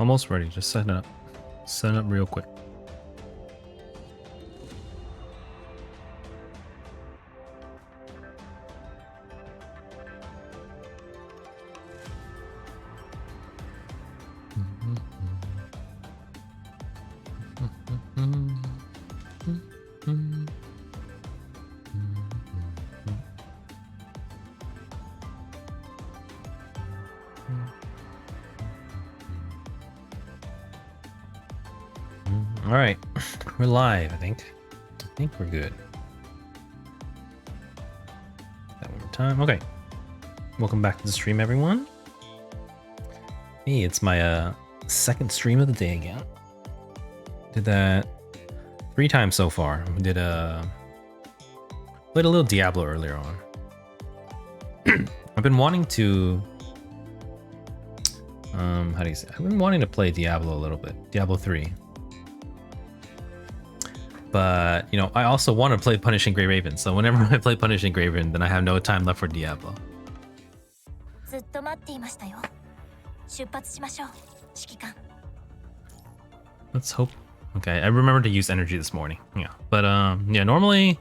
Almost ready. Just set it up. Set it up real quick. All right, we're live. I think we're good. That one more time. Okay. Welcome back to the stream, everyone. Hey, it's my second stream of the day again. Did that 3 times so far. We did played a little Diablo earlier on. I've been wanting to how do you say? I've been wanting to play Diablo a little bit. Diablo 3. But, you know, I also want to play Punishing Grey Raven, so whenever I play Punishing Grey Raven, then I have no time left for Diablo. Let's hope. Okay, I remembered to use energy this morning. Yeah, but yeah, normally,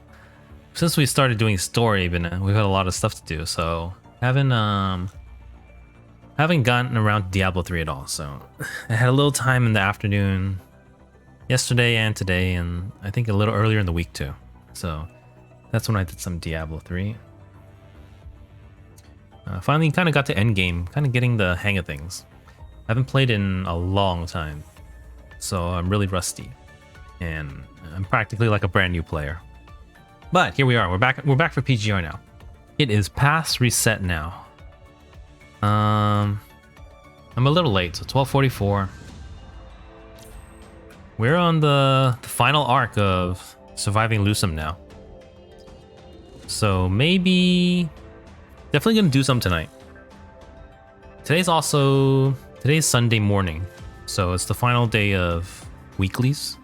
since we started doing story, we've had a lot of stuff to do, so haven't gotten around to Diablo 3 at all. So I had a little time in the afternoon yesterday and today, and I think a little earlier in the week too. So that's when I did some Diablo 3. Finally kind of got to endgame, kind of getting the hang of things. I haven't played in a long time, so I'm really rusty. And I'm practically like a brand new player. But here we are, we're back for PGR now. It is past reset now. I'm a little late, so 12:44. We're on the final arc of Surviving Lucem now. So maybe... definitely gonna do some tonight. Today's Sunday morning. So it's the final day of weeklies.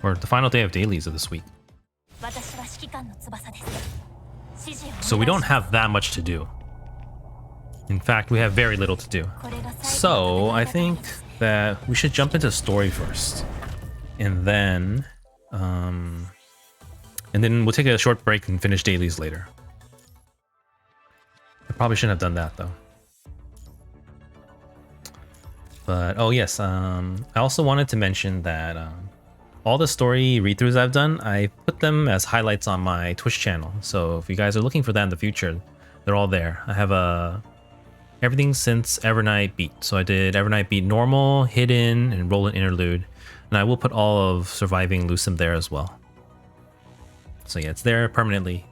Or the final day of dailies of this week. So we don't have that much to do. In fact, we have very little to do. So I think that we should jump into story first. And then we'll take a short break and finish dailies later. I probably shouldn't have done that though. But oh yes, I also wanted to mention that all the story read-throughs I've done, I put them as highlights on my Twitch channel. So if you guys are looking for that in the future, they're all there. I have everything since Evernight Beat. So I did Evernight Beat Normal, Hidden, and Roll an Interlude. And I will put all of Surviving Lucem there as well. So yeah, it's there permanently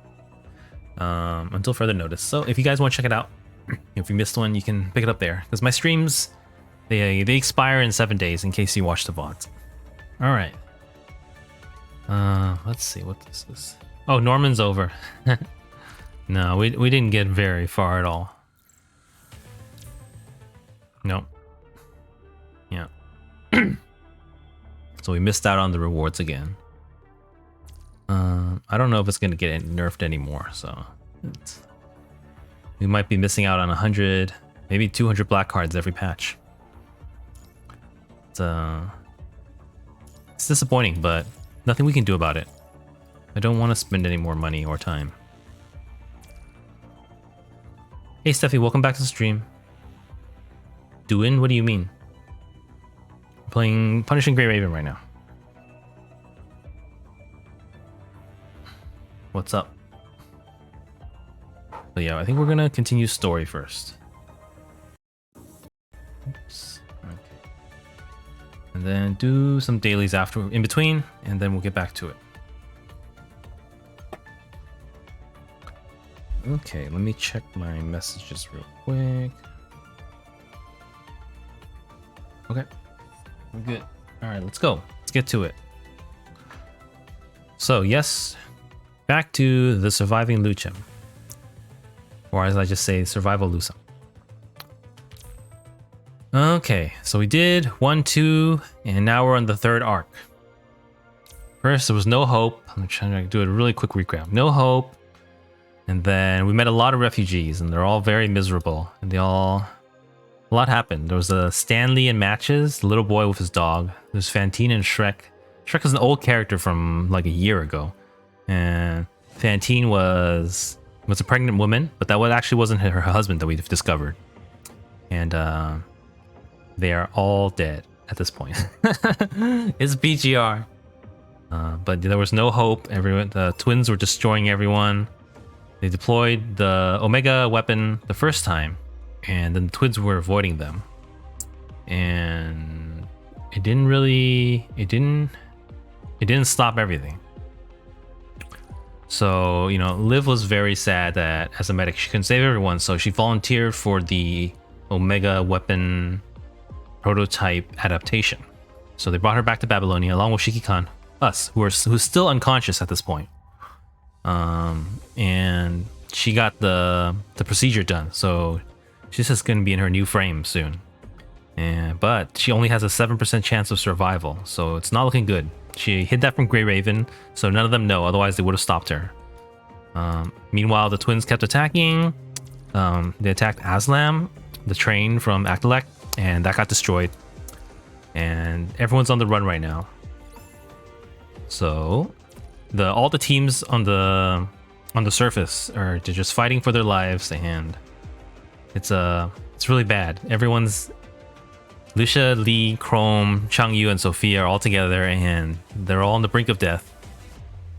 until further notice. So if you guys want to check it out, if you missed one, you can pick it up there. Because my streams, they expire in 7 days in case you watch the VODs. All right. Let's see what this is. Oh, Norman's over. No, we didn't get very far at all. Nope. Yeah. So we missed out on the rewards again. I don't know if it's gonna get nerfed anymore, so we might be missing out on 100, maybe 200 black cards every patch. It's disappointing, but nothing we can do about it. I don't want to spend any more money or time. Hey Steffi, welcome back to the stream. Doing? What do you mean? I'm playing Punishing Grey Raven right now. What's up? But yeah, I think we're gonna continue story first. Oops. Okay. And then do some dailies after, in between, and then we'll get back to it. Okay, let me check my messages real quick. Okay, we're good. All right, let's go. Let's get to it. So yes, back to the Surviving Lucem, or as I just say, Survival Lucem. Okay, so we did 1, 2, and now we're on the 3rd arc. First, there was no hope. I'm trying to do a really quick recap. No hope. And then we met a lot of refugees, and they're all very miserable. And a a lot happened. There was a Stanley in matches, the little boy with his dog. There's Fantine and Shrek. Shrek is an old character from like a year ago, and Fantine was a pregnant woman, but that actually wasn't her husband that we've discovered, and they are all dead at this point. It's PGR, but there was no hope. The twins were destroying everyone. They deployed the Omega weapon the first time, and then the twins were avoiding them, and it didn't stop everything. So, you know, Liv was very sad that as a medic she couldn't save everyone, so she volunteered for the Omega weapon prototype adaptation. So they brought her back to Babylonia along with Shiki-Kan, us, who's still unconscious at this point. And she got the procedure done, so she's just gonna be in her new frame soon. But she only has a 7% chance of survival, so it's not looking good. She hid that from Grey Raven, so none of them know, otherwise they would have stopped her. Meanwhile, the twins kept attacking. They attacked Aslam, the train from Akdalek, and that got destroyed. And everyone's on the run right now. So all the teams on the surface are just fighting for their lives, and it's really bad. Everyone's Lucia, Lee, Chrome, Changyu, and Sophia are all together, and they're all on the brink of death.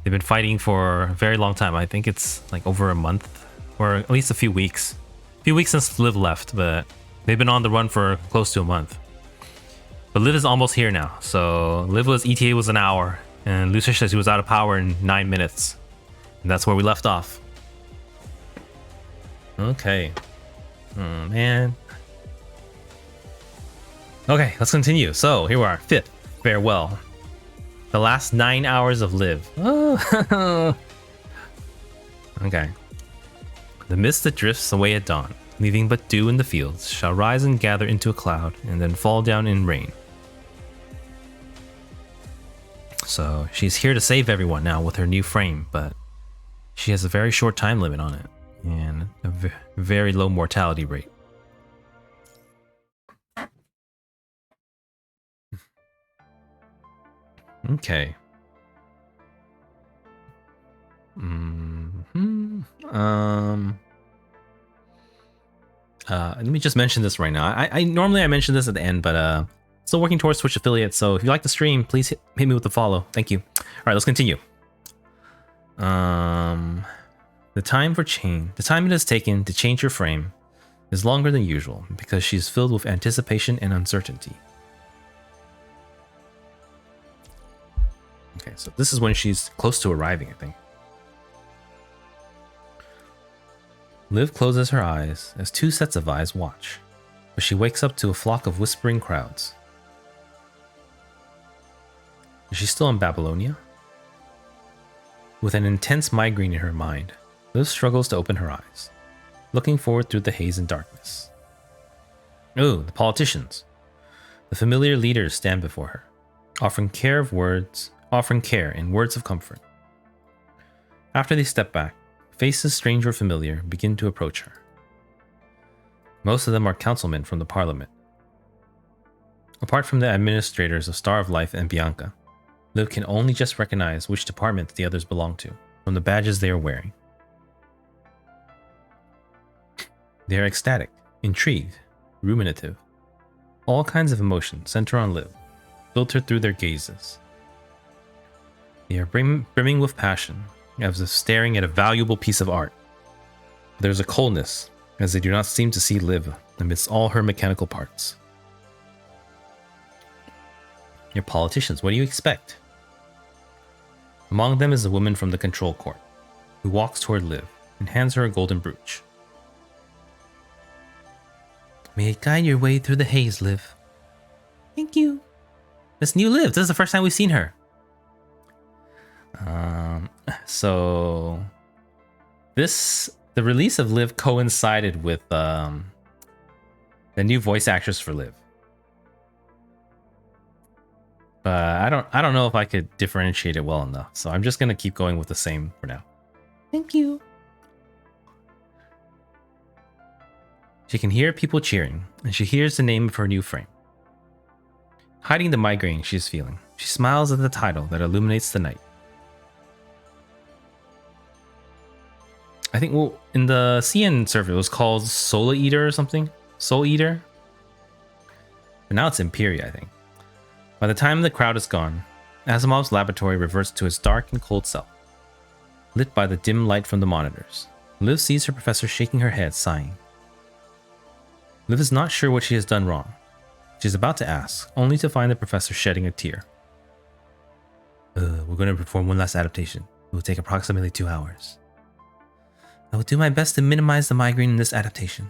They've been fighting for a very long time. I think it's like over a month, or at least a few weeks. A few weeks since Liv left, but they've been on the run for close to a month. But Liv is almost here now. So Liv ETA was an hour, and Lucia says he was out of power in 9 minutes. And that's where we left off. Okay. Oh, man. Okay, let's continue. So here we are, 5th farewell. The last 9 hours of Liv. Oh. Okay. The mist that drifts away at dawn, leaving but dew in the fields, shall rise and gather into a cloud, and then fall down in rain. So she's here to save everyone now with her new frame, but she has a very short time limit on it, and a very low mortality rate. Okay. Let me just mention this right now. I normally mention this at the end, but still working towards Twitch affiliate. So if you like the stream, please hit me with a follow. Thank you. All right, let's continue. The time it has taken to change her frame is longer than usual because she's filled with anticipation and uncertainty. Okay, so this is when she's close to arriving, I think. Liv closes her eyes as two sets of eyes watch, but she wakes up to a flock of whispering crowds. Is she still in Babylonia? With an intense migraine in her mind, Liv struggles to open her eyes, looking forward through the haze and darkness. Oh, the politicians. The familiar leaders stand before her, offering care and words of comfort. After they step back, faces strange or familiar begin to approach her. Most of them are councilmen from the parliament. Apart from the administrators of Star of Life and Bianca, Liv can only just recognize which department the others belong to from the badges they are wearing. They are ecstatic, intrigued, ruminative. All kinds of emotions center on Liv, filtered through their gazes. They are brimming with passion, as if staring at a valuable piece of art. There's a coldness, as they do not seem to see Liv amidst all her mechanical parts. Your politicians, what do you expect? Among them is a woman from the control court, who walks toward Liv and hands her a golden brooch. May it guide your way through the haze, Liv. Thank you. This new Liv, this is the first time we've seen her. So the release of Liv coincided with the new voice actress for Liv. But I don't know if I could differentiate it well enough, so I'm just gonna keep going with the same for now. Thank you. She can hear people cheering, and she hears the name of her new frame. Hiding the migraine she is feeling, she smiles at the title that illuminates the night. I think, well, in the CN server, it was called Soul Eater or something. Soul Eater. But now it's Imperia, I think. By the time the crowd is gone, Asimov's laboratory reverts to its dark and cold self, lit by the dim light from the monitors. Liv sees her professor shaking her head, sighing. Liv is not sure what she has done wrong. She is about to ask, only to find the professor shedding a tear. We're going to perform one last adaptation. It will take approximately 2 hours. I will do my best to minimize the migraine in this adaptation.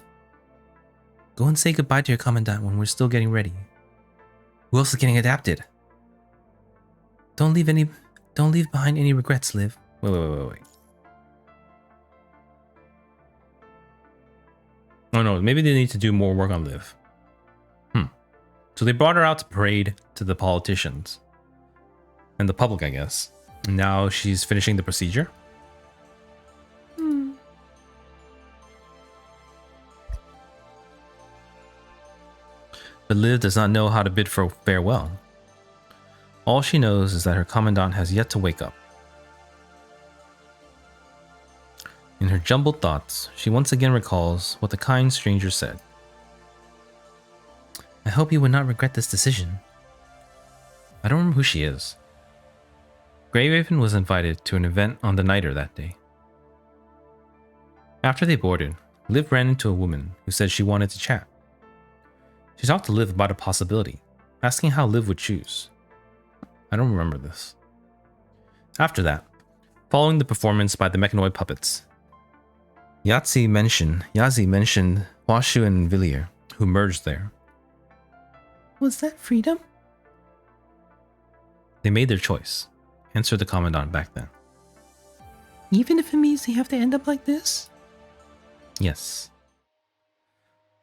Go and say goodbye to your commandant when we're still getting ready. Who else is getting adapted? Don't leave behind any regrets, Liv. Wait. Oh no, maybe they need to do more work on Liv. So they brought her out to parade to the politicians. And the public, I guess. And now she's finishing the procedure. But Liv does not know how to bid for farewell. All she knows is that her commandant has yet to wake up. In her jumbled thoughts, she once again recalls what the kind stranger said. I hope you would not regret this decision. I don't remember who she is. Grey Raven was invited to an event on the Niter that day. After they boarded, Liv ran into a woman who said she wanted to chat. She talked to Liv about a possibility, asking how Liv would choose. I don't remember this. After that, following the performance by the mechanoid puppets, Yazi mentioned Huashu and Villiers, who merged there. Was that freedom? They made their choice, answered the commandant back then. Even if it means they have to end up like this? Yes.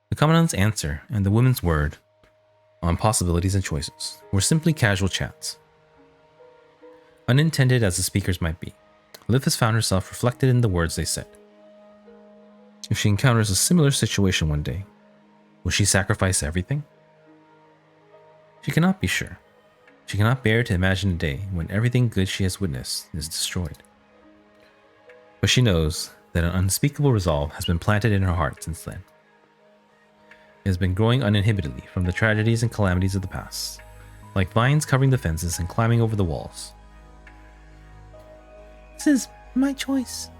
The commandant's answer and the woman's word on possibilities and choices were simply casual chats. Unintended as the speakers might be, Liv has found herself reflected in the words they said. If she encounters a similar situation one day, will she sacrifice everything? She cannot be sure. She cannot bear to imagine a day when everything good she has witnessed is destroyed. But she knows that an unspeakable resolve has been planted in her heart since then. It has been growing uninhibitedly from the tragedies and calamities of the past, like vines covering the fences and climbing over the walls. This is my choice.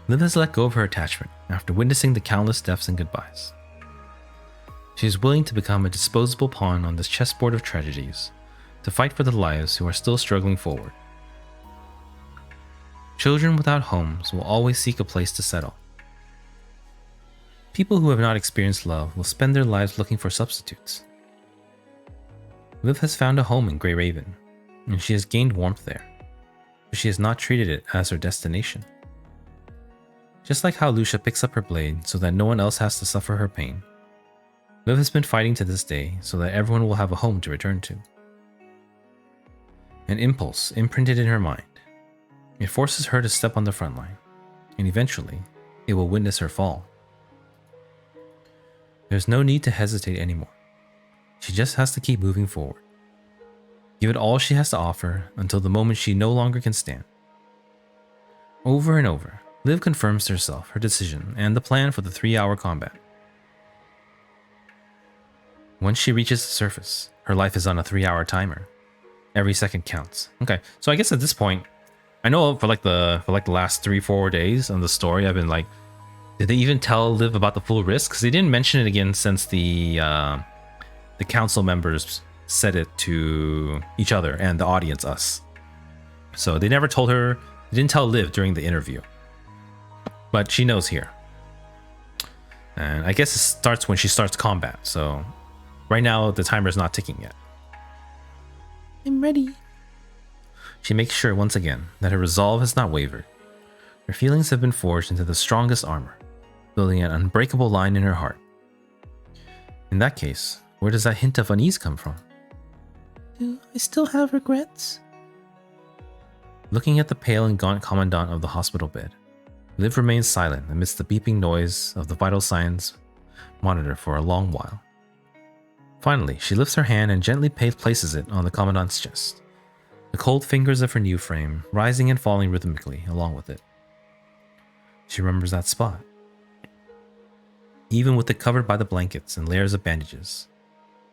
Liv has let go of her attachment after witnessing the countless deaths and goodbyes. She is willing to become a disposable pawn on this chessboard of tragedies, to fight for the lives who are still struggling forward. Children without homes will always seek a place to settle. People who have not experienced love will spend their lives looking for substitutes. Liv has found a home in Grey Raven, and she has gained warmth there, but she has not treated it as her destination. Just like how Lucia picks up her blade so that no one else has to suffer her pain, Liv has been fighting to this day so that everyone will have a home to return to. An impulse imprinted in her mind. It forces her to step on the front line, and eventually, it will witness her fall. There's no need to hesitate anymore. She just has to keep moving forward. Give it all she has to offer until the moment she no longer can stand. Over and over, Liv confirms to herself her decision and the plan for the 3-hour combat. Once she reaches the surface, her life is on a 3-hour timer. Every second counts. Okay, so I guess at this point, I know for like the last 3-4 days on the story, I've been like, did they even tell Liv about the full risk? Because they didn't mention it again since the council members said it to each other and the audience, us. So they never told her, they didn't tell Liv during the interview. But she knows here. And I guess it starts when she starts combat, so right now the timer is not ticking yet. I'm ready. She makes sure once again that her resolve has not wavered. Her feelings have been forged into the strongest armor, building an unbreakable line in her heart. In that case, where does that hint of unease come from? Do I still have regrets? Looking at the pale and gaunt commandant of the hospital bed, Liv remains silent amidst the beeping noise of the vital signs monitor for a long while. Finally, she lifts her hand and gently places it on the Commandant's chest, the cold fingers of her new frame rising and falling rhythmically along with it. She remembers that spot. Even with it covered by the blankets and layers of bandages,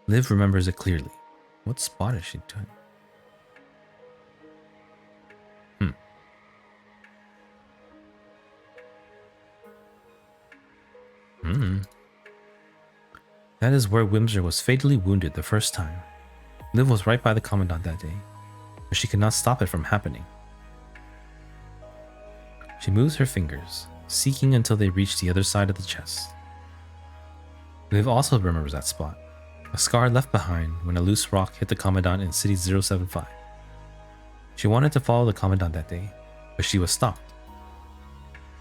Liv remembers it clearly. What spot is she doing? That is where Windstrider was fatally wounded the first time. Liv was right by the Commandant that day, but she could not stop it from happening. She moves her fingers, seeking until they reach the other side of the chest. Liv also remembers that spot, a scar left behind when a loose rock hit the Commandant in City 075. She wanted to follow the Commandant that day, but she was stopped.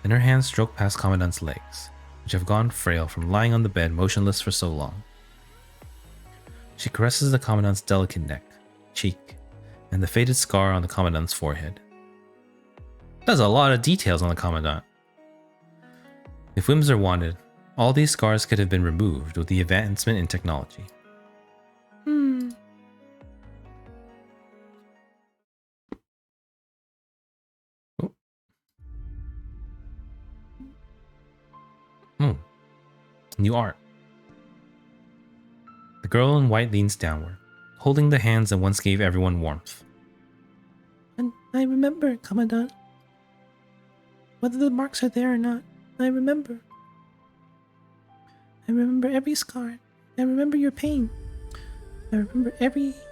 Then her hands stroke past Commandant's legs, which have gone frail from lying on the bed motionless for so long. She caresses the Commandant's delicate neck, cheek, and the faded scar on the Commandant's forehead. That's a lot of details on the Commandant. If Windstrider wanted, all these scars could have been removed with the advancement in technology. New art. The girl in white leans downward, holding the hands that once gave everyone warmth. And I remember, Commandant. Whether the marks are there or not, I remember. I remember every scar. I remember your pain. I remember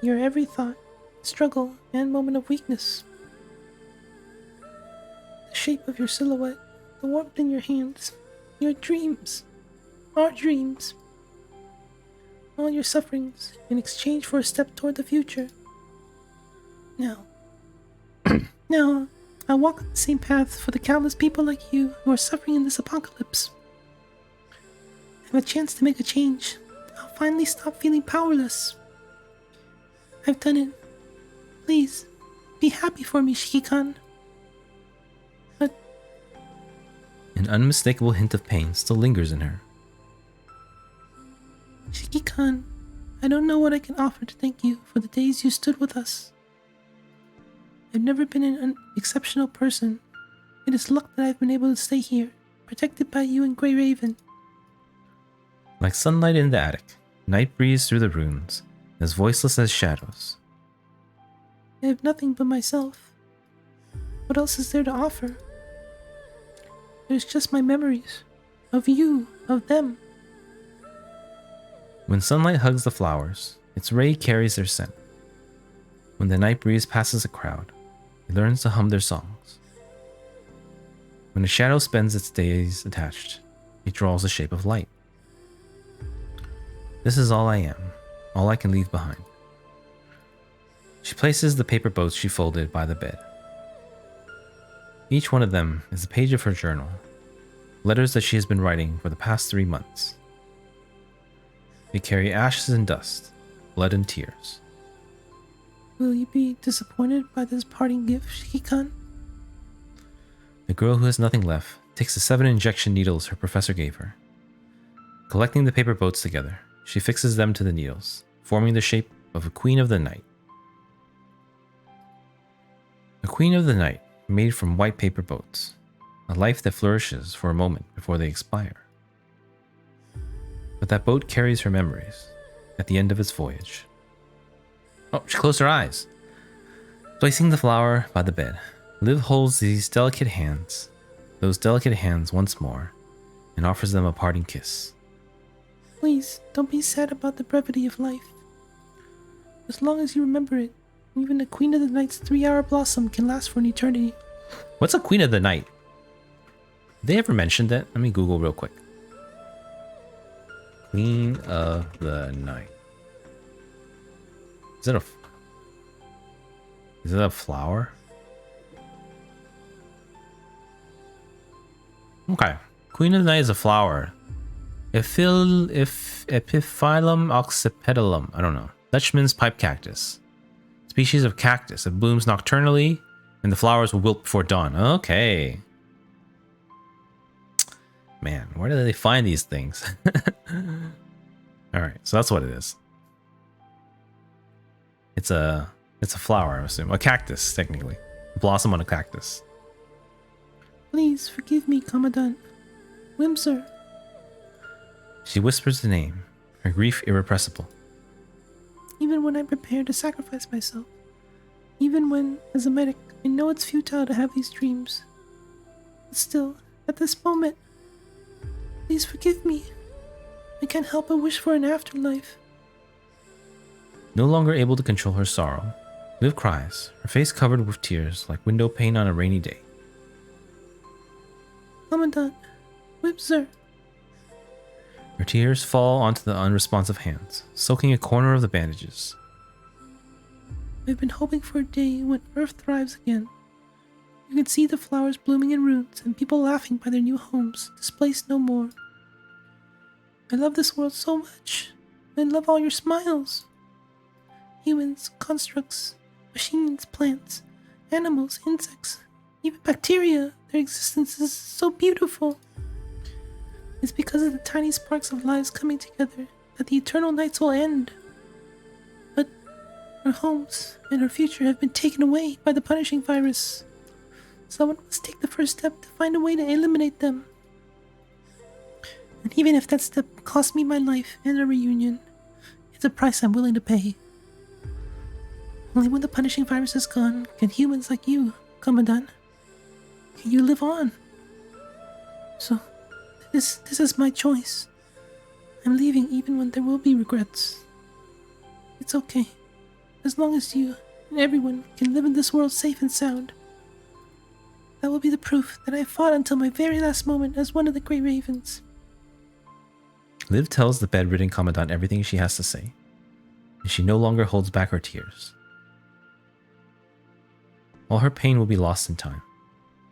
your every thought, struggle, and moment of weakness. The shape of your silhouette, the warmth in your hands, your dreams, our dreams. All your sufferings in exchange for a step toward the future. Now, I walk on the same path for the countless people like you who are suffering in this apocalypse. I have a chance to make a change. I'll finally stop feeling powerless. I've done it. Please, be happy for me, Shiki-kan. But an unmistakable hint of pain still lingers in her. Shiki-kan, I don't know what I can offer to thank you for the days you stood with us. I've never been an exceptional person. It is luck that I've been able to stay here, protected by you and Grey Raven. Like sunlight in the attic, night breeze through the ruins, as voiceless as shadows. I have nothing but myself. What else is there to offer? There's just my memories. Of you, of them. When sunlight hugs the flowers, its ray carries their scent. When the night breeze passes a crowd, it learns to hum their songs. When a shadow spends its days attached, it draws the shape of light. This is all I am, all I can leave behind. She places the paper boats she folded by the bed. Each one of them is a page of her journal, letters that she has been writing for the past 3 months. They carry ashes and dust, blood and tears. Will you be disappointed by this parting gift, Shiki-kan? The girl who has nothing left takes the 7 injection needles her professor gave her. Collecting the paper boats together, she fixes them to the needles, forming the shape of a queen of the night. A queen of the night made from white paper boats, a life that flourishes for a moment before they expire. But that boat carries her memories at the end of its voyage. Oh, she closed her eyes. Placing the flower by the bed, Liv holds those delicate hands once more, and offers them a parting kiss. Please, don't be sad about the brevity of life. As long as you remember it, even the Queen of the Night's 3-hour blossom can last for an eternity. What's a Queen of the Night? Did they ever mention that? Let me Google real quick. Queen of the Night. Is it a flower? Okay. Queen of the Night is a flower. Epiphyllum oxypetalum. I don't know. Dutchman's pipe cactus. Species of cactus that blooms nocturnally, and the flowers will wilt before dawn. Okay. Man, where do they find these things? All right, so that's what it is. It's a flower, I assume. A cactus, technically. A blossom on a cactus. Please forgive me, Commandant. Wimser. She whispers the name, her grief irrepressible. Even when I'm prepared to sacrifice myself, even when, as a medic, I know it's futile to have these dreams, but still, at this moment, please forgive me. I can't help but wish for an afterlife. No longer able to control her sorrow, Liv cries, her face covered with tears like window pane on a rainy day. Commandant, Wimser. Her tears fall onto the unresponsive hands, soaking a corner of the bandages. I've been hoping for a day when Earth thrives again. You can see the flowers blooming in ruins and people laughing by their new homes, displaced no more. I love this world so much. I love all your smiles. Humans, constructs, machines, plants, animals, insects, even bacteria. Their existence is so beautiful. It's because of the tiny sparks of lives coming together that the eternal nights will end. But our homes and our future have been taken away by the punishing virus. Someone must take the first step to find a way to eliminate them. And even if that step costs me my life and a reunion, it's a price I'm willing to pay. Only when the punishing virus is gone can humans like you, Commandant, can you live on. So, this is my choice. I'm leaving even when there will be regrets. It's okay, as long as you and everyone can live in this world safe and sound. That will be the proof that I fought until my very last moment as one of the Grey Ravens. Liv tells the bedridden Commandant everything she has to say, and she no longer holds back her tears. All her pain will be lost in time,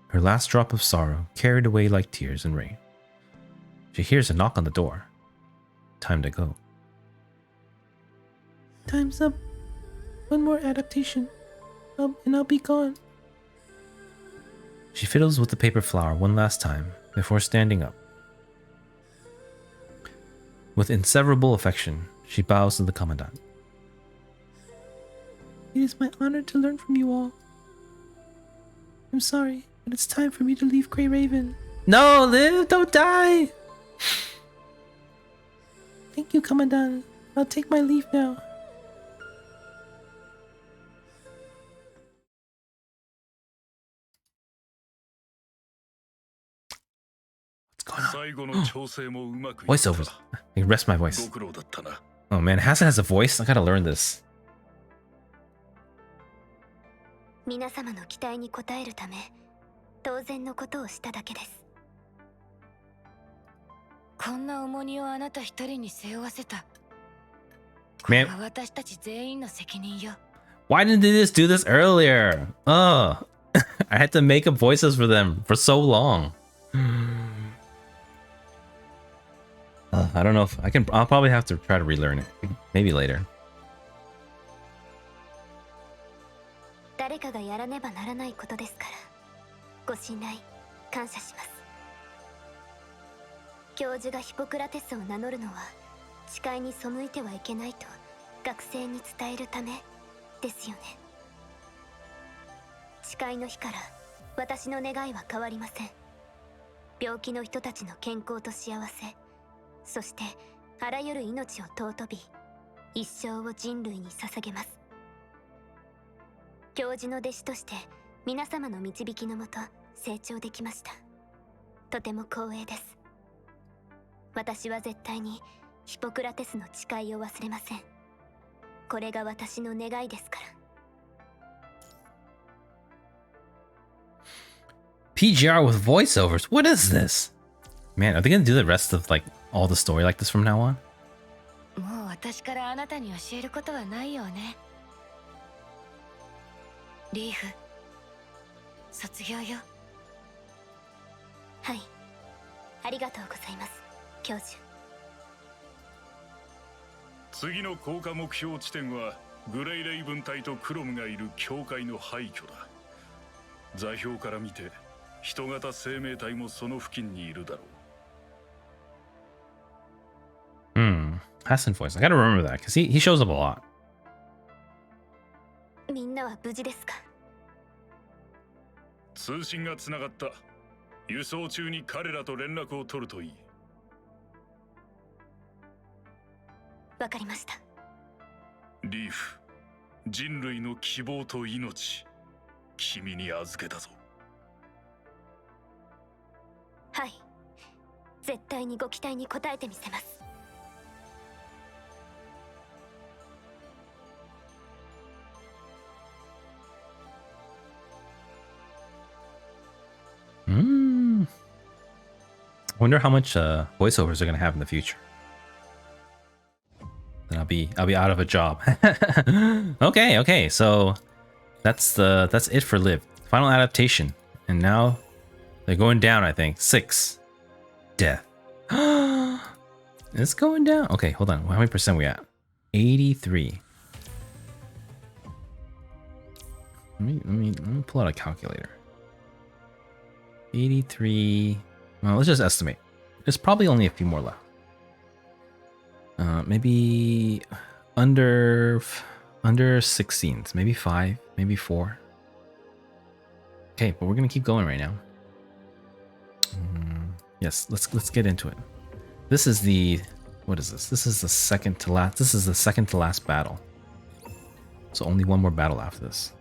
her last drop of sorrow carried away like tears and rain. She hears a knock on the door. Time to go. Time's up. One more adaptation, and I'll be gone. She fiddles with the paper flower one last time before standing up. With inseverable affection, she bows to the Commandant. It is my honor to learn from you all. I'm sorry, but it's time for me to leave Grey Raven. No, Liv, don't die! Thank you, Commandant. I'll take my leave now. What's going on? Voiceovers. I can rest my voice. Oh man, Hasan has a voice? I gotta learn this. 皆様の期待に応えるため当然のことをしただけです。こんな重荷をあなた一人に背負わせた。これは私たち全員の責任よ。Why didn't they just do this earlier? I had to make up voices for them for so long. I don't know if I can. I'll probably have to try to relearn it. Maybe later. 誰かがやらねばならないことですからご信頼感謝します。教授がヒポクラテスを名乗るのは誓いに背いてはいけないと学生に伝えるためですよね。誓いの日から私の願いは変わりません。病気の人たちの健康と幸せ、そしてあらゆる命を尊び一生を人類に捧げます。教授の弟子として皆様の導きのもと成長できました。とても光栄です。私は絶対にヒポクラテスの誓いを忘れません。これが私の願いですから。PGR with voiceovers. What is this? Man, are they gonna do the rest of like all the story like this from now on? もう私からあなたに教えることはないよね。リーフ、卒業よ。はい、ありがとうございます、教授。次の降下目標地点はグレイレイ分隊とクロムがいる教会の廃墟だ。座標から見て人型生命体もその付近にいるだろう。Hassan voice. I gotta remember that because he shows up a lot. みんなは無事ですか？通信がつながった。輸送中に彼らと連絡を取るといい。わかりました。リーフ、人類の希望と命、君に預けたぞ。はい。絶対にご期待に応えてみせます。Wonder how much voiceovers are gonna have in the future. Then I'll be out of a job. Okay, so that's it for Live. Final adaptation, and now they're going down. I think 6. Death. It's going down. Okay, hold on. How many percent we at? 83. Let me pull out a calculator. 83. Well, let's just estimate. There's probably only a few more left. Maybe under 16s. Maybe 5. Maybe 4. Okay, but we're gonna keep going right now. Yes, let's get into it. This is the what is this? This is the second to last. This is the second to last battle. So only one more battle after this.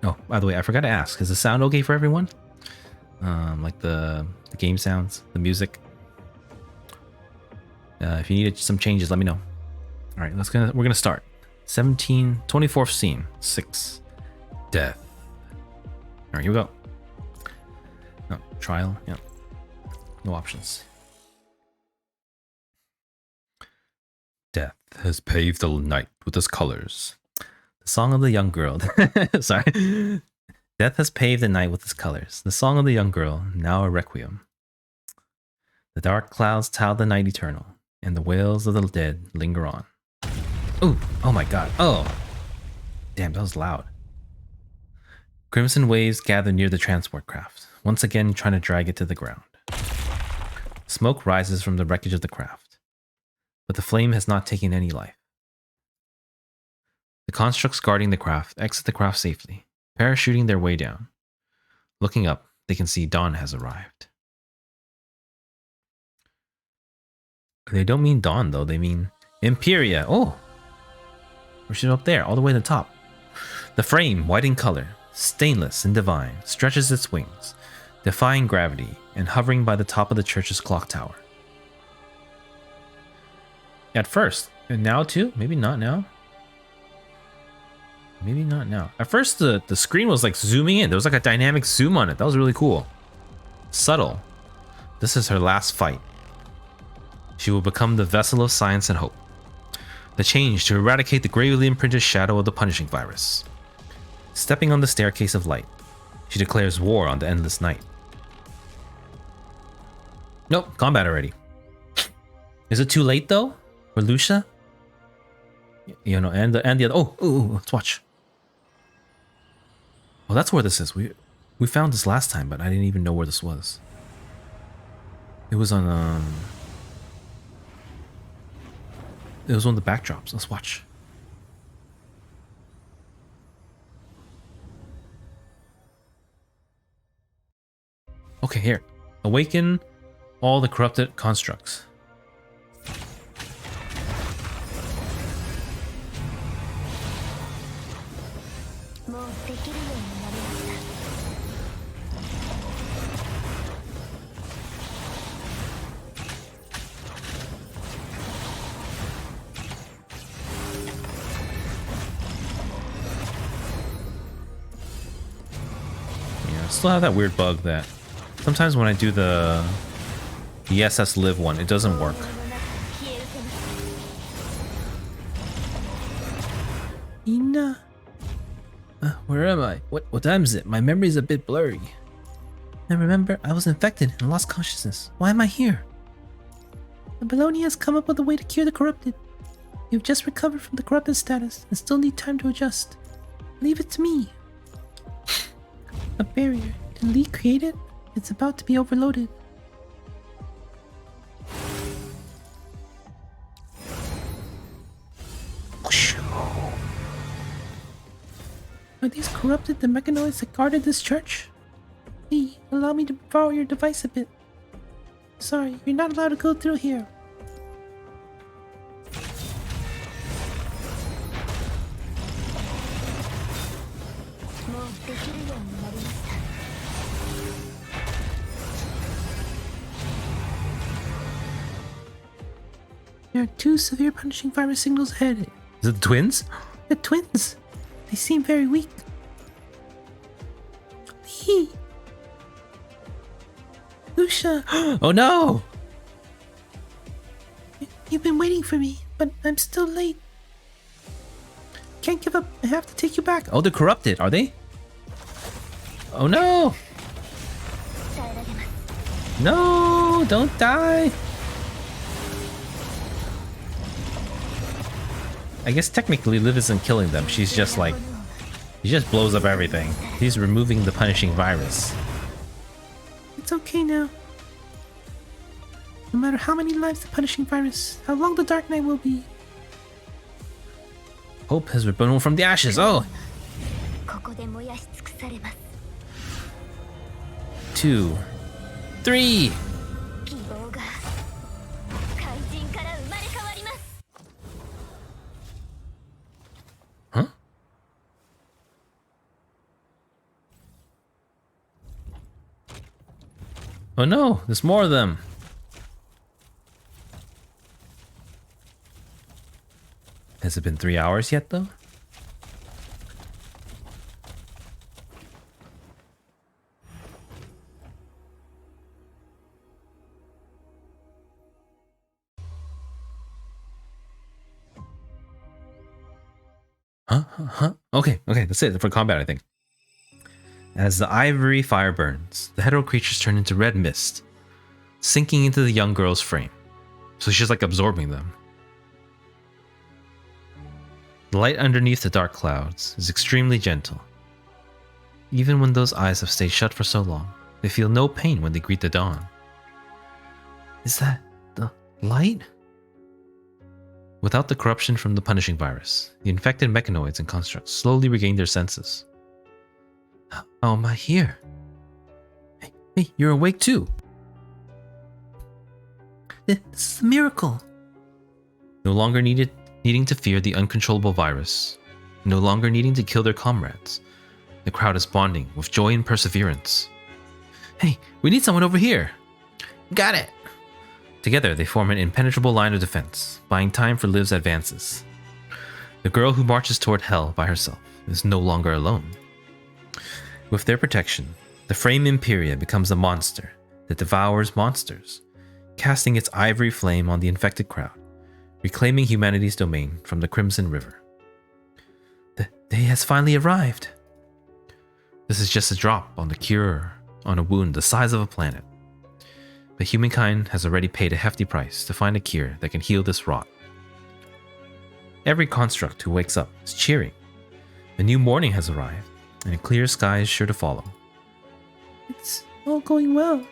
Oh, by the way, I forgot to ask. Is the sound okay for everyone? Like the game sounds, the music. If you need some changes, let me know. All right, we're gonna start. 24th scene, 6. Death. All right, here we go. No, trial. Yeah. No options. Death has paved the night with its colors. The song of the young girl. Sorry. Death has paved the night with its colors. The song of the young girl, now a requiem. The dark clouds tell the night eternal, and the wails of the dead linger on. Ooh, oh my god. Oh. Damn, that was loud. Crimson waves gather near the transport craft, once again trying to drag it to the ground. Smoke rises from the wreckage of the craft, but the flame has not taken any life. The constructs guarding the craft exit the craft safely, parachuting their way down. Looking up, they can see dawn has arrived. They don't mean dawn though, they mean Imperia. Oh! We're shooting up there, all the way to the top. The frame, white in color, stainless and divine, stretches its wings, defying gravity and hovering by the top of the church's clock tower. At first, and now too? Maybe not now. Maybe not now. At first, the screen was like zooming in. There was like a dynamic zoom on it. That was really cool. Subtle. This is her last fight. She will become the vessel of science and hope. The change to eradicate the gravely imprinted shadow of the punishing virus. Stepping on the staircase of light, she declares war on the endless night. Nope, combat already. Is it too late though? For Lucia? You know, and the other. Oh, let's watch. Well, that's where this is. We found this last time, but I didn't even know where this was. It was on It was one of the backdrops. Let's watch. Okay, here. Awaken all the corrupted constructs. Still have that weird bug that sometimes when I do the SS Live one, it doesn't work. Ina, where am I? What time is it? My memory is a bit blurry. I remember I was infected and lost consciousness. Why am I here? The Bologna has come up with a way to cure the corrupted. You've just recovered from the corrupted status and still need time to adjust. Leave it to me. A barrier. Did Lee create it? It's about to be overloaded. Are these corrupted the mechanoids that guarded this church? Please, allow me to borrow your device a bit. Sorry, you're not allowed to go through here. There are 2 severe punishing virus signals ahead. Is it the twins? The twins! They seem very weak. Lee! Lucia! Oh no! You've been waiting for me, but I'm still late. Can't give up. I have to take you back. Oh, they're corrupted, are they? Oh no! No! Don't die! I guess technically Liv isn't killing them. She's just like... She just blows up everything. She's removing the punishing virus. It's okay now. No matter how many lives the punishing virus, how long the Dark Night will be. Hope has reborn from the ashes. Oh! 2, 3. Huh? Oh no, there's more of them. Has it been 3 hours yet though? Huh? Okay, that's it for combat, I think. As the ivory fire burns, the hetero creatures turn into red mist, sinking into the young girl's frame. So she's like absorbing them. The light underneath the dark clouds is extremely gentle. Even when those eyes have stayed shut for so long, they feel no pain when they greet the dawn. Is that the light? Without the corruption from the punishing virus, the infected mechanoids and constructs slowly regain their senses. How am I here? Hey, you're awake too. This is a miracle. No longer needing to fear the uncontrollable virus, no longer needing to kill their comrades, the crowd is bonding with joy and perseverance. Hey, we need someone over here. Got it. Together, they form an impenetrable line of defense, buying time for Liv's advances. The girl who marches toward hell by herself is no longer alone. With their protection, the Frame Imperia becomes a monster that devours monsters, casting its ivory flame on the infected crowd, reclaiming humanity's domain from the Crimson River. The day has finally arrived. This is just a drop on the cure on a wound the size of a planet. But humankind has already paid a hefty price to find a cure that can heal this rot. Every construct who wakes up is cheering. A new morning has arrived, and a clear sky is sure to follow. It's all going well.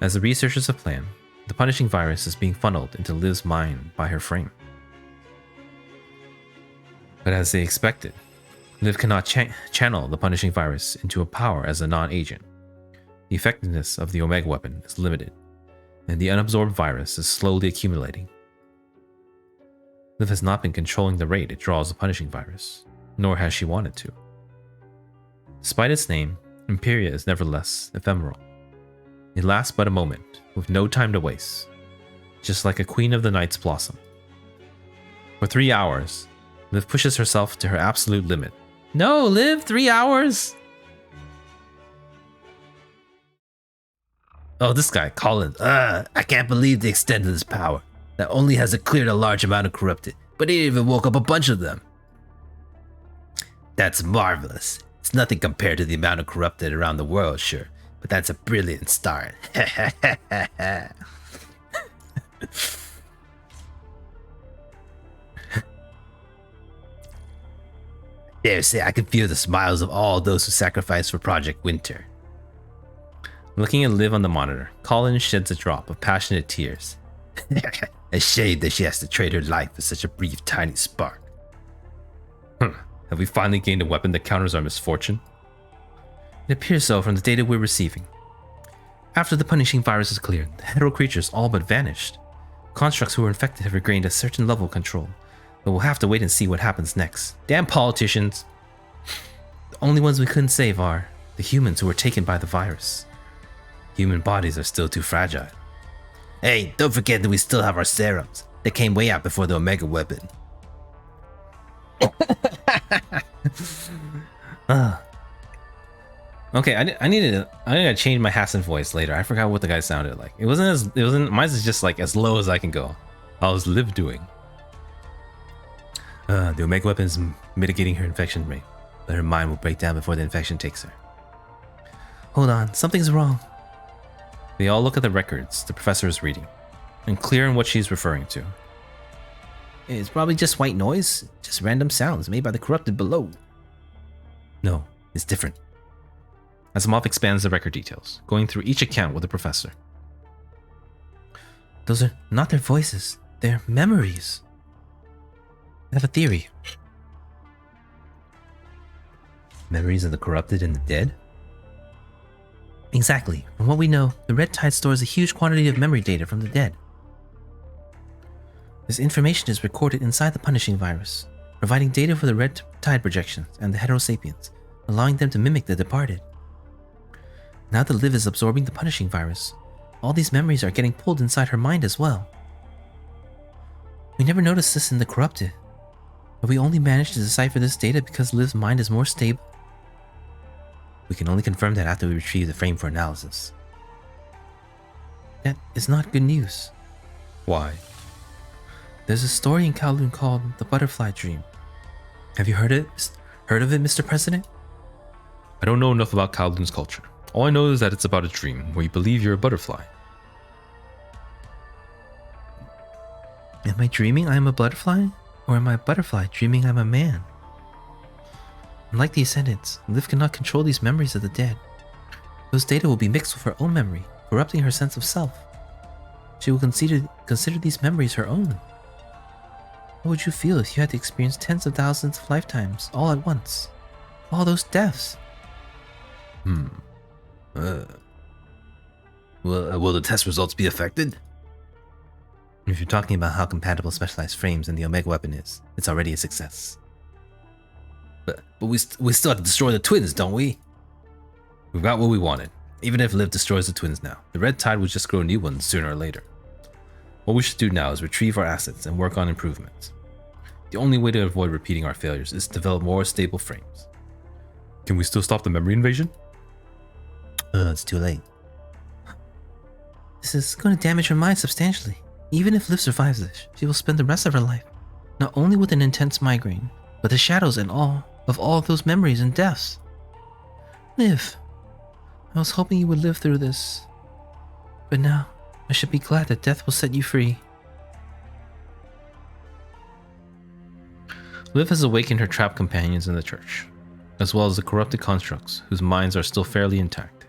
As the researchers have planned, the punishing virus is being funneled into Liv's mind by her frame. But as they expected, Liv cannot channel the punishing virus into a power as a non-agent. The effectiveness of the Omega weapon is limited, and the unabsorbed virus is slowly accumulating. Liv has not been controlling the rate it draws the punishing virus, nor has she wanted to. Despite its name, Imperia is nevertheless ephemeral. It lasts but a moment, with no time to waste, just like a queen of the night's blossom. For 3 hours, Liv pushes herself to her absolute limit. No, Liv, 3 hours! Oh, this guy, Colin. I can't believe the extent of this power. Not only has it cleared a large amount of corrupted, but it even woke up a bunch of them. That's marvelous. It's nothing compared to the amount of corrupted around the world, sure. But that's a brilliant start. Dare say I can feel the smiles of all those who sacrificed for Project Winter. Looking at Liv on the monitor, Colin sheds a drop of passionate tears. A shame that she has to trade her life for such a brief, tiny spark. Have we finally gained a weapon that counters our misfortune? It appears so from the data we're receiving. After the punishing virus is cleared, the hetero creatures all but vanished. Constructs who were infected have regained a certain level of control, but we'll have to wait and see what happens next. Damn politicians! The only ones we couldn't save are the humans who were taken by the virus. Human bodies are still too fragile. Hey, don't forget that we still have our serums. They came way out before the Omega weapon. Okay, I need to change my Hassan voice later. I forgot what the guy sounded like. It wasn't mine's is just like as low as I can go. How's Liv doing? The Omega weapon is mitigating her infection rate, but her mind will break down before the infection takes her. Hold on, something's wrong. They all look at the records the professor is reading, unclear on what she's referring to. It's probably just white noise, just random sounds made by the corrupted below. No, it's different. Asimov expands the record details, going through each account with the professor. Those are not their voices, they're memories. I have a theory. Memories of the corrupted and the dead? Exactly. From what we know, the Red Tide stores a huge quantity of memory data from the dead. This information is recorded inside the punishing virus, providing data for the Red Tide projections and the Heterosapiens, allowing them to mimic the departed. Now that Liv is absorbing the punishing virus, all these memories are getting pulled inside her mind as well. We never noticed this in the corrupted, but we only managed to decipher this data because Liv's mind is more stable. We can only confirm that after we retrieve the frame for analysis. That is not good news. Why? There's a story in Kowloon called The Butterfly Dream. Have you heard of it, Mr. President? I don't know enough about Kowloon's culture. All I know is that it's about a dream where you believe you're a butterfly. Am I dreaming I am a butterfly? Or am I a butterfly dreaming I'm a man? Unlike the Ascendants, Liv cannot control these memories of the dead. Those data will be mixed with her own memory, corrupting her sense of self. She will consider these memories her own. How would you feel if you had to experience tens of thousands of lifetimes all at once? All those deaths? Will the test results be affected? If you're talking about how compatible specialized frames and the Omega weapon is, it's already a success. But we still have to destroy the twins, don't we? We've got what we wanted. Even if Liv destroys the twins now, the Red Tide will just grow new ones sooner or later. What we should do now is retrieve our assets and work on improvements. The only way to avoid repeating our failures is to develop more stable frames. Can we still stop the memory invasion? It's too late. This is going to damage her mind substantially. Even if Liv survives this, she will spend the rest of her life not only with an intense migraine, but the shadows and all of those memories and deaths. Liv, I was hoping you would live through this, but now I should be glad that death will set you free. Liv has awakened her trapped companions in the church, as well as the corrupted constructs whose minds are still fairly intact.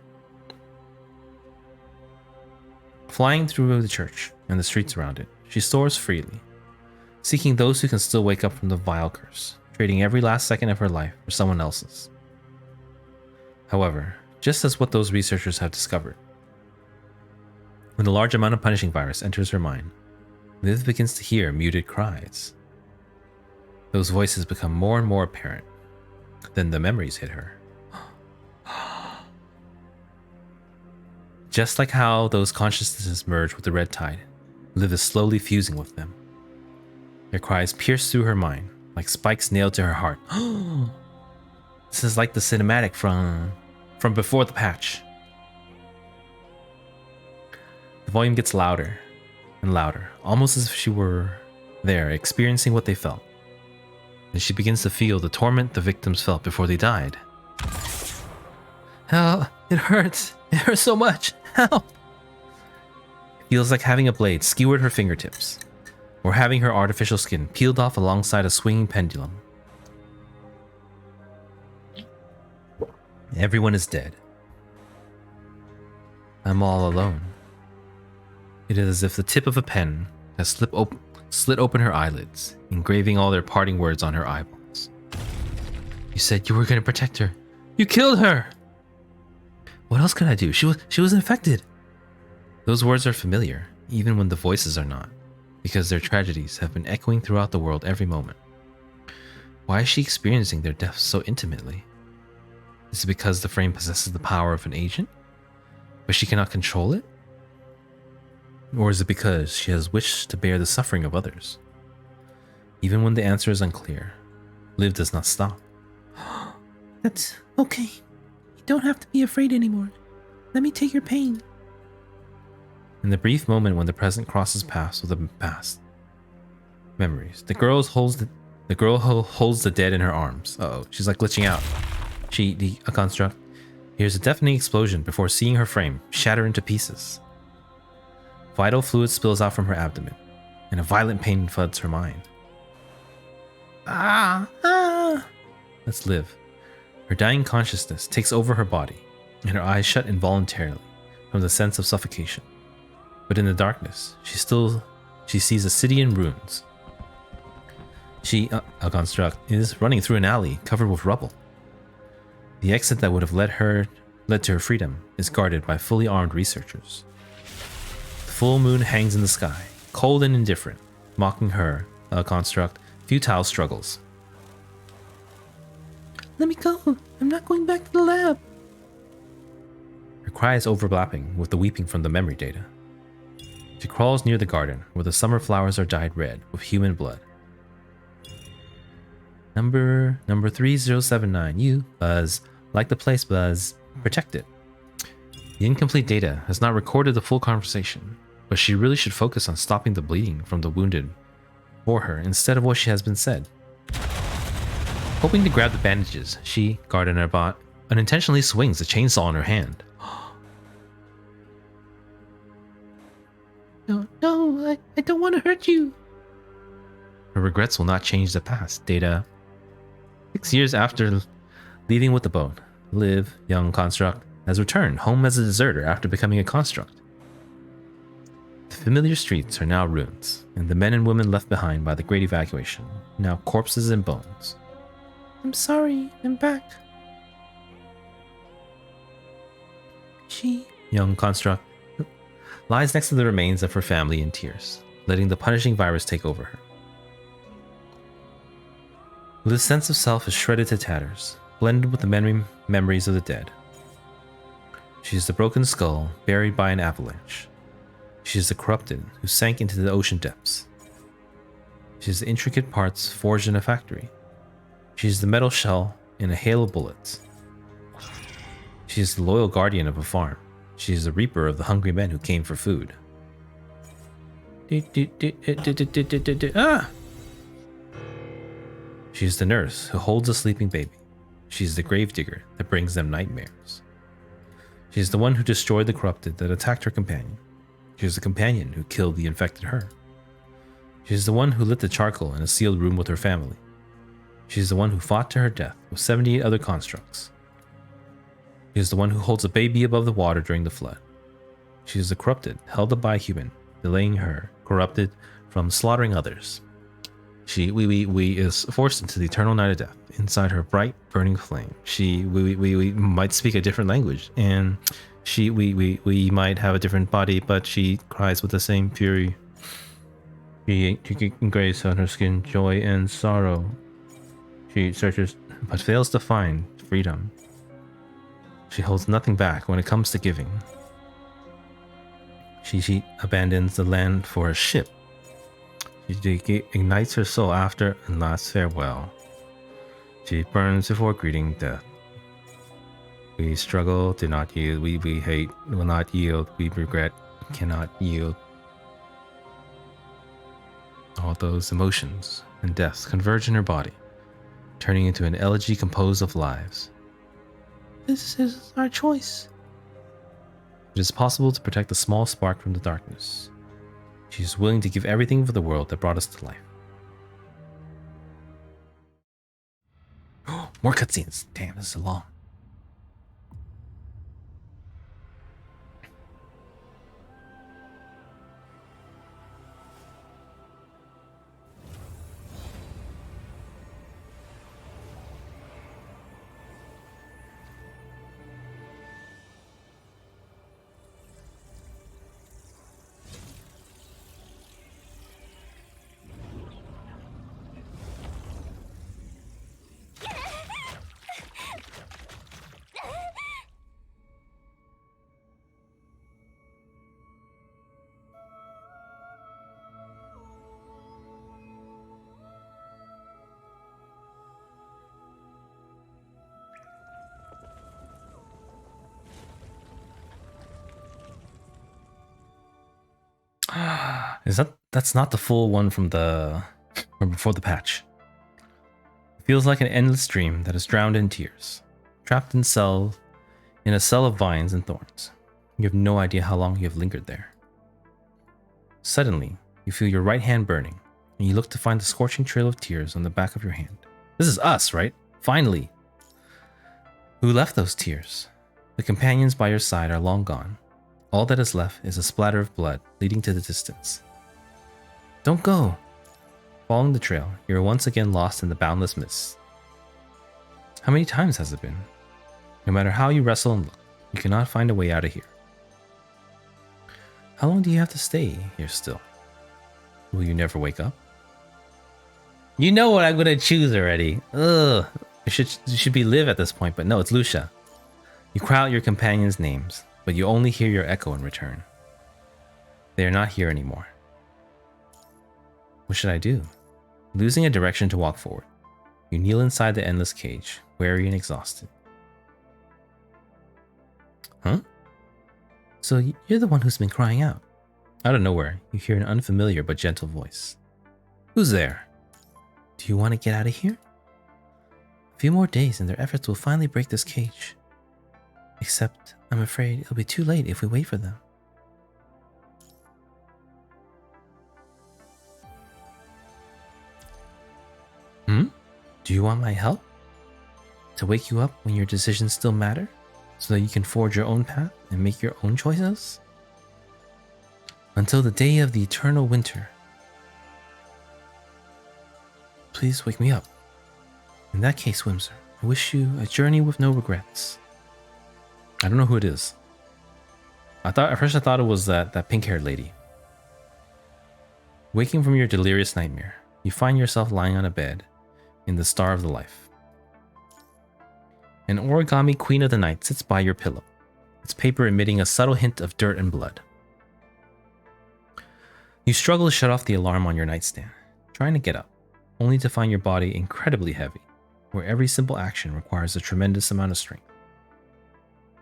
Flying through the church and the streets around it, she soars freely, seeking those who can still wake up from the vile curse, trading every last second of her life for someone else's. However, just as what those researchers have discovered, when a large amount of punishing virus enters her mind, Liv begins to hear muted cries. Those voices become more and more apparent. Then the memories hit her. Just like how those consciousnesses merge with the Red Tide, Liv is slowly fusing with them. Their cries pierce through her mind, like spikes nailed to her heart. This is like the cinematic from before the patch. The volume gets louder and louder, almost as if she were there, experiencing what they felt. And she begins to feel the torment the victims felt before they died. Help! It hurts! It hurts so much! Help! It feels like having a blade skewered her fingertips, or having her artificial skin peeled off alongside a swinging pendulum. Everyone is dead. I'm all alone. It is as if the tip of a pen has slit open her eyelids, engraving all their parting words on her eyeballs. You said you were going to protect her. You killed her! What else could I do? She was infected. Those words are familiar, even when the voices are not, because their tragedies have been echoing throughout the world every moment. Why is she experiencing their deaths so intimately? Is it because the frame possesses the power of an agent, but she cannot control it? Or is it because she has wished to bear the suffering of others? Even when the answer is unclear, Liv does not stop. That's okay. You don't have to be afraid anymore. Let me take your pain. In the brief moment when the present crosses paths with the past, memories, the girl holds the dead in her arms. Uh-oh, she's like glitching out. A construct, hears a deafening explosion before seeing her frame shatter into pieces. Vital fluid spills out from her abdomen, and a violent pain floods her mind. Let's live. Her dying consciousness takes over her body, and her eyes shut involuntarily from the sense of suffocation. But in the darkness, she sees a city in ruins. A construct, is running through an alley covered with rubble. The exit that would have led to her freedom is guarded by fully armed researchers. The full moon hangs in the sky, cold and indifferent, mocking her, a construct, futile struggles. Let me go. I'm not going back to the lab. Her cries overlapping with the weeping from the memory data. She crawls near the garden where the summer flowers are dyed red with human blood. Number 3079, you, Buzz, like the place, Buzz, protect it. The incomplete data has not recorded the full conversation, but she really should focus on stopping the bleeding from the wounded for her instead of what she has been said. Hoping to grab the bandages, she, guard in her bot, unintentionally swings the chainsaw in her hand. No, I don't want to hurt you. Her regrets will not change the past, Data. 6 years after leaving with the bone, Liv, young construct, has returned home as a deserter after becoming a construct. The familiar streets are now ruins, and the men and women left behind by the great evacuation, now corpses and bones. I'm sorry, I'm back. She, young construct, lies next to the remains of her family in tears, letting the punishing virus take over her. With a sense of self is shredded to tatters, blended with the memories of the dead. She is the broken skull buried by an avalanche. She is the corrupted who sank into the ocean depths. She is the intricate parts forged in a factory. She is the metal shell in a hail of bullets. She is the loyal guardian of a farm. She is the reaper of the hungry men who came for food. She is the nurse who holds a sleeping baby. She is the gravedigger that brings them nightmares. She is the one who destroyed the corrupted that attacked her companion. She is the companion who killed the infected her. She is the one who lit the charcoal in a sealed room with her family. She is the one who fought to her death with 78 other constructs. She is the one who holds a baby above the water during the flood. She is the corrupted held up by a human, delaying her, corrupted, from slaughtering others. She is forced into the eternal night of death, inside her bright, burning flame. We might speak a different language, and we might have a different body, but she cries with the same fury. She engraves on her skin joy and sorrow. She searches, but fails to find freedom. She holds nothing back when it comes to giving. She abandons the land for a ship. She ignites her soul after a last farewell. She burns before greeting death. We struggle, do not yield. We hate, will not yield. We regret, cannot yield. All those emotions and deaths converge in her body, turning into an elegy composed of lives. This is our choice. It is possible to protect the small spark from the darkness. She is willing to give everything for the world that brought us to life. More cutscenes. Damn, this is long. That's not the full one from before the patch. It feels like an endless dream that is drowned in tears, trapped in a cell of vines and thorns. You have no idea how long you have lingered there. Suddenly, you feel your right hand burning, and you look to find the scorching trail of tears on the back of your hand. This is us, right? Finally! Who left those tears? The companions by your side are long gone. All that is left is a splatter of blood leading to the distance. Don't go! Following the trail, you are once again lost in the boundless mists. How many times has it been? No matter how you wrestle and look, you cannot find a way out of here. How long do you have to stay here still? Will you never wake up? You know what I'm gonna choose already. Ugh. It should be Liv at this point, but no, it's Lucia. You cry out your companions' names, but you only hear your echo in return. They are not here anymore. What should I do? Losing a direction to walk forward, you kneel inside the endless cage, weary and exhausted. Huh? So you're the one who's been crying out. Out of nowhere, you hear an unfamiliar but gentle voice. Who's there? Do you want to get out of here? A few more days and their efforts will finally break this cage. Except, I'm afraid it'll be too late if we wait for them. Do you want my help? To wake you up when your decisions still matter? So that you can forge your own path and make your own choices? Until the day of the eternal winter. Please wake me up. In that case, Whimser, I wish you a journey with no regrets. I don't know who it is. At first I thought it was that pink-haired lady. Waking from your delirious nightmare, you find yourself lying on a bed in the star of the life. An origami queen of the night sits by your pillow, its paper emitting a subtle hint of dirt and blood. You struggle to shut off the alarm on your nightstand, trying to get up, only to find your body incredibly heavy, where every simple action requires a tremendous amount of strength.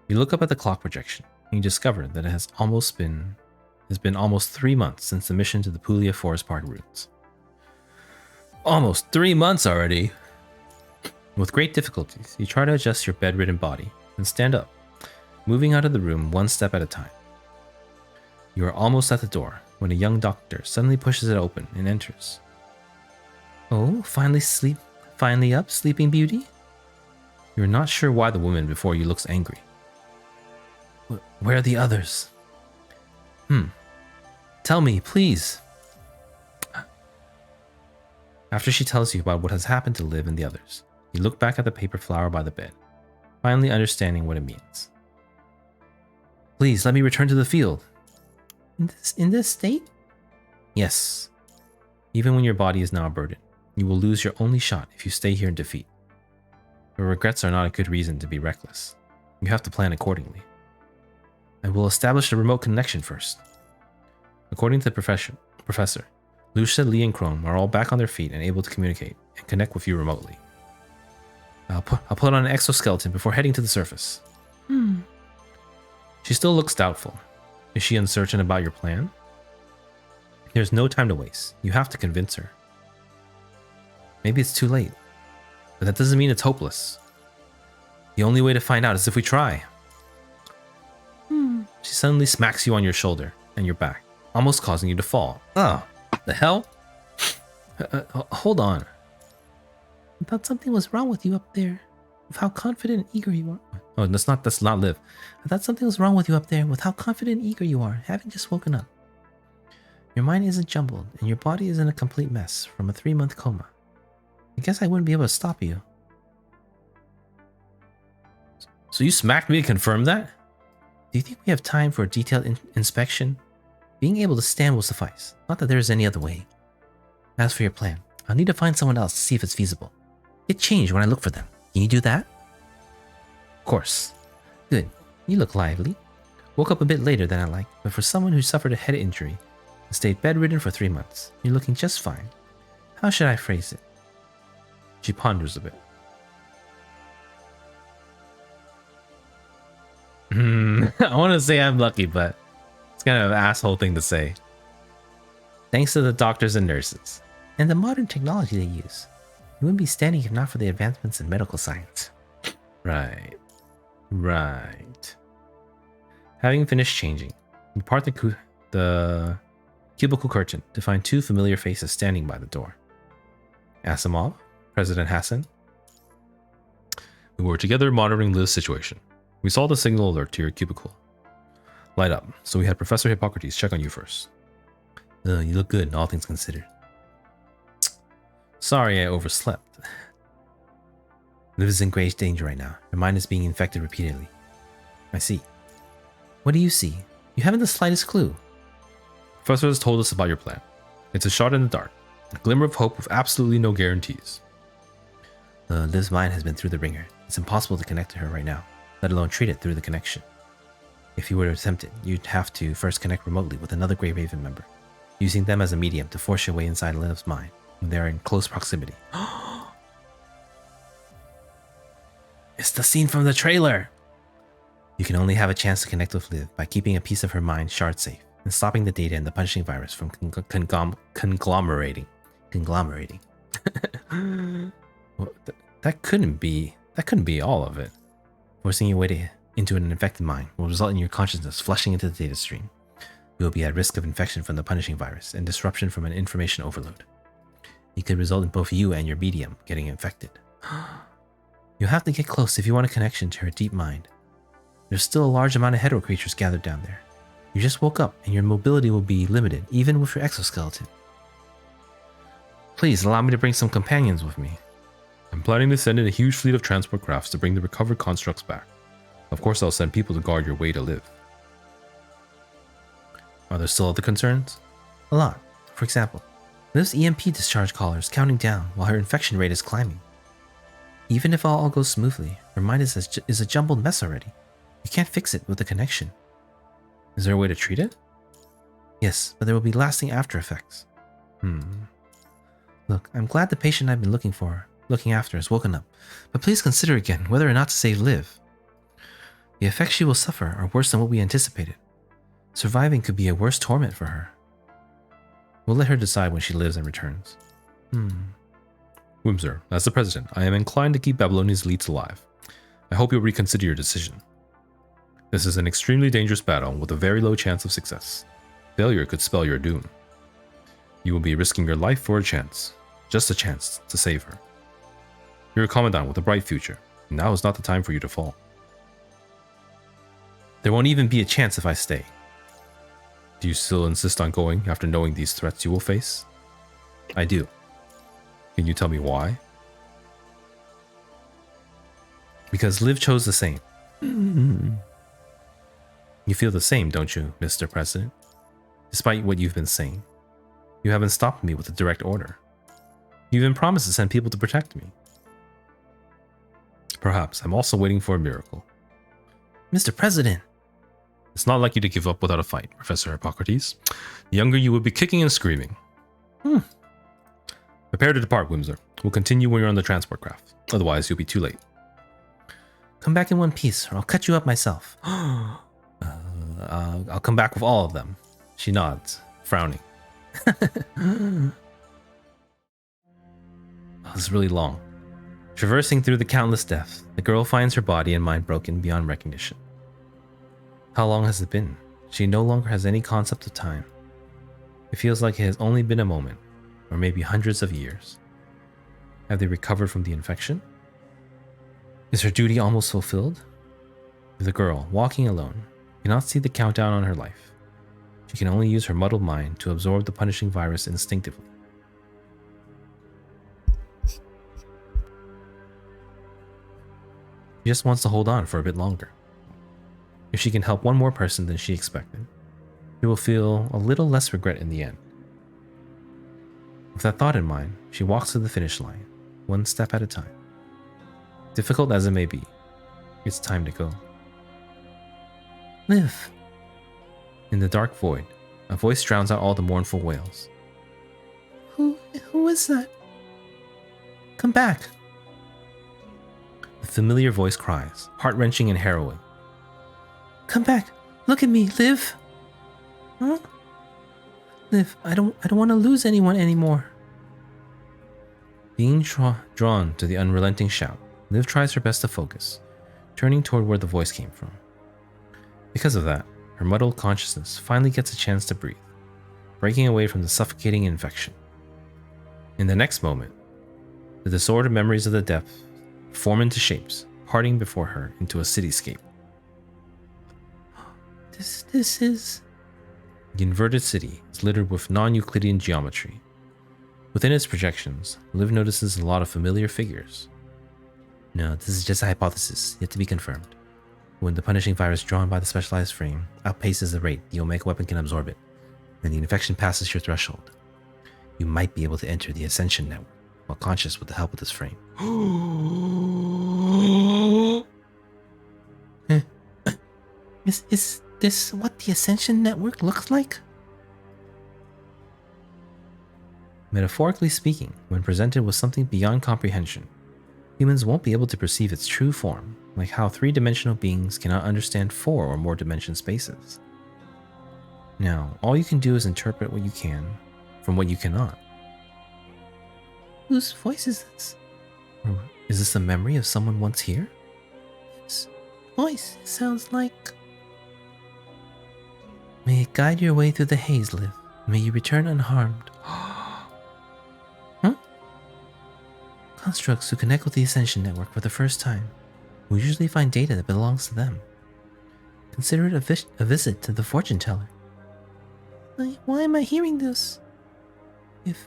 You look up at the clock projection, and you discover that it has been almost 3 months since the mission to the Puglia Forest Park ruins. Almost 3 months already! With great difficulties, you try to adjust your bedridden body and stand up, moving out of the room one step at a time. You are almost at the door when a young doctor suddenly pushes it open and enters. Oh, finally up, Sleeping Beauty? You're not sure why the woman before you looks angry. Where are the others? Tell me, please. After she tells you about what has happened to Liv and the others, you look back at the paper flower by the bed, finally understanding what it means. Please, let me return to the field. In this state? Yes. Even when your body is now a burden, you will lose your only shot if you stay here in defeat. Your regrets are not a good reason to be reckless. You have to plan accordingly. I will establish a remote connection first. According to the professor, Lucia, Lee, and Chrome are all back on their feet and able to communicate and connect with you remotely. I'll put on an exoskeleton before heading to the surface. She still looks doubtful. Is she uncertain about your plan? There's no time to waste. You have to convince her. Maybe it's too late, but that doesn't mean it's hopeless. The only way to find out is if we try. She suddenly smacks you on your shoulder and your back, almost causing you to fall. Oh, the hell? Hold on. I thought something was wrong with you up there, with how confident and eager you are. Oh, that's not Liv. I thought something was wrong with you up there, with how confident and eager you are, having just woken up. Your mind isn't jumbled, and your body isn't a complete mess from a 3-month coma. I guess I wouldn't be able to stop you. So you smacked me to confirm that? Do you think we have time for a detailed inspection? Being able to stand will suffice, not that there is any other way. As for your plan, I'll need to find someone else to see if it's feasible. It changed when I look for them. Can you do that? Of course. Good. You look lively. Woke up a bit later than I like, but for someone who suffered a head injury and stayed bedridden for 3 months, you're looking just fine. How should I phrase it? She ponders a bit. I want to say I'm lucky, but it's kind of an asshole thing to say. Thanks to the doctors and nurses. And the modern technology they use. You wouldn't be standing if not for the advancements in medical science. Right. Right. Having finished changing, we part the cubicle curtain to find two familiar faces standing by the door. Asimov, President Hassan. We were together monitoring Liv's situation. We saw the signal alert to your cubicle light up, so we had Professor Hippocrates check on you first. You look good, all things considered. Sorry I overslept. Liv is in grave danger right now. Her mind is being infected repeatedly. I see. What do you see? You haven't the slightest clue. Professor has told us about your plan. It's a shot in the dark, a glimmer of hope with absolutely no guarantees. Liv's mind has been through the ringer. It's impossible to connect to her right now, let alone treat it through the connection. If you were to attempt it, you'd have to first connect remotely with another Grey Raven member, using them as a medium to force your way inside Liv's mind when they are in close proximity. It's the scene from the trailer! You can only have a chance to connect with Liv by keeping a piece of her mind shard safe and stopping the data in the punishing virus from conglomerating. Well, that couldn't be all of it. Forcing your way into an infected mind will result in your consciousness flushing into the data stream. You will be at risk of infection from the punishing virus and disruption from an information overload. It could result in both you and your medium getting infected. You have to get close if you want a connection to her deep mind. There's still a large amount of hetero creatures gathered down there. You just woke up and your mobility will be limited, even with your exoskeleton. Please allow me to bring some companions with me. I'm planning to send in a huge fleet of transport crafts to bring the recovered constructs back. Of course, I'll send people to guard your way to Liv. Are there still other concerns? A lot. For example, Liv's EMP discharge collar is counting down while her infection rate is climbing. Even if all goes smoothly, her mind is a jumbled mess already. You can't fix it with the connection. Is there a way to treat it? Yes, but there will be lasting after effects. Look, I'm glad the patient I've been looking after has woken up, but please consider again whether or not to save Liv. The effects she will suffer are worse than what we anticipated. Surviving could be a worse torment for her. We'll let her decide when she lives and returns. Wimser, as the president, I am inclined to keep Babylonia's elites alive. I hope you'll reconsider your decision. This is an extremely dangerous battle with a very low chance of success. Failure could spell your doom. You will be risking your life for a chance, just a chance, to save her. You're a commandant with a bright future. Now is not the time for you to fall. There won't even be a chance if I stay. Do you still insist on going after knowing these threats you will face? I do. Can you tell me why? Because Liv chose the same. You feel the same, don't you, Mr. President? Despite what you've been saying, you haven't stopped me with a direct order. You even promised to send people to protect me. Perhaps I'm also waiting for a miracle. Mr. President! It's not like you to give up without a fight, Professor Hippocrates. The younger you would be kicking and screaming. Prepare to depart, Wimser. We'll continue when you're on the transport craft. Otherwise, you'll be too late. Come back in one piece, or I'll cut you up myself. I'll come back with all of them. She nods, frowning. This is really long. Traversing through the countless deaths, the girl finds her body and mind broken beyond recognition. How long has it been? She no longer has any concept of time. It feels like it has only been a moment, or maybe hundreds of years. Have they recovered from the infection? Is her duty almost fulfilled? The girl, walking alone, cannot see the countdown on her life. She can only use her muddled mind to absorb the punishing virus instinctively. She just wants to hold on for a bit longer. If she can help one more person than she expected, she will feel a little less regret in the end. With that thought in mind, she walks to the finish line, one step at a time. Difficult as it may be, it's time to go. Liv! In the dark void, a voice drowns out all the mournful wails. Who is that? Come back! The familiar voice cries, heart-wrenching and harrowing. Come back! Look at me, Liv! Huh? Liv, I don't want to lose anyone anymore. Being drawn to the unrelenting shout, Liv tries her best to focus, turning toward where the voice came from. Because of that, her muddled consciousness finally gets a chance to breathe, breaking away from the suffocating infection. In the next moment, the disordered memories of the depth form into shapes, parting before her into a cityscape. This is... The inverted city is littered with non-Euclidean geometry. Within its projections, Liv notices a lot of familiar figures. No, this is just a hypothesis, yet to be confirmed. When the punishing virus drawn by the specialized frame outpaces the rate the Omega weapon can absorb it, and the infection passes your threshold, you might be able to enter the Ascension Network while conscious with the help of this frame. Is this what the Ascension Network looks like? Metaphorically speaking, when presented with something beyond comprehension, humans won't be able to perceive its true form, like how three-dimensional beings cannot understand four or more dimension spaces. Now, all you can do is interpret what you can from what you cannot. Whose voice is this? Or is this a memory of someone once here? This voice sounds like... May it guide your way through the haze, Liv. May you return unharmed. Huh? Constructs who connect with the Ascension Network for the first time will usually find data that belongs to them. Consider it a visit to the fortune teller. Why am I hearing this?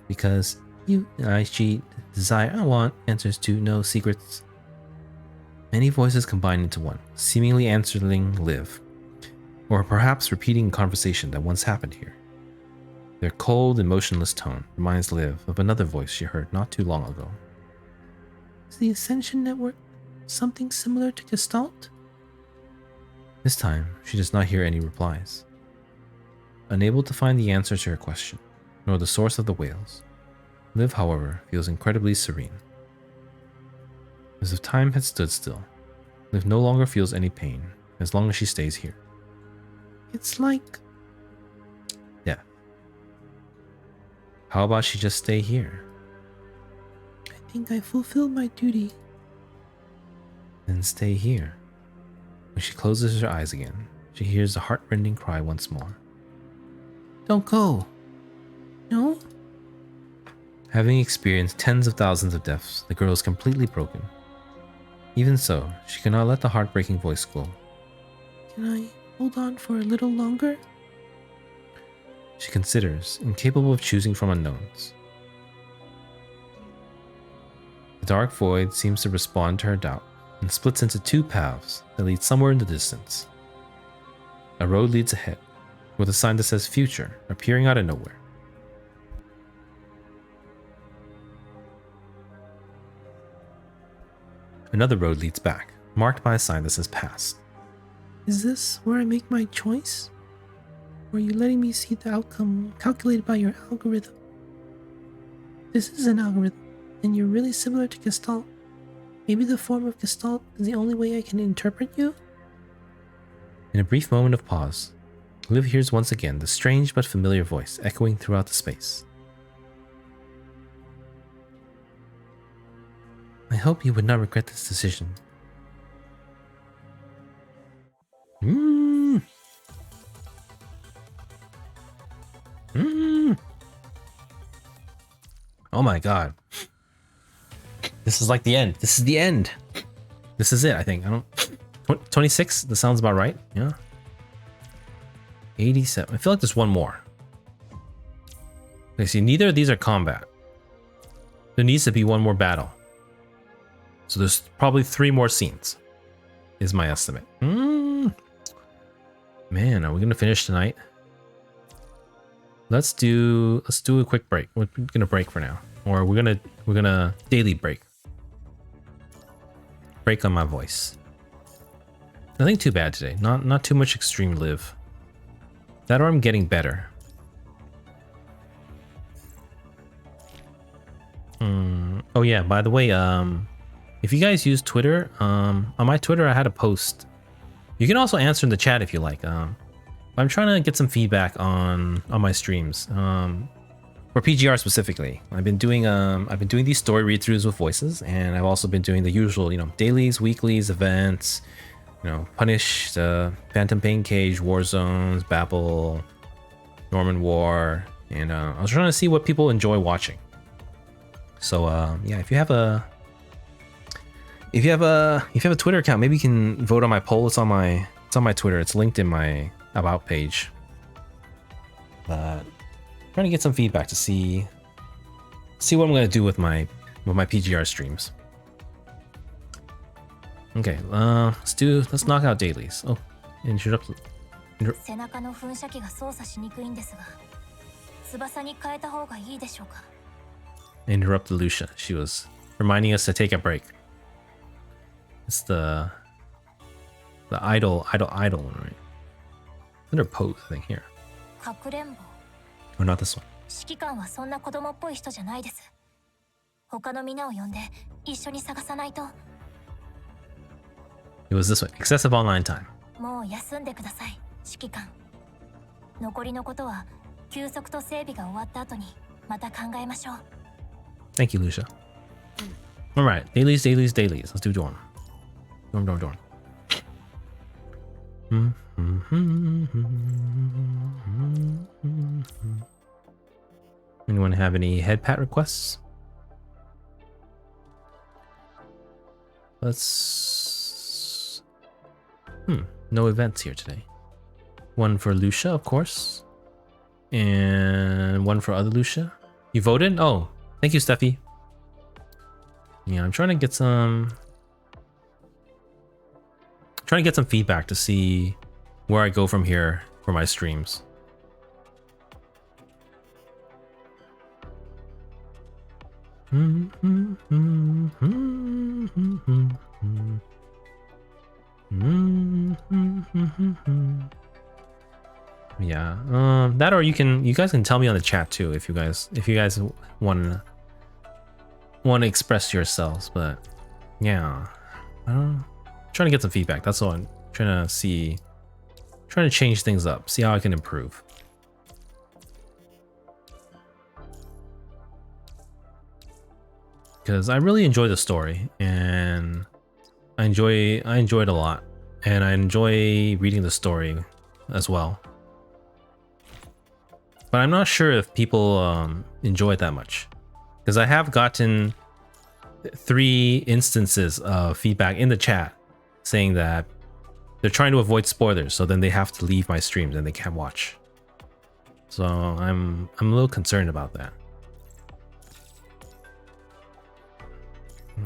Because you, she desire, want answers to no secrets. Many voices combine into one, seemingly answering Liv, or perhaps repeating a conversation that once happened here. Their cold, emotionless tone reminds Liv of another voice she heard not too long ago. Is the Ascension Network something similar to Gestalt? This time, she does not hear any replies. Unable to find the answer to her question, nor the source of the wails, Liv, however, feels incredibly serene. As if time had stood still, Liv no longer feels any pain as long as she stays here. It's like... death. How about she just stay here? I think I fulfilled my duty. Then stay here. When she closes her eyes again, she hears the heartrending cry once more. Don't go. No? Having experienced tens of thousands of deaths, the girl is completely broken. Even so, she cannot let the heartbreaking voice go. Can I hold on for a little longer? She considers, incapable of choosing from unknowns. The dark void seems to respond to her doubt and splits into two paths that lead somewhere in the distance. A road leads ahead, with a sign that says future appearing out of nowhere. Another road leads back, marked by a sign that says past. Is this where I make my choice? Or are you letting me see the outcome calculated by your algorithm? This is an algorithm, and you're really similar to Gestalt. Maybe the form of Gestalt is the only way I can interpret you? In a brief moment of pause, Liv hears once again the strange but familiar voice echoing throughout the space. I hope you would not regret this decision. Oh my god. This is like the end. This is the end. This is it, I think. 26? That sounds about right. Yeah. 87. I feel like there's one more. Okay, see, neither of these are combat. There needs to be one more battle. So there's probably 3 more scenes, is my estimate. Man, are we gonna finish tonight? Let's do a quick break. We're gonna break for now, or we're gonna daily break. Break on my voice. Nothing too bad today. Not too much extreme Liv. That or I'm getting better. Oh yeah, by the way, if you guys use Twitter, on my Twitter I had a post. You can also answer in the chat if you like. I'm trying to get some feedback on my streams. For PGR specifically, I've been doing these story read-throughs with voices, and I've also been doing the usual, dailies, weeklies, events, Punish, the Phantom Pain Cage, War Zones, Babel, Norman War, and I was trying to see what people enjoy watching. So yeah, if you have a Twitter account, maybe you can vote on my poll. It's on my Twitter. It's linked in my about page. But trying to get some feedback to see what I'm gonna do with my PGR streams. Okay, let's knock out dailies. Oh, interrupt. Interrupt Lucia. She was reminding us to take a break. It's the idol one, right? Under pose, I think, here. Or not this one. It was this one. Excessive online time. Thank you, Lucia. Alright, dailies. Let's do Dorm. Dorm. Anyone have any head pat requests? No events here today. One for Lucia, of course. And one for other Lucia. You voted? Oh, thank you, Steffi. Yeah, I'm trying to get some feedback to see where I go from here for my streams. Yeah, that, or you guys can tell me on the chat too if you guys want to express yourselves. But yeah, I'm trying to get some feedback. That's all. I'm trying to change things up, see how I can improve. Because I really enjoy the story, and I enjoy it a lot, and I enjoy reading the story as well. But I'm not sure if people enjoy it that much, because I have gotten 3 instances of feedback in the chat saying that they're trying to avoid spoilers, so then they have to leave my streams and they can't watch. So I'm a little concerned about that.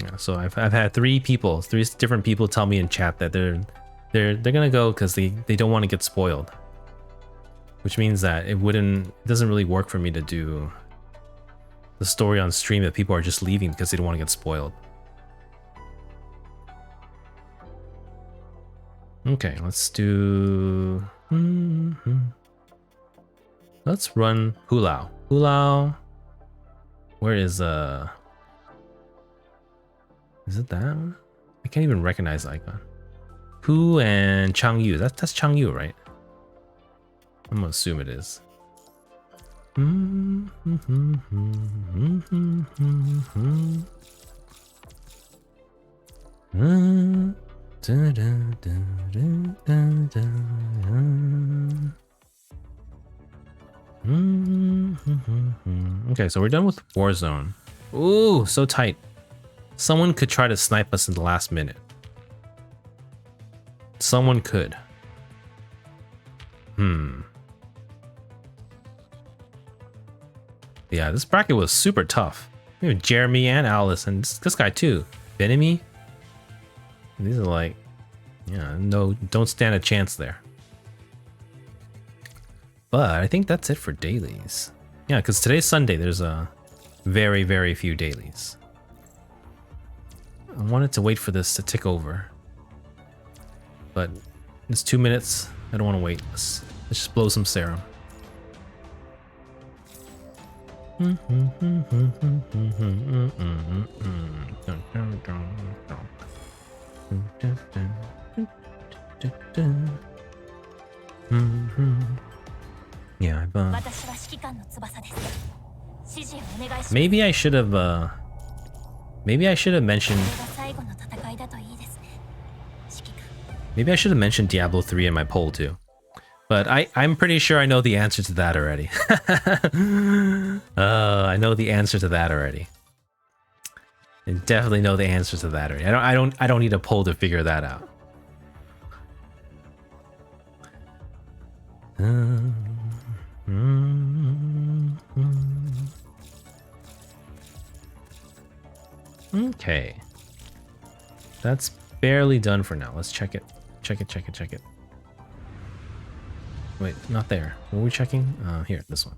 Yeah, so I've had 3 different people tell me in chat that they're gonna go because they don't want to get spoiled. Which means that it doesn't really work for me to do the story on stream if people are just leaving because they don't want to get spoiled. Okay, let's do... Let's run Hulao. Hulao... Where is it that one? I can't even recognize the icon. Hu and Changyu. That's Changyu, right? I'm gonna assume it is. Okay, so we're done with Warzone. Ooh, so tight. Someone could try to snipe us in the last minute. Someone could. Yeah, this bracket was super tough. We have Jeremy and Alice, and this guy too. Benemy. These are like, yeah, no, don't stand a chance there. But I think that's it for dailies. Yeah, because today's Sunday. There's a very, very few dailies. I wanted to wait for this to tick over, but it's 2 minutes. I don't want to wait. Let's just blow some serum. Yeah, I've, 私は指揮官の翼です。指示をお願いします。 maybe I should have mentioned これが最後の戦いだといいですね。指揮官。 maybe I should have mentioned Diablo 3 in my poll too. But I'm pretty sure I know the answer to that already. I know the answer to that already. I definitely know the answer to that already. I don't need a poll to figure that out. Okay. That's barely done for now. Let's check it. Check it. Wait, not there. What were we checking? Here, this one.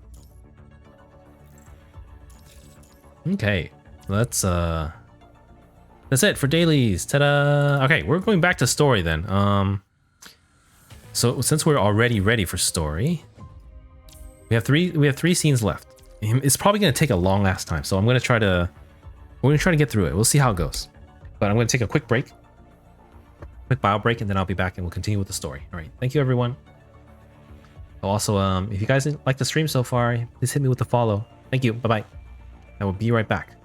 Okay. Let's that's it for dailies. Ta-da! Okay, we're going back to story then. So since we're already ready for story, we have three scenes left. It's probably gonna take a long ass time, so we're gonna try to get through it. We'll see how it goes. But I'm gonna take a quick break. Quick bio break, and then I'll be back and we'll continue with the story. Alright, thank you everyone. Also, if you guys like the stream so far, please hit me with a follow. Thank you. Bye-bye. I will be right back.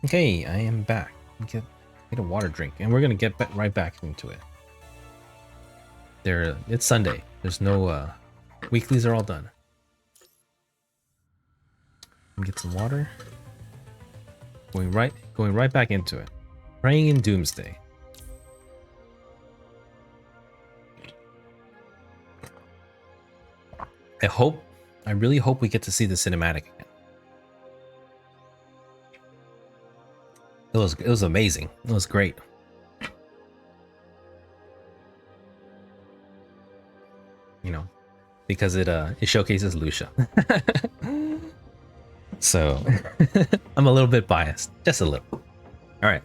Okay, I am back. Get a water drink, and we're gonna get right back into it. It's Sunday. There's no weeklies are all done. Get some water. Going right back into it. Praying in Doomsday. I really hope we get to see the cinematic again. It was amazing. It was great. You know, because it showcases Lucia. So I'm a little bit biased, just a little. All right,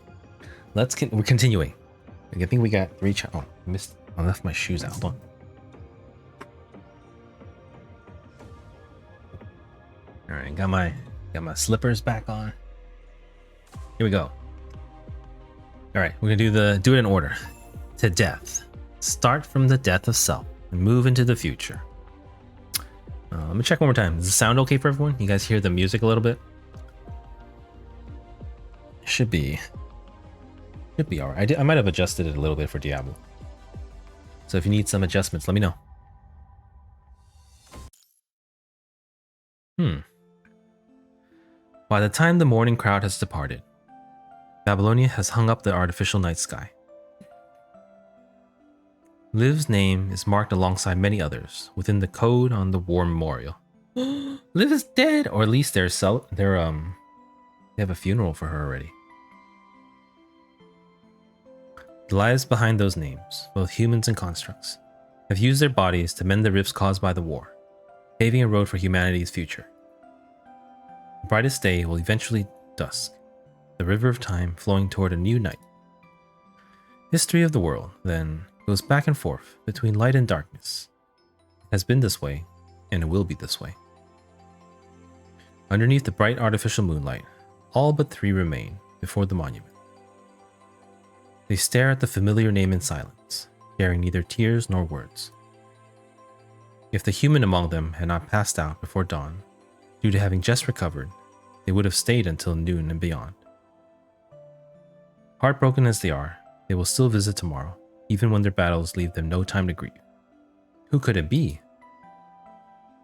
we're continuing. I think we got 3 I left my shoes out. Hold on. All right, got my slippers back on. Here we go. All right, we're gonna do it in order. To death. Start from the death of self and move into the future. Let me check one more time. Does the sound okay for everyone? You guys hear the music a little bit? Should be all right. I might have adjusted it a little bit for Diablo. So if you need some adjustments, let me know. By the time the morning crowd has departed, Babylonia has hung up the artificial night sky. Liv's name is marked alongside many others within the code on the war memorial. Liv is dead, or at least they have a funeral for her already. The lives behind those names, both humans and constructs, have used their bodies to mend the rifts caused by the war, paving a road for humanity's future. The brightest day will eventually dusk, the river of time flowing toward a new night. History of the world, then, goes back and forth between light and darkness. It has been this way, and it will be this way. Underneath the bright artificial moonlight, all but 3 remain before the monument. They stare at the familiar name in silence, sharing neither tears nor words. If the human among them had not passed out before dawn, due to having just recovered, they would have stayed until noon and beyond. Heartbroken as they are, they will still visit tomorrow, even when their battles leave them no time to grieve. Who could it be?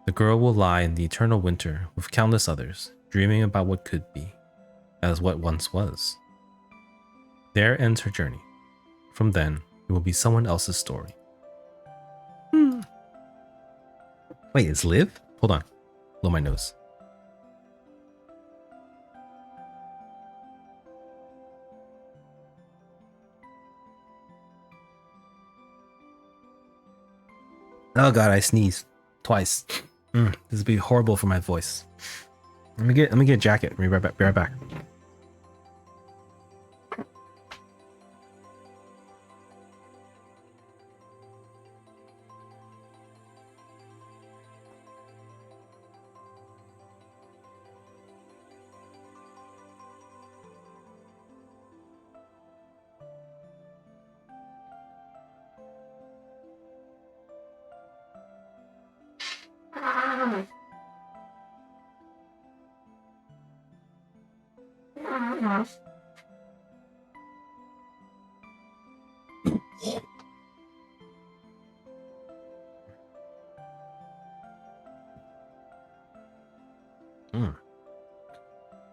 The girl will lie in the eternal winter with countless others, dreaming about what could be, as what once was. There ends her journey. From then, it will be someone else's story. Wait, it's Liv? Hold on. Blow my nose. Oh god, I sneezed twice. This would be horrible for my voice. Let me get a jacket. Be right back.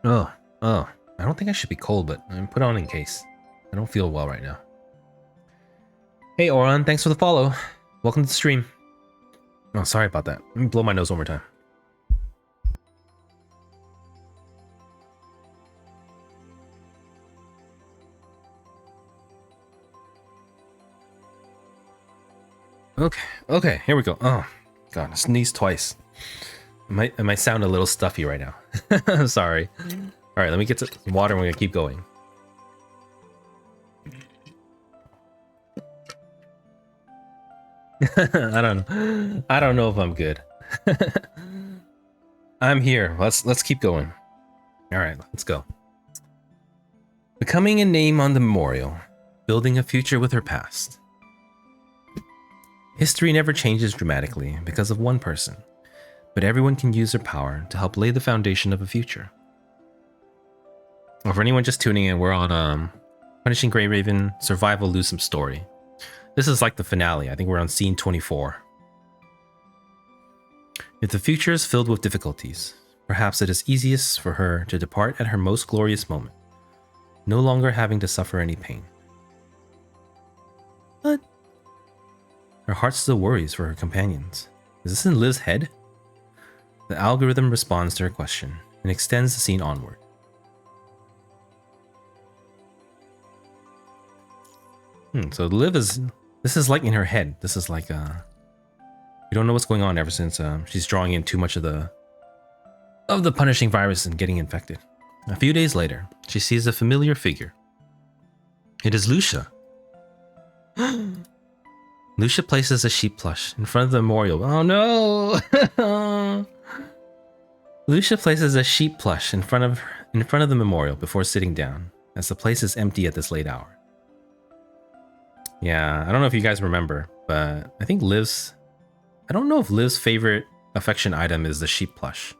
Oh, I don't think I should be cold, but I'm put on in case. I don't feel well right now. Hey, Oran, thanks for the follow. Welcome to the stream. Oh, sorry about that. Let me blow my nose one more time. Okay, here we go. Oh, God, I sneezed twice. I might sound a little stuffy right now. I'm sorry. All right, let me get some water and we're gonna keep going. I don't know if I'm good. I'm here. Let's keep going. All right, let's go. Becoming a name on the memorial, building a future with her past. History never changes dramatically because of one person, but everyone can use their power to help lay the foundation of a future. Well, for anyone just tuning in, we're on Punishing Grey Raven Survival Lucem story. This is like the finale. I think we're on scene 24. If the future is filled with difficulties, perhaps it is easiest for her to depart at her most glorious moment, no longer having to suffer any pain. But her heart still worries for her companions. Is this in Liv's head? The algorithm responds to her question and extends the scene onward. So Liv this is like in her head. This is like, we don't know what's going on ever since she's drawing in too much of the punishing virus and getting infected. A few days later, she sees a familiar figure. It is Lucia. Lucia places a sheep plush in front of the memorial. Oh no! Lucia places a sheep plush in front of the memorial before sitting down, as the place is empty at this late hour. Yeah, I don't know if you guys remember, but I think I don't know if Liv's favorite affection item is the sheep plush.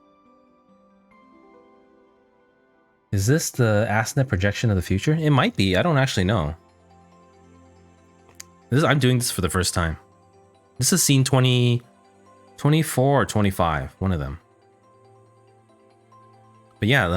Is this the Asnet projection of the future? It might be. I don't actually know. I'm doing this for the first time. This is scene 24 or 25, one of them. But yeah,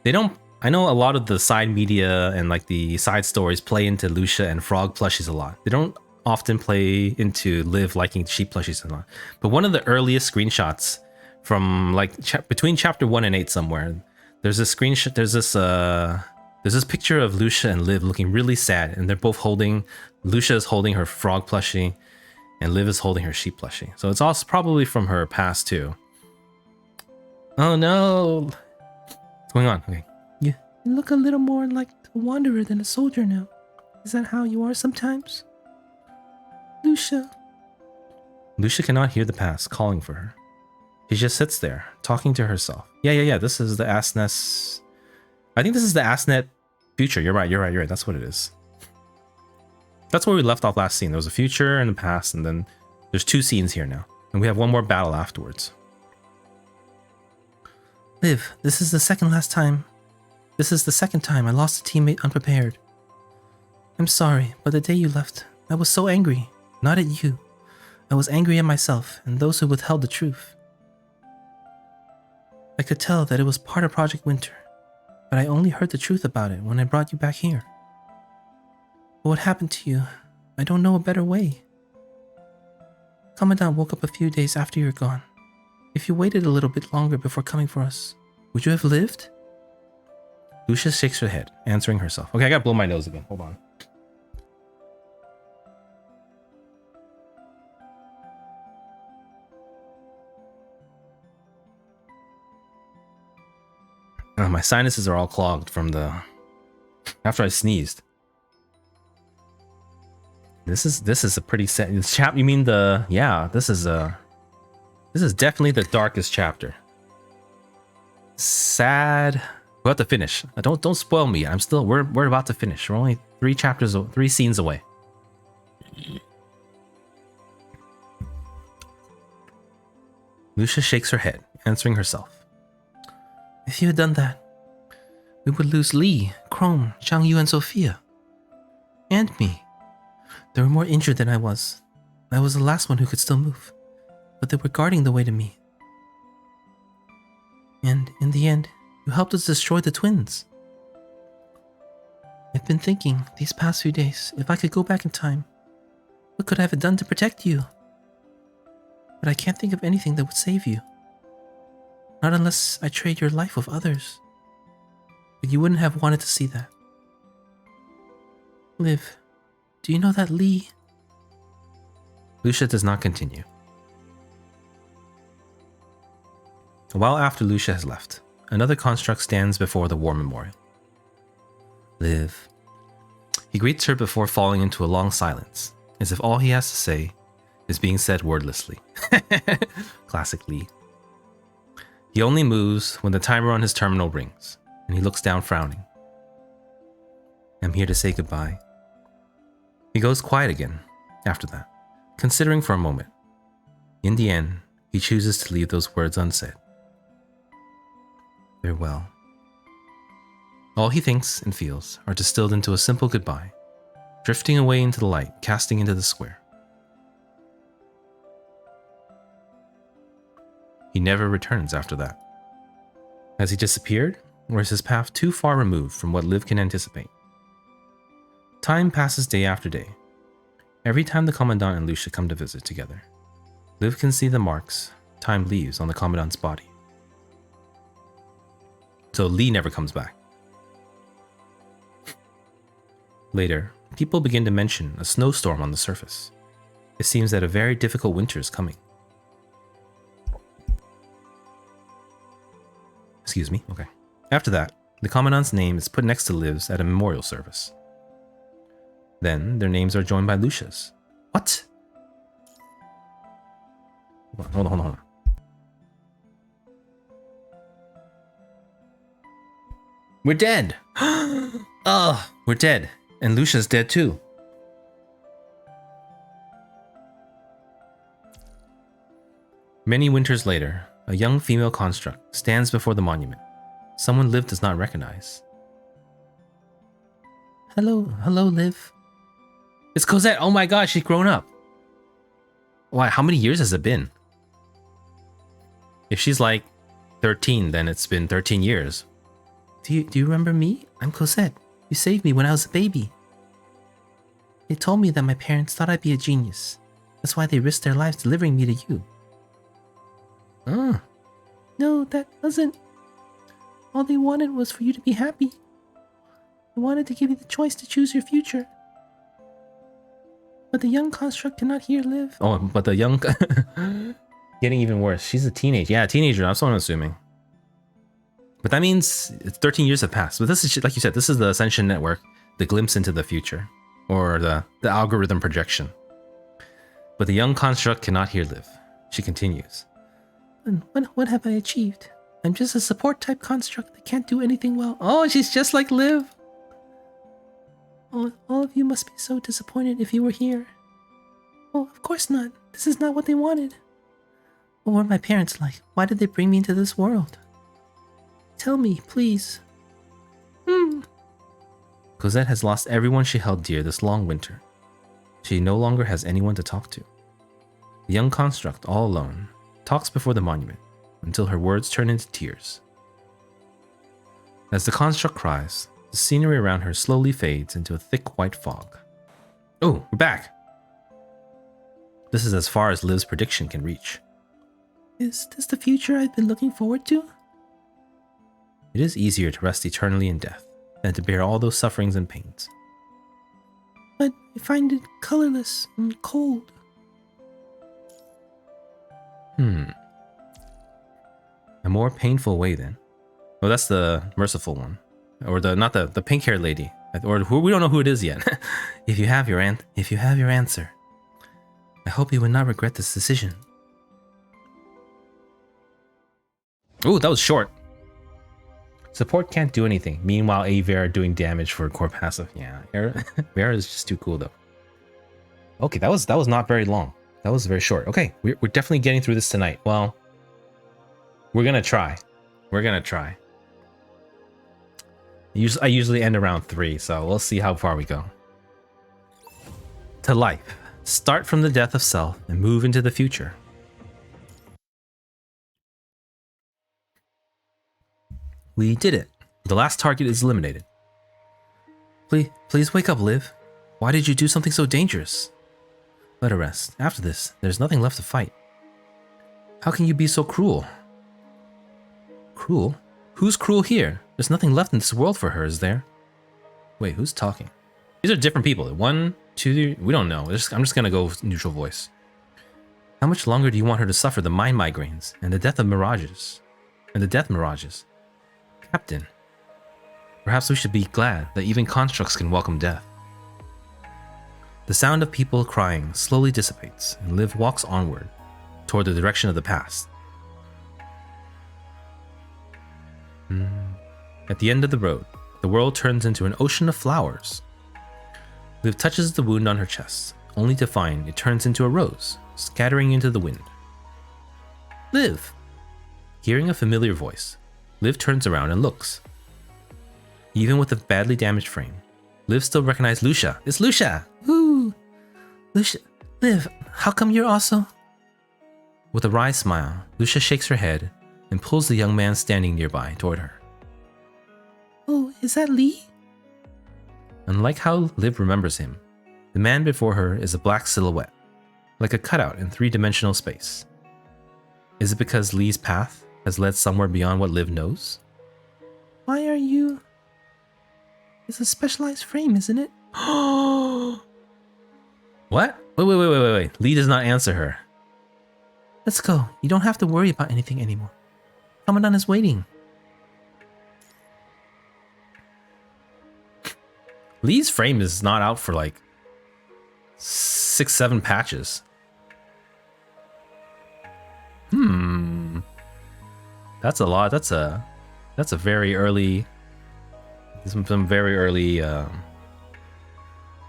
they don't. I know a lot of the side media and like the side stories play into Lucia and frog plushies a lot. They don't often play into Liv liking sheep plushies a lot. But one of the earliest screenshots from like between chapter 1 and 8 somewhere, there's this screenshot. There's this picture of Lucia and Liv looking really sad, and they're both holding. Lucia is holding her frog plushie, and Liv is holding her sheep plushie. So it's also probably from her past too. Oh no! What's going on? Okay. You look a little more like a wanderer than a soldier now. Is that how you are sometimes? Lucia. Lucia cannot hear the past calling for her. She just sits there, talking to herself. Yeah. This is the Asnet. I think this is the Asnet future. You're right. That's what it is. That's where we left off last scene. There was a future and a past, and then there's 2 scenes here now. And we have one more battle afterwards. Liv, this is the second time I lost a teammate unprepared. I'm sorry, but the day you left, I was so angry. Not at you. I was angry at myself and those who withheld the truth. I could tell that it was part of Project Winter, but I only heard the truth about it when I brought you back here. But what happened to you? I don't know a better way. Commandant woke up a few days after you were gone. If you waited a little bit longer before coming for us, would you have lived? Lucia shakes her head, answering herself. Okay, I gotta blow my nose again. Hold on. My sinuses are all clogged from after I sneezed. This is a pretty sad chapter. You mean this is definitely the darkest chapter. Sad. We're about to finish. Don't spoil me. We're about to finish. We're only 3 scenes away. Lucia shakes her head, answering herself. If you had done that, we would lose Lee, Chrome, Zhang Yu, and Sophia. And me. They were more injured than I was. I was the last one who could still move, but they were guarding the way to me. And in the end, you helped us destroy the twins. I've been thinking these past few days, if I could go back in time, what could I have done to protect you? But I can't think of anything that would save you. Not unless I trade your life with others. But you wouldn't have wanted to see that. Liv, do you know that Lee? Lucia does not continue. A while after Lucia has left, another construct stands before the war memorial. Liv. He greets her before falling into a long silence, as if all he has to say is being said wordlessly. Classic Lee. He only moves when the timer on his terminal rings, and he looks down frowning. I'm here to say goodbye. He goes quiet again after that, considering for a moment. In the end, he chooses to leave those words unsaid. Farewell. All he thinks and feels are distilled into a simple goodbye, drifting away into the light, casting into the square. He never returns after that. Has he disappeared, or is his path too far removed from what Liv can anticipate? Time passes day after day. Every time the Commandant and Lucia come to visit together, Liv can see the marks time leaves on the Commandant's body. So Lee never comes back. Later, people begin to mention a snowstorm on the surface. It seems that a very difficult winter is coming. Excuse me, okay. After that, the Commandant's name is put next to Liv's at a memorial service. Then, their names are joined by Lucia's. What? Hold on. We're dead! Ugh, we're dead. And Lucia's dead too. Many winters later, a young female construct stands before the monument. Someone Liv does not recognize. Hello, Liv. It's Cosette. Oh my god, she's grown up. Why, how many years has it been? If she's like 13, then it's been 13 years. Do you remember me? I'm Cosette. You saved me when I was a baby. They told me that my parents thought I'd be a genius. That's why they risked their lives delivering me to you. No, that wasn't. All they wanted was for you to be happy. They wanted to give you the choice to choose your future. But the young construct cannot hear Liv. Oh, but the young... Getting even worse. She's a teenager. Yeah, a teenager. That's what I'm assuming. But that means 13 years have passed. But this is, like you said, this is the Ascension Network, the glimpse into the future. Or the algorithm projection. But the young construct cannot hear Liv. She continues. What have I achieved? I'm just a support type construct that can't do anything well. Oh, she's just like Liv. All of you must be so disappointed if you were here. Oh, of course not. This is not what they wanted. What were my parents like? Why did they bring me into this world? Tell me, please. Cosette has lost everyone she held dear this long winter. She no longer has anyone to talk to. The young construct, all alone, talks before the monument until her words turn into tears. As the construct cries, the scenery around her slowly fades into a thick white fog. Oh, we're back! This is as far as Liv's prediction can reach. Is this the future I've been looking forward to? It is easier to rest eternally in death than to bear all those sufferings and pains. But I find it colorless and cold. A more painful way then. Oh, that's the merciful one. Or not the pink-haired lady. Or who, we don't know who it is yet. If you have your answer, I hope you will not regret this decision. Ooh, that was short. Support can't do anything. Meanwhile, Vera doing damage for core passive. Yeah, Vera is just too cool though. Okay, that was not very long. That was very short. Okay, we're definitely getting through this tonight. Well, we're gonna try. I usually end around 3, so we'll see how far we go. To life. Start from the death of self and move into the future. We did it. The last target is eliminated. Please wake up, Liv. Why did you do something so dangerous? Let her rest. After this, there's nothing left to fight. How can you be so cruel? Cruel? Who's cruel here? There's nothing left in this world for her, is there? Wait, who's talking? These are different people. 1, 2, we don't know. I'm just gonna go neutral voice. How much longer do you want her to suffer the mind migraines and the death mirages? Captain, perhaps we should be glad that even constructs can welcome death. The sound of people crying slowly dissipates, and Liv walks onward, toward the direction of the past. At the end of the road, the world turns into an ocean of flowers. Liv touches the wound on her chest, only to find it turns into a rose, scattering into the wind. Liv! Hearing a familiar voice, Liv turns around and looks. Even with a badly damaged frame, Liv still recognized Lucia. It's Lucia! Ooh. Lucia. Liv, how come you're also... With a wry smile, Lucia shakes her head and pulls the young man standing nearby toward her. Oh, is that Lee? Unlike how Liv remembers him, the man before her is a black silhouette, like a cutout in three-dimensional space. Is it because Lee's path has led somewhere beyond what Liv knows? Why are you... It's a specialized frame, isn't it? What? Wait. Lee does not answer her. Let's go. You don't have to worry about anything anymore. Commandant is waiting. Lee's frame is not out for like 6-7 patches. That's a lot. That's a very early... Some very early...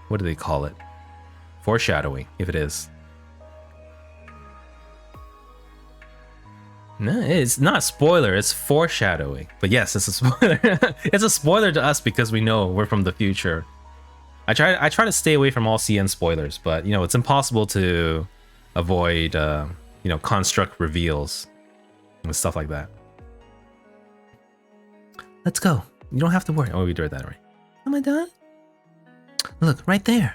what do they call it? Foreshadowing, if it is. No, it's not spoiler, it's foreshadowing. But yes, it's a spoiler. It's a spoiler to us because we know we're from the future. I try to stay away from all CN spoilers, but you know, it's impossible to avoid you know, construct reveals and stuff like that. Let's go. You don't have to worry. Oh, we did that right. Am I done? Look, right there.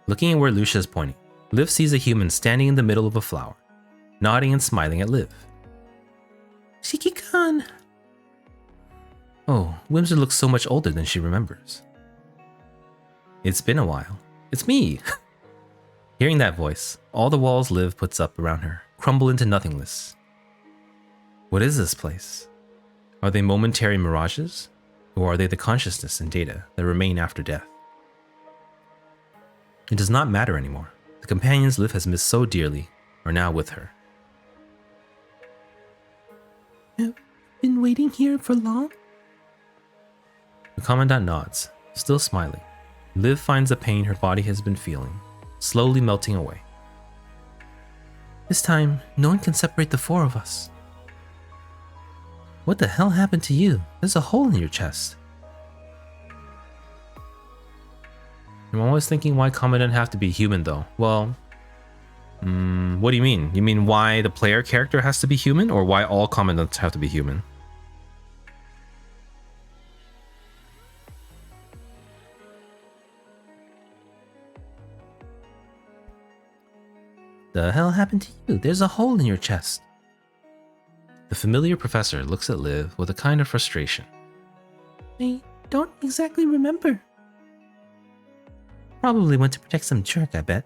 Looking at where Lucia is pointing, Liv sees a human standing in the middle of a flower, nodding and smiling at Liv. Shiki-kan. Oh, Whimsy looks so much older than she remembers. It's been a while. It's me! Hearing that voice, all the walls Liv puts up around her crumble into nothingness. What is this place? Are they momentary mirages? Or are they the consciousness and data that remain after death? It does not matter anymore. The companions Liv has missed so dearly are now with her. Have been waiting here for long? The Commandant nods, still smiling. Liv finds the pain her body has been feeling, slowly melting away. This time, no one can separate the four of us. What the hell happened to you? There's a hole in your chest. I'm always thinking why Commandant have to be human though. Well, what do you mean? You mean why the player character has to be human, or why all Commandants have to be human? The hell happened to you? There's a hole in your chest. The familiar professor looks at Liv with a kind of frustration. I don't exactly remember. Probably went to protect some jerk, I bet.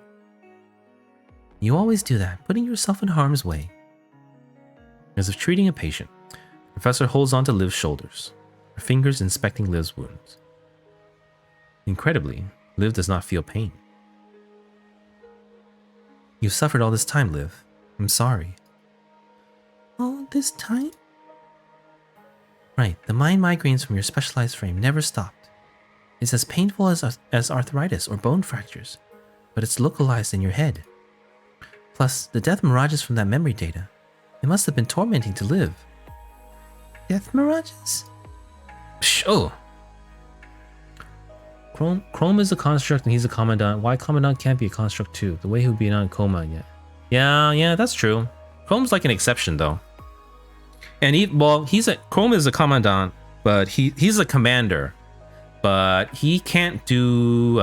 You always do that, putting yourself in harm's way. As if treating a patient, the professor holds onto Liv's shoulders, her fingers inspecting Liv's wounds. Incredibly, Liv does not feel pain. You've suffered all this time, Liv. I'm sorry. All this time? Right, the mind migraines from your specialized frame never stopped. It's as painful as arthritis or bone fractures, but it's localized in your head. Plus, the death mirages from that memory data. It must have been tormenting to Liv. Death mirages? Psh, oh! Chrome is a construct and he's a Commandant. Why Commandant can't be a construct too? The way he would be not in coma yet. Yeah, that's true. Chrome's like an exception though. And Chrome is a Commandant, but he's a commander. But he can't do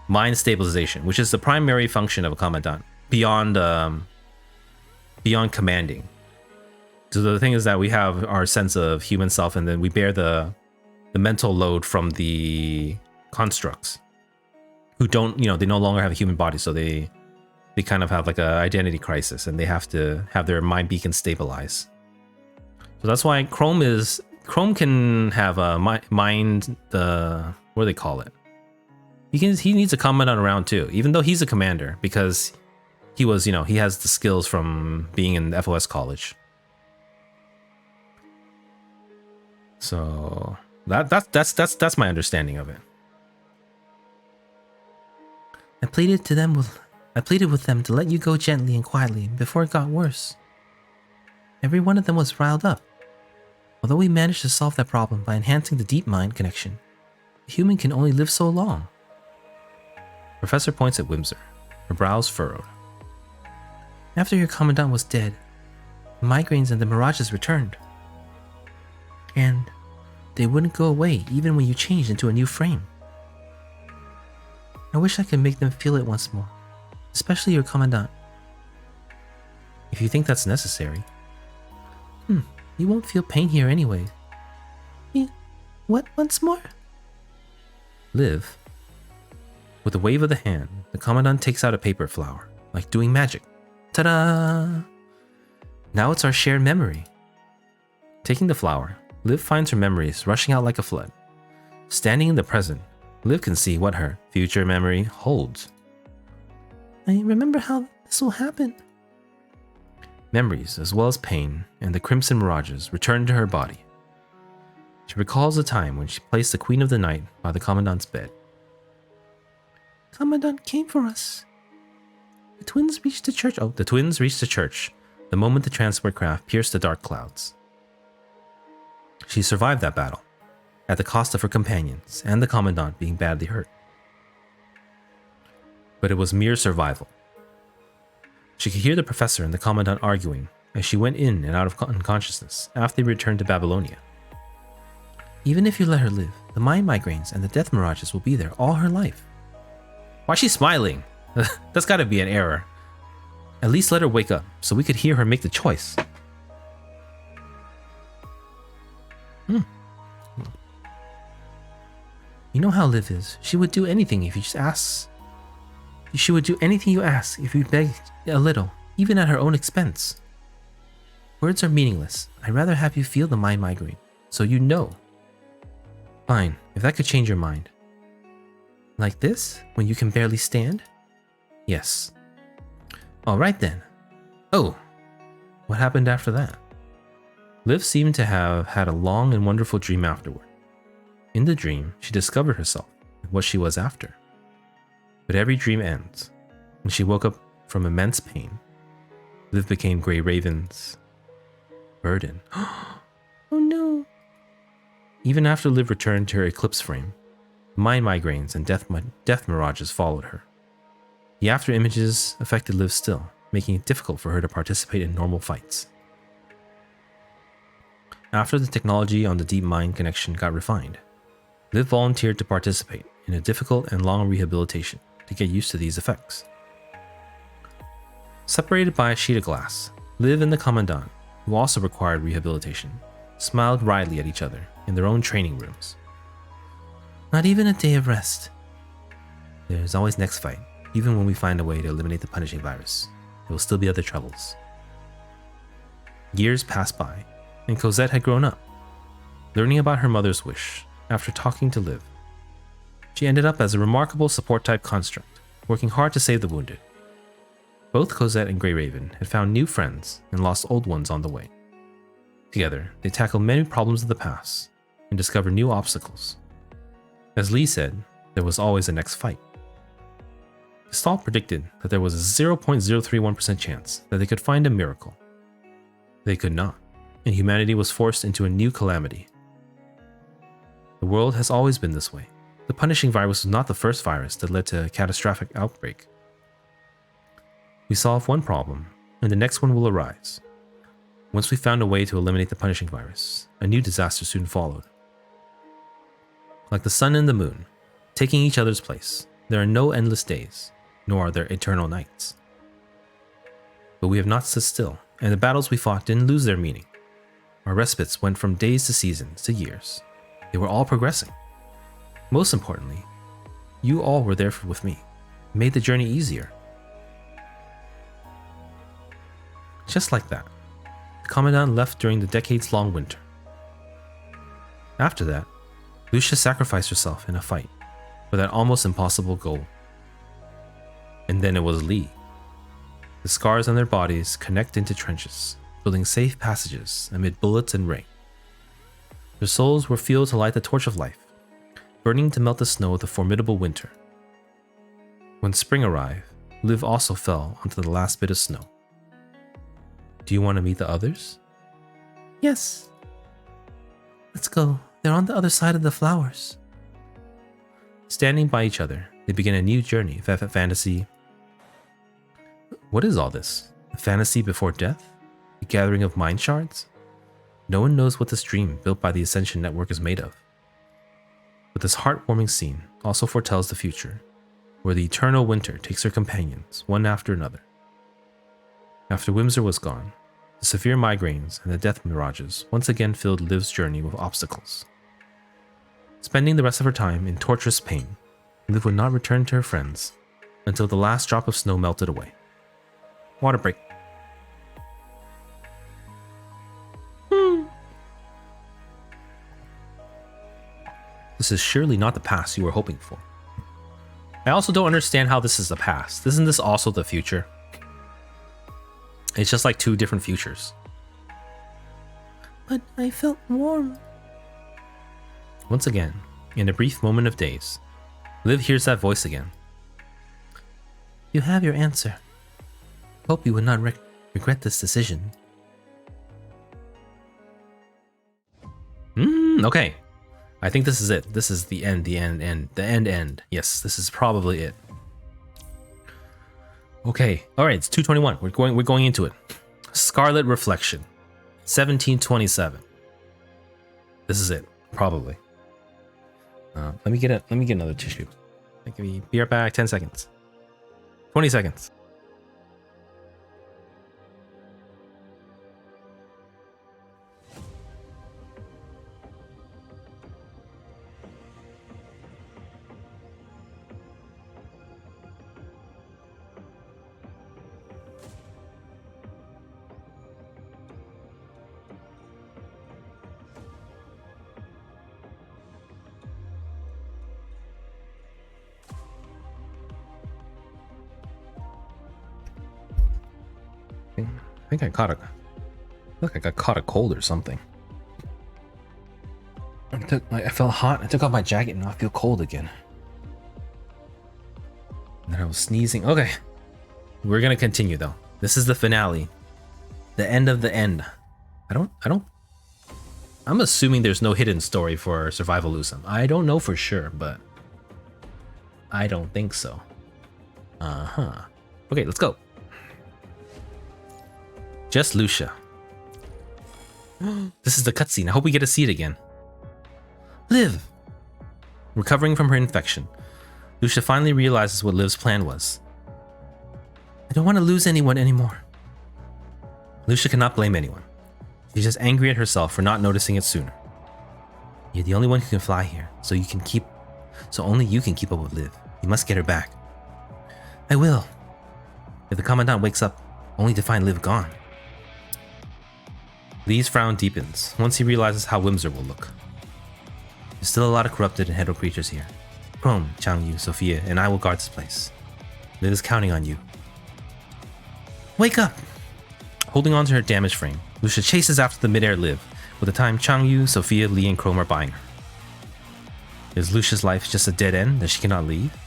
mind stabilization, which is the primary function of a Commandant, beyond commanding. So the thing is that we have our sense of human self, and then we bear the mental load from the constructs, who don't, they no longer have a human body, so they kind of have like a identity crisis, and they have to have their mind beacon stabilize. So that's why Chrome can have a mind, what do they call it? He needs a Commandant around too, even though he's a commander, because he was, he has the skills from being in FOS college. So that's my understanding of it. I pleaded with them to let you go gently and quietly before it got worse. Every one of them was riled up. Although we managed to solve that problem by enhancing the deep mind connection, a human can only live so long. Professor points at Windsor, her brows furrowed. After your commandant was dead, the migraines and the mirages returned. And they wouldn't go away even when you changed into a new frame. I wish I could make them feel it once more, especially your commandant. If you think that's necessary. You won't feel pain here anyway. What once more? Liv. With a wave of the hand, the Commandant takes out a paper flower, like doing magic. Ta-da! Now it's our shared memory. Taking the flower, Liv finds her memories rushing out like a flood. Standing in the present, Liv can see what her future memory holds. I remember how this will happen. Memories, as well as pain and the crimson mirages, return to her body. She recalls the time when she placed the Queen of the Night by the Commandant's bed. Commandant came for us. The twins reached the church. The twins reached the church the moment the transport craft pierced the dark clouds. She survived that battle, at the cost of her companions and the Commandant being badly hurt. But it was mere survival. She could hear the Professor and the Commandant arguing as she went in and out of unconsciousness after they returned to Babylonia. Even if you let her live, the mind migraines and the death mirages will be there all her life. Why's she smiling? That's gotta be an error. At least let her wake up so we could hear her make the choice. You know how Liv is. She would do anything if you just ask. She would do anything you ask if you begged a little, even at her own expense. Words are meaningless. I'd rather have you feel the mind migraine, so you know. Fine, if that could change your mind. Like this, when you can barely stand? Yes. Alright then. Oh, what happened after that? Liv seemed to have had a long and wonderful dream afterward. In the dream, she discovered herself and what she was after. But every dream ends, and she woke up from immense pain. Liv became Grey Raven's burden. Oh no. Even after Liv returned to her eclipse frame, mind migraines and death mirages followed her. The after images affected Liv still, making it difficult for her to participate in normal fights. After the technology on the deep mind connection got refined, Liv volunteered to participate in a difficult and long rehabilitation to get used to these effects. Separated by a sheet of glass, Liv and the Commandant, who also required rehabilitation, smiled wryly at each other in their own training rooms. Not even a day of rest. There's always next fight. Even when we find a way to eliminate the punishing virus, there will still be other troubles. Years passed by, and Cosette had grown up, learning about her mother's wish after talking to Liv. She ended up as a remarkable support-type construct, working hard to save the wounded. Both Cosette and Grey Raven had found new friends and lost old ones on the way. Together, they tackled many problems of the past and discovered new obstacles. As Lee said, there was always a next fight. Gestalt predicted that there was a 0.031% chance that they could find a miracle. They could not, and humanity was forced into a new calamity. The world has always been this way. The punishing virus was not the first virus that led to a catastrophic outbreak. We solve one problem, and the next one will arise. Once we found a way to eliminate the punishing virus, a new disaster soon followed. Like the sun and the moon, taking each other's place, there are no endless days, nor are there eternal nights. But we have not stood still, and the battles we fought didn't lose their meaning. Our respites went from days to seasons to years. They were all progressing. Most importantly, you all were there with me, made the journey easier. Just like that, the Commandant left during the decades-long winter. After that, Lucia sacrificed herself in a fight for that almost impossible goal. And then it was Lee. The scars on their bodies connect into trenches, building safe passages amid bullets and rain. Their souls were fueled to light the torch of life, burning to melt the snow of the formidable winter. When spring arrived, Liv also fell onto the last bit of snow. Do you want to meet the others? Yes. Let's go. They're on the other side of the flowers. Standing by each other, they begin a new journey of fantasy. What is all this? A fantasy before death? A gathering of mind shards? No one knows what this dream built by the Ascension Network is made of. But this heartwarming scene also foretells the future, where the eternal winter takes her companions, one after another. After Wimser was gone, the severe migraines and the death mirages once again filled Liv's journey with obstacles. Spending the rest of her time in torturous pain, Liv would not return to her friends until the last drop of snow melted away. Water break. This is surely not the past you were hoping for. I also don't understand how this is the past. Isn't this also the future? It's just like two different futures. But I felt warm. Once again, in a brief moment of daze, Liv hears that voice again. You have your answer. Hope you would not regret this decision. Okay. I think this is it. This is the end. Yes, this is probably it. Okay. All right, it's 2:21. We're going into it. Scarlet Reflection. 1727. This is it, probably. Let me get another tissue. Be right back. 10 seconds. 20 seconds. I think I got a cold or something. I felt hot. I took off my jacket and now I feel cold again. And then I was sneezing. Okay, we're gonna continue though. This is the finale, the end of the end. I'm assuming there's no hidden story for Survival Lucem. I don't know for sure, but I don't think so. Okay, let's go. Just Lucia. This is the cutscene. I hope we get to see it again. Liv! Recovering from her infection, Lucia finally realizes what Liv's plan was. I don't want to lose anyone anymore. Lucia cannot blame anyone. She's just angry at herself for not noticing it sooner. You're the only one who can fly here, so only you can keep up with Liv. You must get her back. I will. If the Commandant wakes up only to find Liv gone. Lee's frown deepens once he realizes how Wimser will look. There's still a lot of corrupted and hetero creatures here. Chrome, Changyu, Sophia, and I will guard this place. Liv is counting on you. Wake up! Holding onto her damaged frame, Lucia chases after the midair Liv, with the time Changyu, Sophia, Lee, and Chrome are buying her. Is Lucia's life just a dead end that she cannot leave?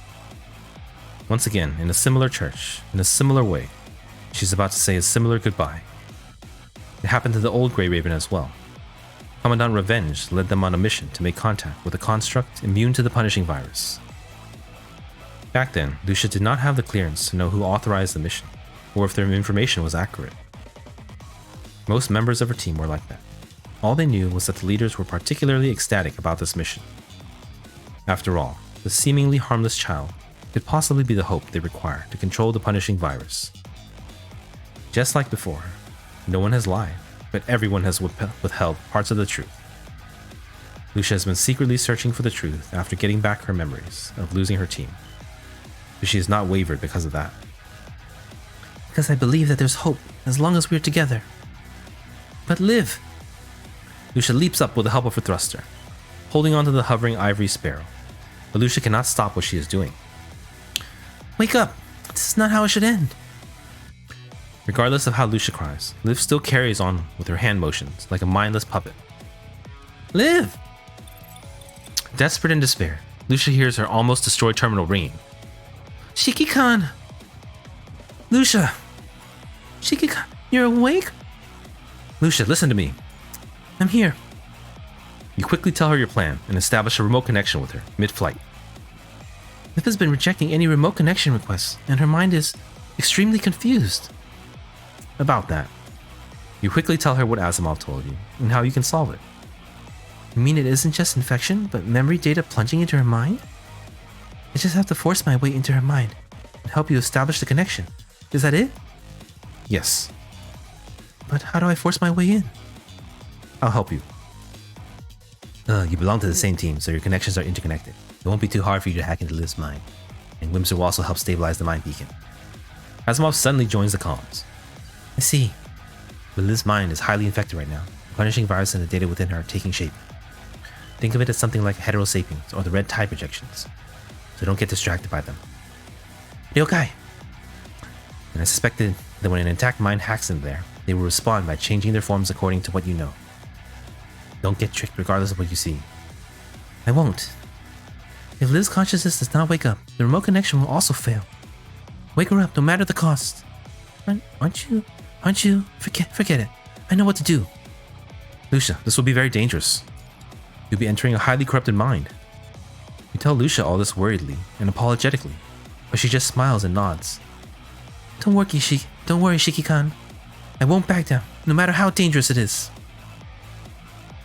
Once again, in a similar church, in a similar way, she's about to say a similar goodbye. It happened to the old Grey Raven as well. Commandant Revenge led them on a mission to make contact with a construct immune to the punishing virus. Back then, Lucia did not have the clearance to know who authorized the mission, or if their information was accurate. Most members of her team were like that. All they knew was that the leaders were particularly ecstatic about this mission. After all, the seemingly harmless child could possibly be the hope they require to control the punishing virus. Just like before, no one has lied, but everyone has withheld parts of the truth. Lucia has been secretly searching for the truth after getting back her memories of losing her team. But she has not wavered because of that. Because I believe that there's hope as long as we're together. But Liv! Lucia leaps up with the help of her thruster, holding onto the hovering ivory sparrow. But Lucia cannot stop what she is doing. Wake up! This is not how it should end. Regardless of how Lucia cries, Liv still carries on with her hand motions like a mindless puppet. Liv! Desperate in despair, Lucia hears her almost destroyed terminal ringing. Shiki-kan! Lucia! Shiki-kan, you're awake? Lucia, listen to me. I'm here. You quickly tell her your plan and establish a remote connection with her, mid-flight. Nip has been rejecting any remote connection requests, and her mind is extremely confused. About that. You quickly tell her what Asimov told you, and how you can solve it. You mean it isn't just infection, but memory data plunging into her mind? I just have to force my way into her mind and help you establish the connection. Is that it? Yes. But how do I force my way in? I'll help you. You belong to the same team, so your connections are interconnected. It won't be too hard for you to hack into Liv's mind, and Wimser will also help stabilize the mind beacon. Asimov suddenly joins the comms. I see. But Liv's mind is highly infected right now. The punishing virus and the data within her are taking shape. Think of it as something like heterosapiens or the red tide projections, so don't get distracted by them. Ryokai. And I suspected that when an intact mind hacks in there, they will respond by changing their forms according to what you know. Don't get tricked regardless of what you see. I won't. If Liv's consciousness does not wake up, the remote connection will also fail. Wake her up no matter the cost. Aren't you? Forget it. I know what to do. Lucia, this will be very dangerous. You'll be entering a highly corrupted mind. You tell Lucia all this worriedly and apologetically, but she just smiles and nods. Don't worry, Shiki-kan. I won't back down, no matter how dangerous it is.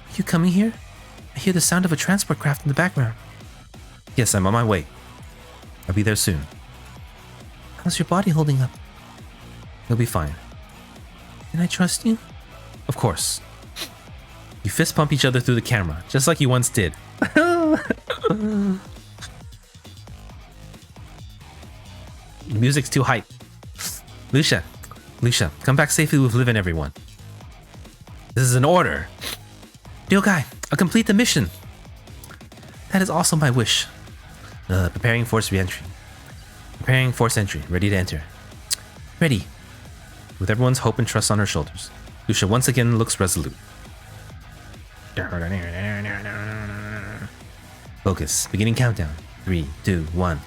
Are you coming here? I hear the sound of a transport craft in the background. Yes, I'm on my way. I'll be there soon. How's your body holding up? You'll be fine. Can I trust you? Of course. You fist pump each other through the camera, just like you once did. The music's too hype. Lucia, come back safely with Liv and everyone. This is an order. Ryokai, I'll complete the mission. That is also my wish. Preparing force re-entry. Preparing force entry, ready to enter. Ready. With everyone's hope and trust on her shoulders, Lucia once again looks resolute. Focus. Beginning countdown. 3, 2, 1.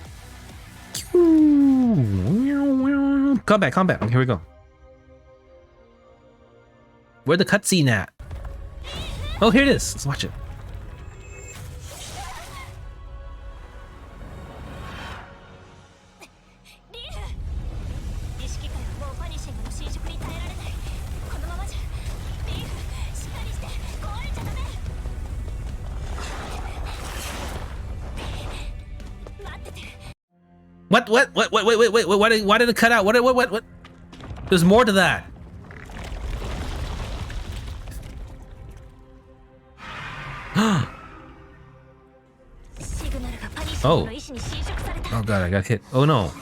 Combat. Okay, here we go. Where'd the cutscene at? Oh, here it is. Let's watch it. What? Wait, why did it cut out? What? There's more to that. Oh. Oh god, I got hit. Oh no.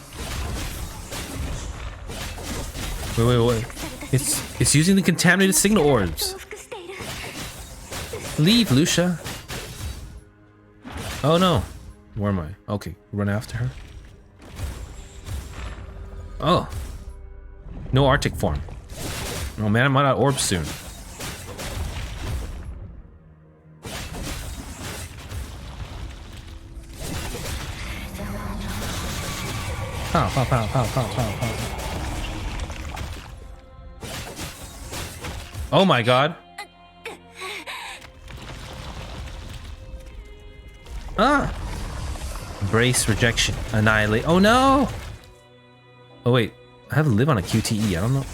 Wait. It's using the contaminated signal orbs. Leave, Lucia. Oh no. Where am I? Okay, run after her. Oh. No Arctic form. Oh man, I'm out of orbs soon. Pow. Oh my god. Brace, rejection, annihilate. Oh no! Oh wait, I have to live on a QTE, I don't know.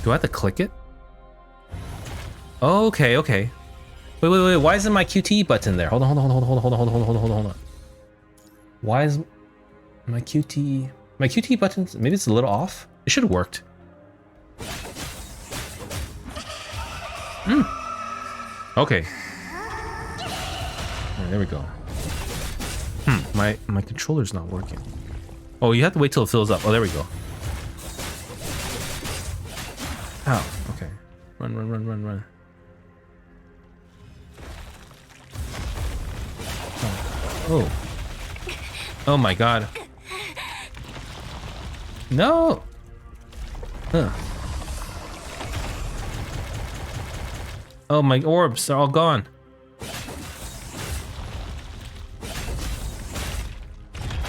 Do I have to click it? Okay. Wait, why isn't my QTE button there? Hold on. Why is my QTE button, maybe it's a little off? It should have worked. Okay. Right, there we go. My controller's not working. Oh, you have to wait till it fills up. Oh, there we go. Ow, okay. Run. Oh. Oh my god. No! Huh. Oh, my orbs are all gone.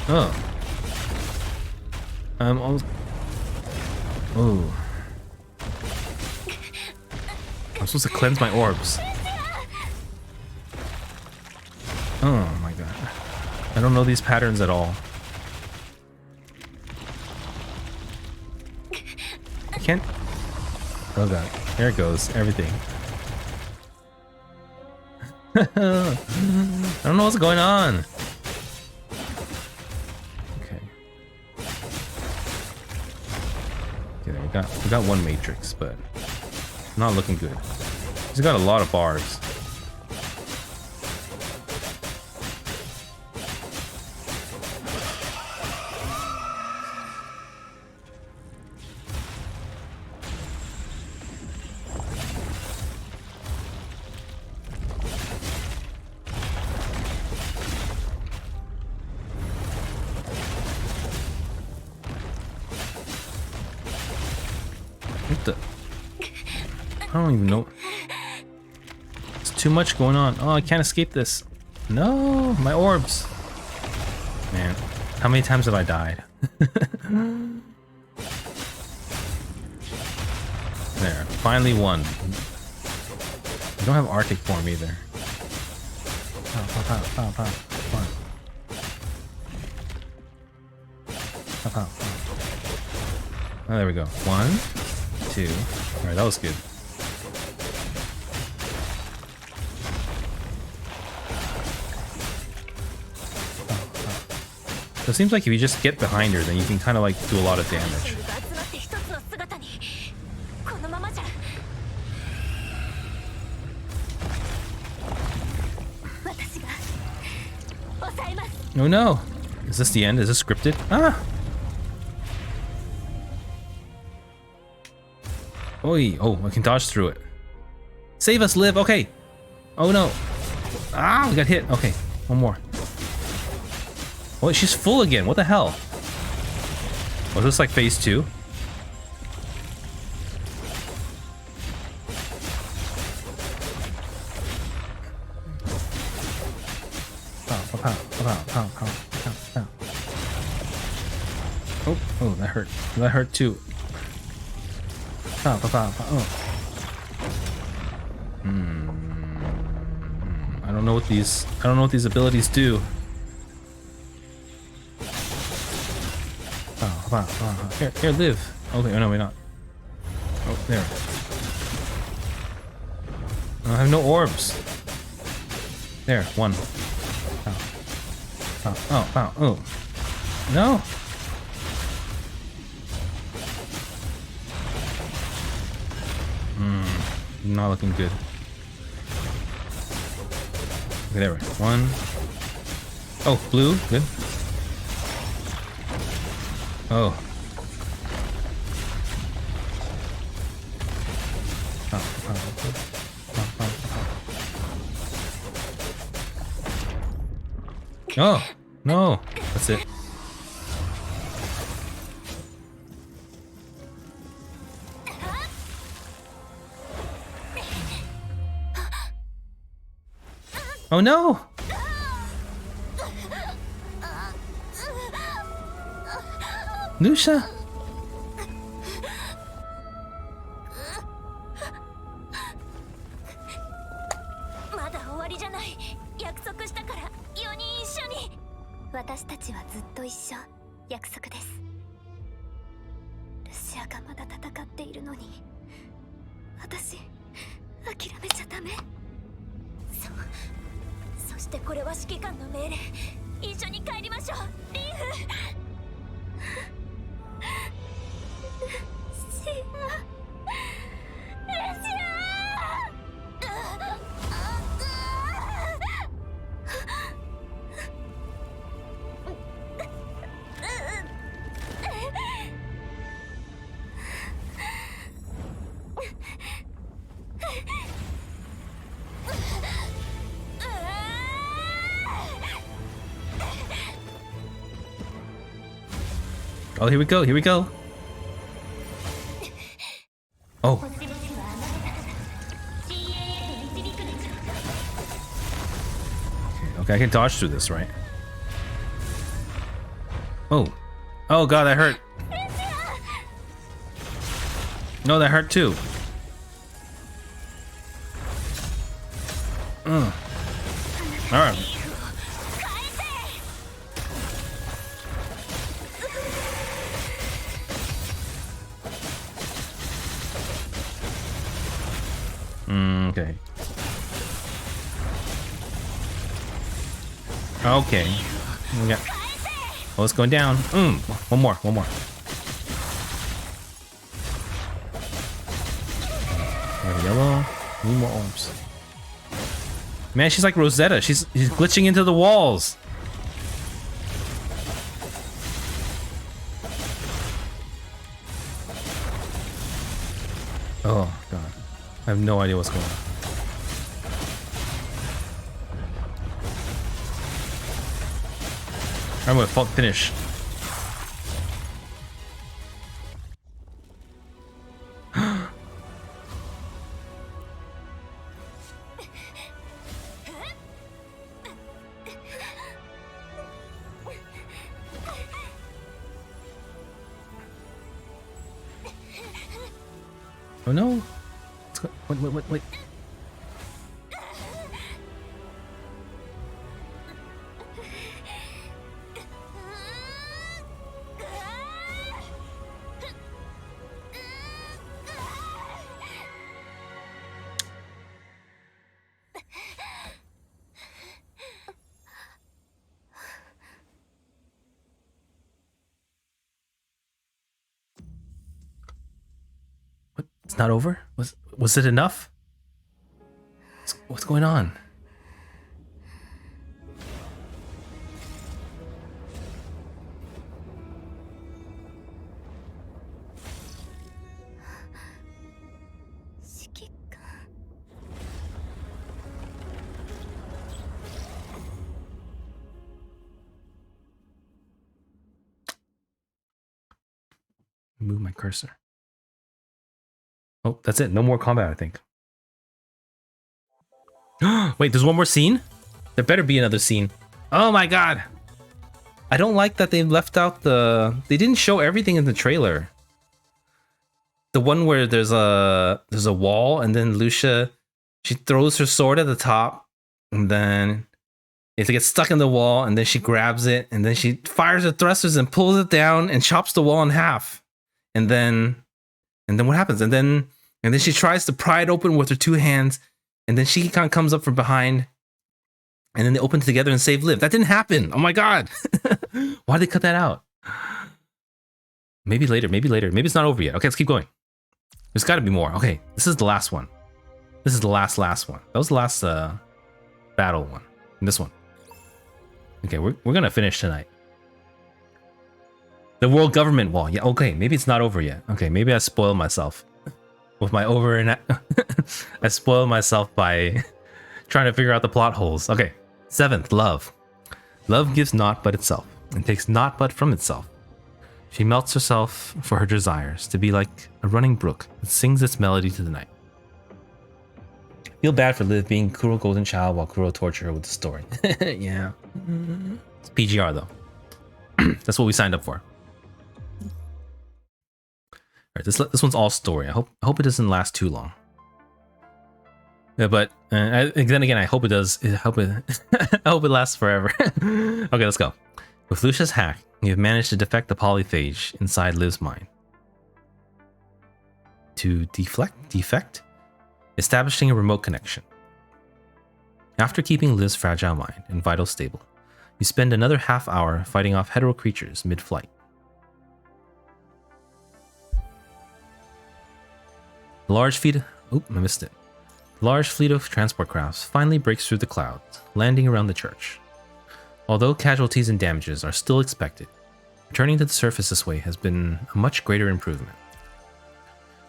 Oh. I'm almost... Oh. I'm supposed to cleanse my orbs. Oh my god. I don't know these patterns at all. I can't... Oh god. There it goes. Everything. I don't know what's going on. Okay. Okay, we got one matrix, but not looking good. He's got a lot of bars. What the? I don't even know. It's too much going on. Oh, I can't escape this. No, my orbs. Man, how many times have I died? There, finally won. I don't have Arctic form either. Pow, pow, pow, pow, pow. Come on. Pow, pow, pow. Oh, there we go. 1, 2. Alright, that was good. So it seems like if you just get behind her, then you can kind of like do a lot of damage. Oh no! Is this the end? Is this scripted? Ah! Oi! Oh, I can dodge through it. Save us, Liv! Okay! Oh no! Ah! We got hit! Okay, one more. Oh, she's full again. What the hell? Was this like phase 2? Oh, that hurt. That hurt too. Oh. I don't know what these abilities do. Here, live. Okay, oh no, wait, not. Oh, there. I have no orbs. There, 1. Oh. No. Not looking good. Okay, there we go. 1. Oh, blue, good. Oh. Oh, no. That's it. Oh no! Lucia! Oh, here we go, here we go. Oh. Okay, I can dodge through this, right? Oh. Oh god, that hurt. No, that hurt too. Alright. Okay. Okay. We got... Oh, it's going down. One more. Yellow. Need more orbs. Man, she's like Rosetta. She's glitching into the walls. Oh god. I have no idea what's going on. I'm gonna finish. Oh no! Wait. What? It's not over? Was it enough? What's going on? Move my cursor. Oh, that's it. No more combat, I think. Wait, there's one more scene? There better be another scene. Oh my god. I don't like that they left out the... They didn't show everything in the trailer. The one where there's a wall and then Lucia, she throws her sword at the top and then it gets stuck in the wall and then she grabs it and then she fires her thrusters and pulls it down and chops the wall in half. And then what happens? And then she tries to pry it open with her two hands. And then she kind of comes up from behind. And then they open together and save Liv. That didn't happen. Oh my god. Why'd they cut that out? Maybe later. Maybe it's not over yet. Okay, let's keep going. There's got to be more. Okay, this is the last one. This is the last one. That was the last battle one. And this one. Okay, we're going to finish tonight. The world government wall. Yeah, okay, maybe it's not over yet. Okay, maybe I spoiled myself with my I spoiled myself by trying to figure out the plot holes. Okay, 7th, love. Love gives naught but itself, and takes naught but from itself. She melts herself for her desires, to be like a running brook that sings its melody to the night. Feel bad for Liv being Kuro golden child while Kuro torture her with the story. Yeah. It's PGR though. That's what we signed up for. Alright, this one's all story. I hope it doesn't last too long. Yeah, but then again, I hope it does. I hope it lasts forever. Okay, let's go. With Lucia's hack, you have managed to defect the polyphage inside Liv's mind. To defect? Establishing a remote connection. After keeping Liv's fragile mind and vitals stable, you spend another half hour fighting off hetero creatures mid-flight. The large fleet... Oop, I missed it. The large fleet of transport crafts finally breaks through the clouds, landing around the church. Although casualties and damages are still expected, returning to the surface this way has been a much greater improvement.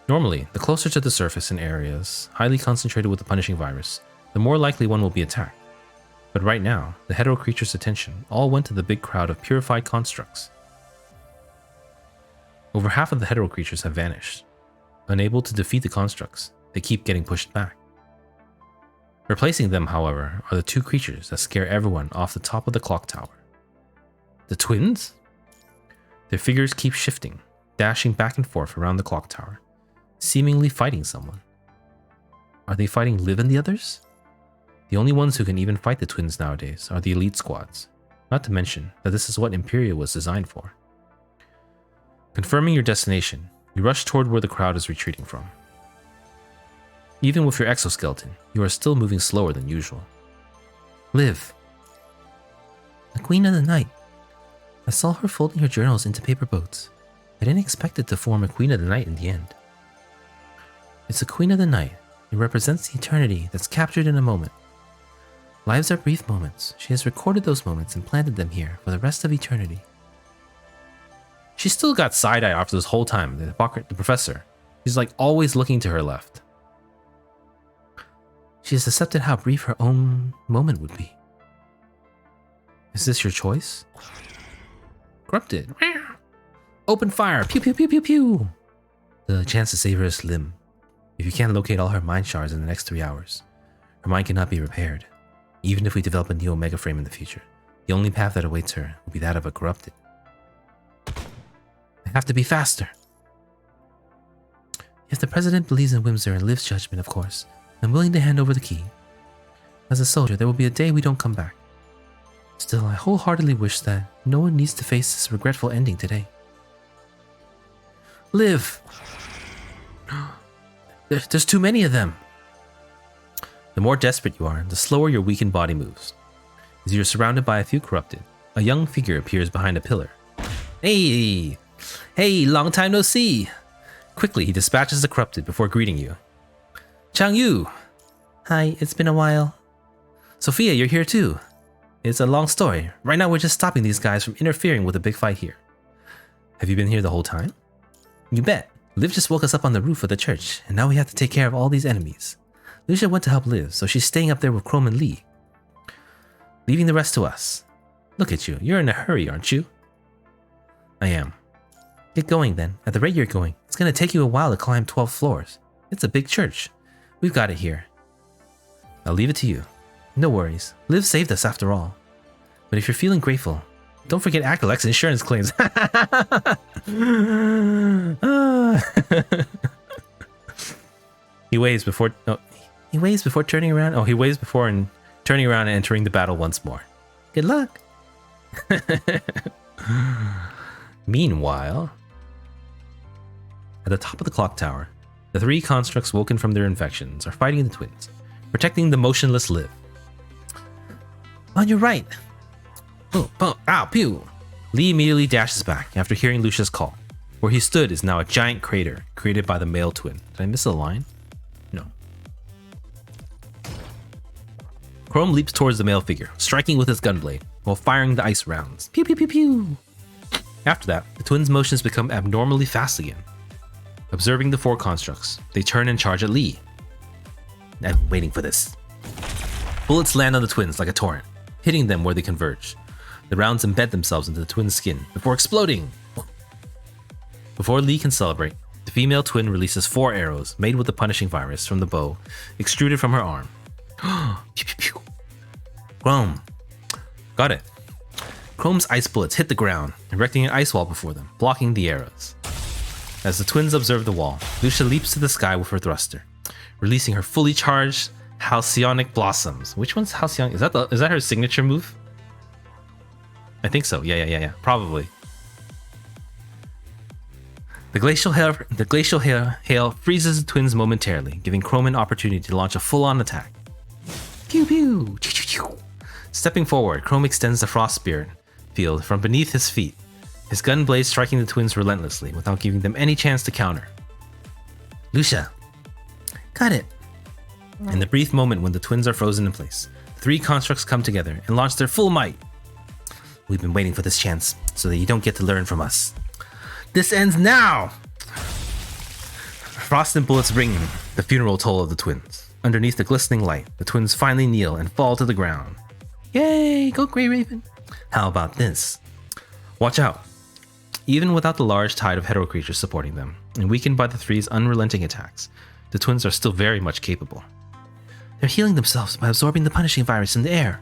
Normally, the closer to the surface in areas highly concentrated with the punishing virus, the more likely one will be attacked. But right now, the hetero creature's attention all went to the big crowd of purified constructs. Over half of the hetero creatures have vanished. Unable to defeat the constructs, they keep getting pushed back. Replacing them, however, are the two creatures that scare everyone off the top of the clock tower. The twins? Their figures keep shifting, dashing back and forth around the clock tower, seemingly fighting someone. Are they fighting Liv and the others? The only ones who can even fight the twins nowadays are the elite squads. Not to mention that this is what Imperial was designed for. Confirming your destination, you rush toward where the crowd is retreating from. Even with your exoskeleton, you are still moving slower than usual. Liv. The Queen of the Night. I saw her folding her journals into paper boats. I didn't expect it to form a Queen of the Night in the end. It's a Queen of the Night. It represents the eternity that's captured in a moment. Lives are brief moments. She has recorded those moments and planted them here for the rest of eternity. She still got side-eye after this whole time, the professor. She's like always looking to her left. She has accepted how brief her own moment would be. Is this your choice? Corrupted. Open fire. Pew pew pew pew pew. The chance to save her is slim. If you can't locate all her mind shards in the next 3 hours, her mind cannot be repaired. Even if we develop a new Omega frame in the future, the only path that awaits her will be that of a corrupted. I have to be faster. If the president believes in Wimser and Liv's judgment, of course, I'm willing to hand over the key. As a soldier, there will be a day we don't come back. Still, I wholeheartedly wish that no one needs to face this regretful ending today. Liv! There's too many of them. The more desperate you are, the slower your weakened body moves. As you're surrounded by a few corrupted, a young figure appears behind a pillar. Hey! Hey, long time no see! Quickly, he dispatches the corrupted before greeting you. Chang Yu! Hi, it's been a while. Sophia, you're here too. It's a long story. Right now we're just stopping these guys from interfering with a big fight here. Have you been here the whole time? You bet. Liv just woke us up on the roof of the church, and now we have to take care of all these enemies. Lucia went to help Liv, so she's staying up there with Chrome and Lee, leaving the rest to us. Look at you. You're in a hurry, aren't you? I am. Get going then. At the rate you're going, it's going to take you a while to climb 12 floors. It's a big church. We've got it here. I'll leave it to you. No worries. Liv saved us after all. But if you're feeling grateful, don't forget Acolyte's insurance claims. He waves before turning around. Oh, he waves before and turning around and entering the battle once more. Good luck. Meanwhile, at the top of the clock tower, the 3 constructs woken from their infections are fighting the twins, protecting the motionless Liv. On your right. Oh, ow, pew! Lee immediately dashes back after hearing Lucia's call. Where he stood is now a giant crater created by the male twin. Did I miss a line? No. Chrome leaps towards the male figure, striking with his gunblade, while firing the ice rounds. Pew pew pew pew! After that, the twins' motions become abnormally fast again. Observing the 4 constructs, they turn and charge at Lee. I'm waiting for this. Bullets land on the twins like a torrent, hitting them where they converge. The rounds embed themselves into the twins' skin before exploding. Before Lee can celebrate, the female twin releases 4 arrows made with the punishing virus from the bow, extruded from her arm. Pew pew pew. Chrome. Got it. Chrome's ice bullets hit the ground, erecting an ice wall before them, blocking the arrows. As the twins observe the wall, Lucia leaps to the sky with her thruster, releasing her fully charged Halcyonic Blossoms. Which one's Halcyonic? Is that her signature move? I think so. Yeah. Probably. The glacial hail freezes the twins momentarily, giving Chrome an opportunity to launch a full-on attack. Pew pew! Stepping forward, Chrome extends the frost spirit field from beneath his feet, his gun blade striking the twins relentlessly without giving them any chance to counter. Lucia. Got it. In the brief moment when the twins are frozen in place, 3 constructs come together and launch their full might. We've been waiting for this chance, so that you don't get to learn from us. This ends now! Frost and bullets ring the funeral toll of the twins. Underneath the glistening light, the twins finally kneel and fall to the ground. Yay! Go Grey Raven! How about this? Watch out. Even without the large tide of hetero creatures supporting them, and weakened by the 3's unrelenting attacks, the twins are still very much capable. They're healing themselves by absorbing the punishing virus in the air.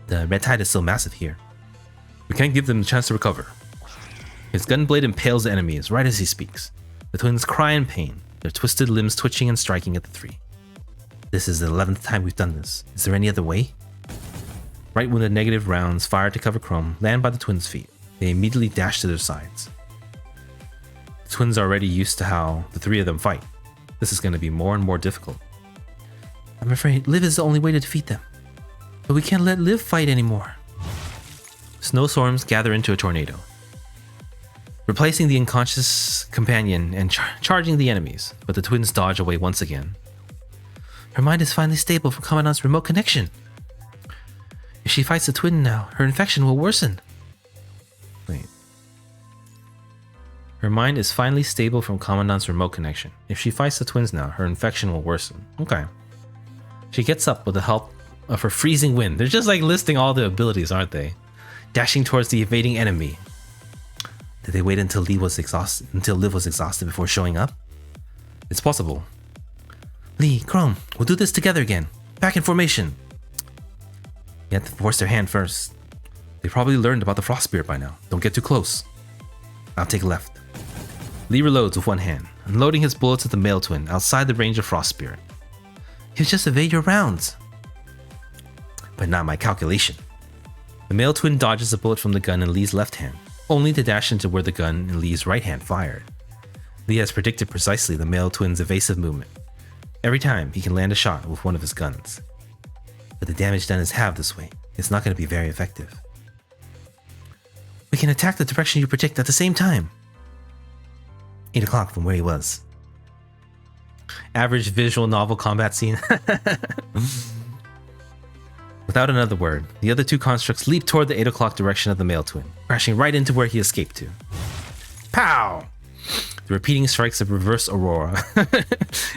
The red tide is still massive here. We can't give them a chance to recover. His gunblade impales the enemies right as he speaks. The twins cry in pain, their twisted limbs twitching and striking at the 3. This is the 11th time we've done this. Is there any other way? Right when the negative rounds fired to cover Chrome land by the twins' feet, they immediately dash to their sides. The twins are already used to how the three of them fight. This is going to be more and more difficult. I'm afraid Liv is the only way to defeat them. But we can't let Liv fight anymore. Snowstorms gather into a tornado, replacing the unconscious companion and charging the enemies, but the twins dodge away once again. Her mind is finally stable from Commandant's remote connection. If she fights the twin now, her infection will worsen. Wait. Her mind is finally stable from Commandant's remote connection. If she fights the twins now, her infection will worsen. Okay. She gets up with the help of her freezing wind. They're just like listing all the abilities, aren't they? Dashing towards the evading enemy. Did they wait until Liv was exhausted before showing up? It's possible. Lee, Chrome, we'll do this together again. Back in formation. You have to force their hand first. They probably learned about the Frost Spirit by now. Don't get too close. I'll take left. Lee reloads with one hand, unloading his bullets at the male twin outside the range of Frost Spirit. He'll just evade your rounds. But not my calculation. The male twin dodges a bullet from the gun in Lee's left hand, only to dash into where the gun in Lee's right hand fired. Lee has predicted precisely the male twin's evasive movement. Every time he can land a shot with one of his guns. But the damage done is halved this way. It's not going to be very effective. We can attack the direction you predict at the same time. 8 o'clock from where he was. Average visual novel combat scene. Without another word, the other two constructs leap toward the 8 o'clock direction of the male twin, crashing right into where he escaped to. Pow! The repeating strikes of reverse aurora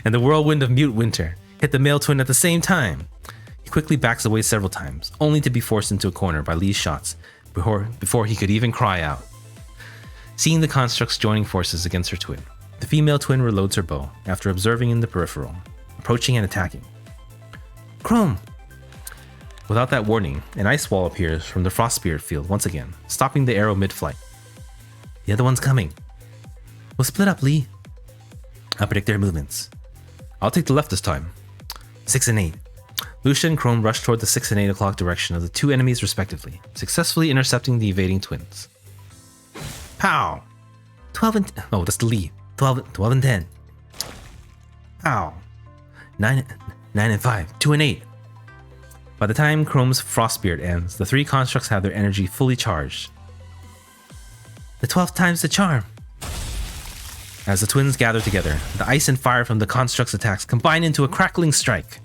and the whirlwind of mute winter hit the male twin at the same time. He quickly backs away several times, only to be forced into a corner by Lee's shots before he could even cry out. Seeing the constructs joining forces against her twin, the female twin reloads her bow after observing in the peripheral, approaching and attacking. Chrome! Without that warning, an ice wall appears from the Frost Spirit field once again, stopping the arrow mid-flight. The other one's coming. We'll split up, Lee. I'll predict their movements. I'll take the left this time. 6 and 8. Lucia and Chrome rush toward the 6 and 8 o'clock direction of the two enemies respectively, successfully intercepting the evading twins. Pow! 12 and... Oh, that's the Lee. 12 and 10. Pow! 9 and 5. 2 and 8. By the time Chrome's Frost Spirit ends, the three constructs have their energy fully charged. The 12th time's the charm. As the twins gather together, the ice and fire from the construct's attacks combine into a crackling strike.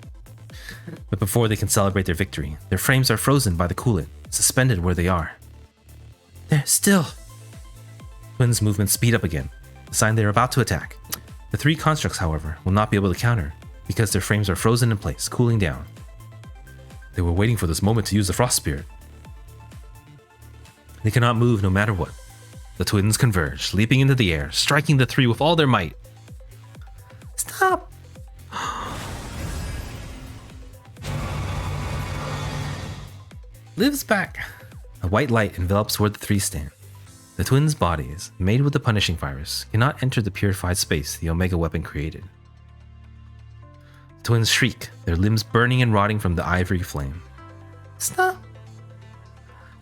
But before they can celebrate their victory, their frames are frozen by the coolant, suspended where they are. They're still. Twins' movements speed up again, a sign they are about to attack. The three constructs, however, will not be able to counter, because their frames are frozen in place, cooling down. They were waiting for this moment to use the Frost Spirit. They cannot move no matter what. The twins converge, leaping into the air, striking the three with all their might. Stop! Liv's back! A white light envelops where the three stand. The twins' bodies, made with the punishing virus, cannot enter the purified space the Omega weapon created. The twins shriek, their limbs burning and rotting from the ivory flame. Stop!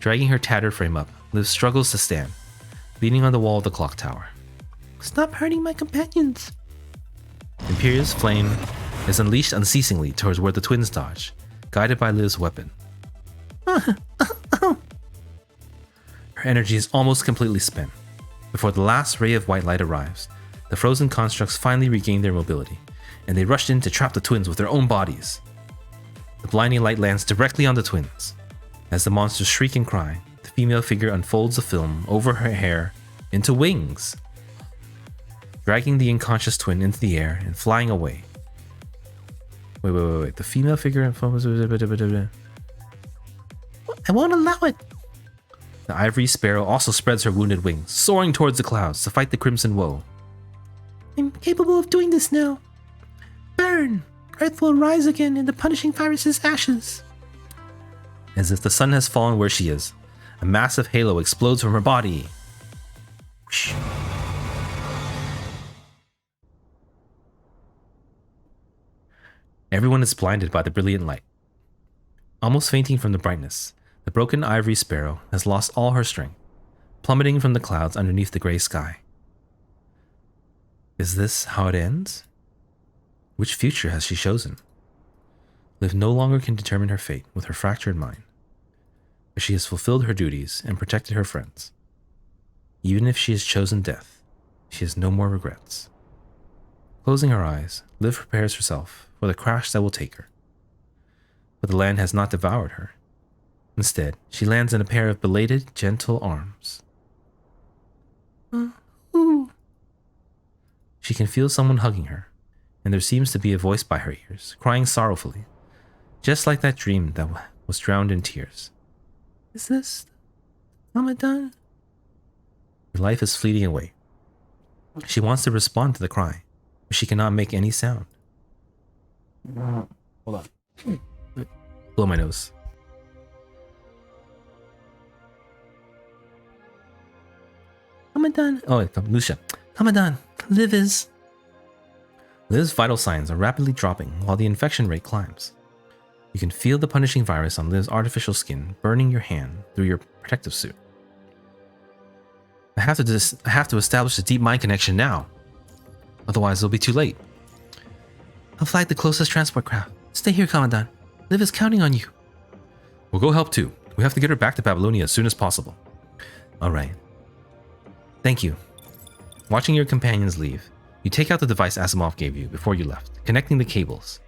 Dragging her tattered frame up, Liv struggles to stand, leaning on the wall of the clock tower. Stop hurting my companions! Imperia's flame is unleashed unceasingly towards where the twins dodge, guided by Liv's weapon. Her energy is almost completely spent. Before the last ray of white light arrives, the frozen constructs finally regain their mobility, and they rush in to trap the twins with their own bodies. The blinding light lands directly on the twins. As the monsters shriek and cry, the female figure unfolds the film over her hair into wings, dragging the unconscious twin into the air and flying away. Wait. The female figure unfolds... I won't allow it! The ivory sparrow also spreads her wounded wings, soaring towards the clouds to fight the crimson woe. I'm capable of doing this now. Burn! Earth will rise again in the punishing virus's ashes. As if the sun has fallen where she is, a massive halo explodes from her body. Whoosh. Everyone is blinded by the brilliant light. Almost fainting from the brightness, the broken ivory sparrow has lost all her strength, plummeting from the clouds underneath the gray sky. Is this how it ends? Which future has she chosen? Liv no longer can determine her fate with her fractured mind, but she has fulfilled her duties and protected her friends. Even if she has chosen death, she has no more regrets. Closing her eyes, Liv prepares herself for the crash that will take her. But the land has not devoured her. Instead, she lands in a pair of belated, gentle arms. Ooh. She can feel someone hugging her, and there seems to be a voice by her ears, crying sorrowfully, just like that dream that was drowned in tears. Is this Ramadan? Her life is fleeting away. She wants to respond to the cry, but she cannot make any sound. Hold on. Blow my nose. Ramadan. Oh, Lucia. Ramadan. Liv's vital signs are rapidly dropping while the infection rate climbs. You can feel the punishing virus on Liv's artificial skin burning your hand through your protective suit. I have to establish a deep mind connection now. Otherwise, it'll be too late. I'll flag the closest transport craft. Stay here, Commandant. Liv is counting on you. We'll go help too. We have to get her back to Babylonia as soon as possible. Alright. Thank you. Watching your companions leave, you take out the device Asimov gave you before you left, connecting the cables.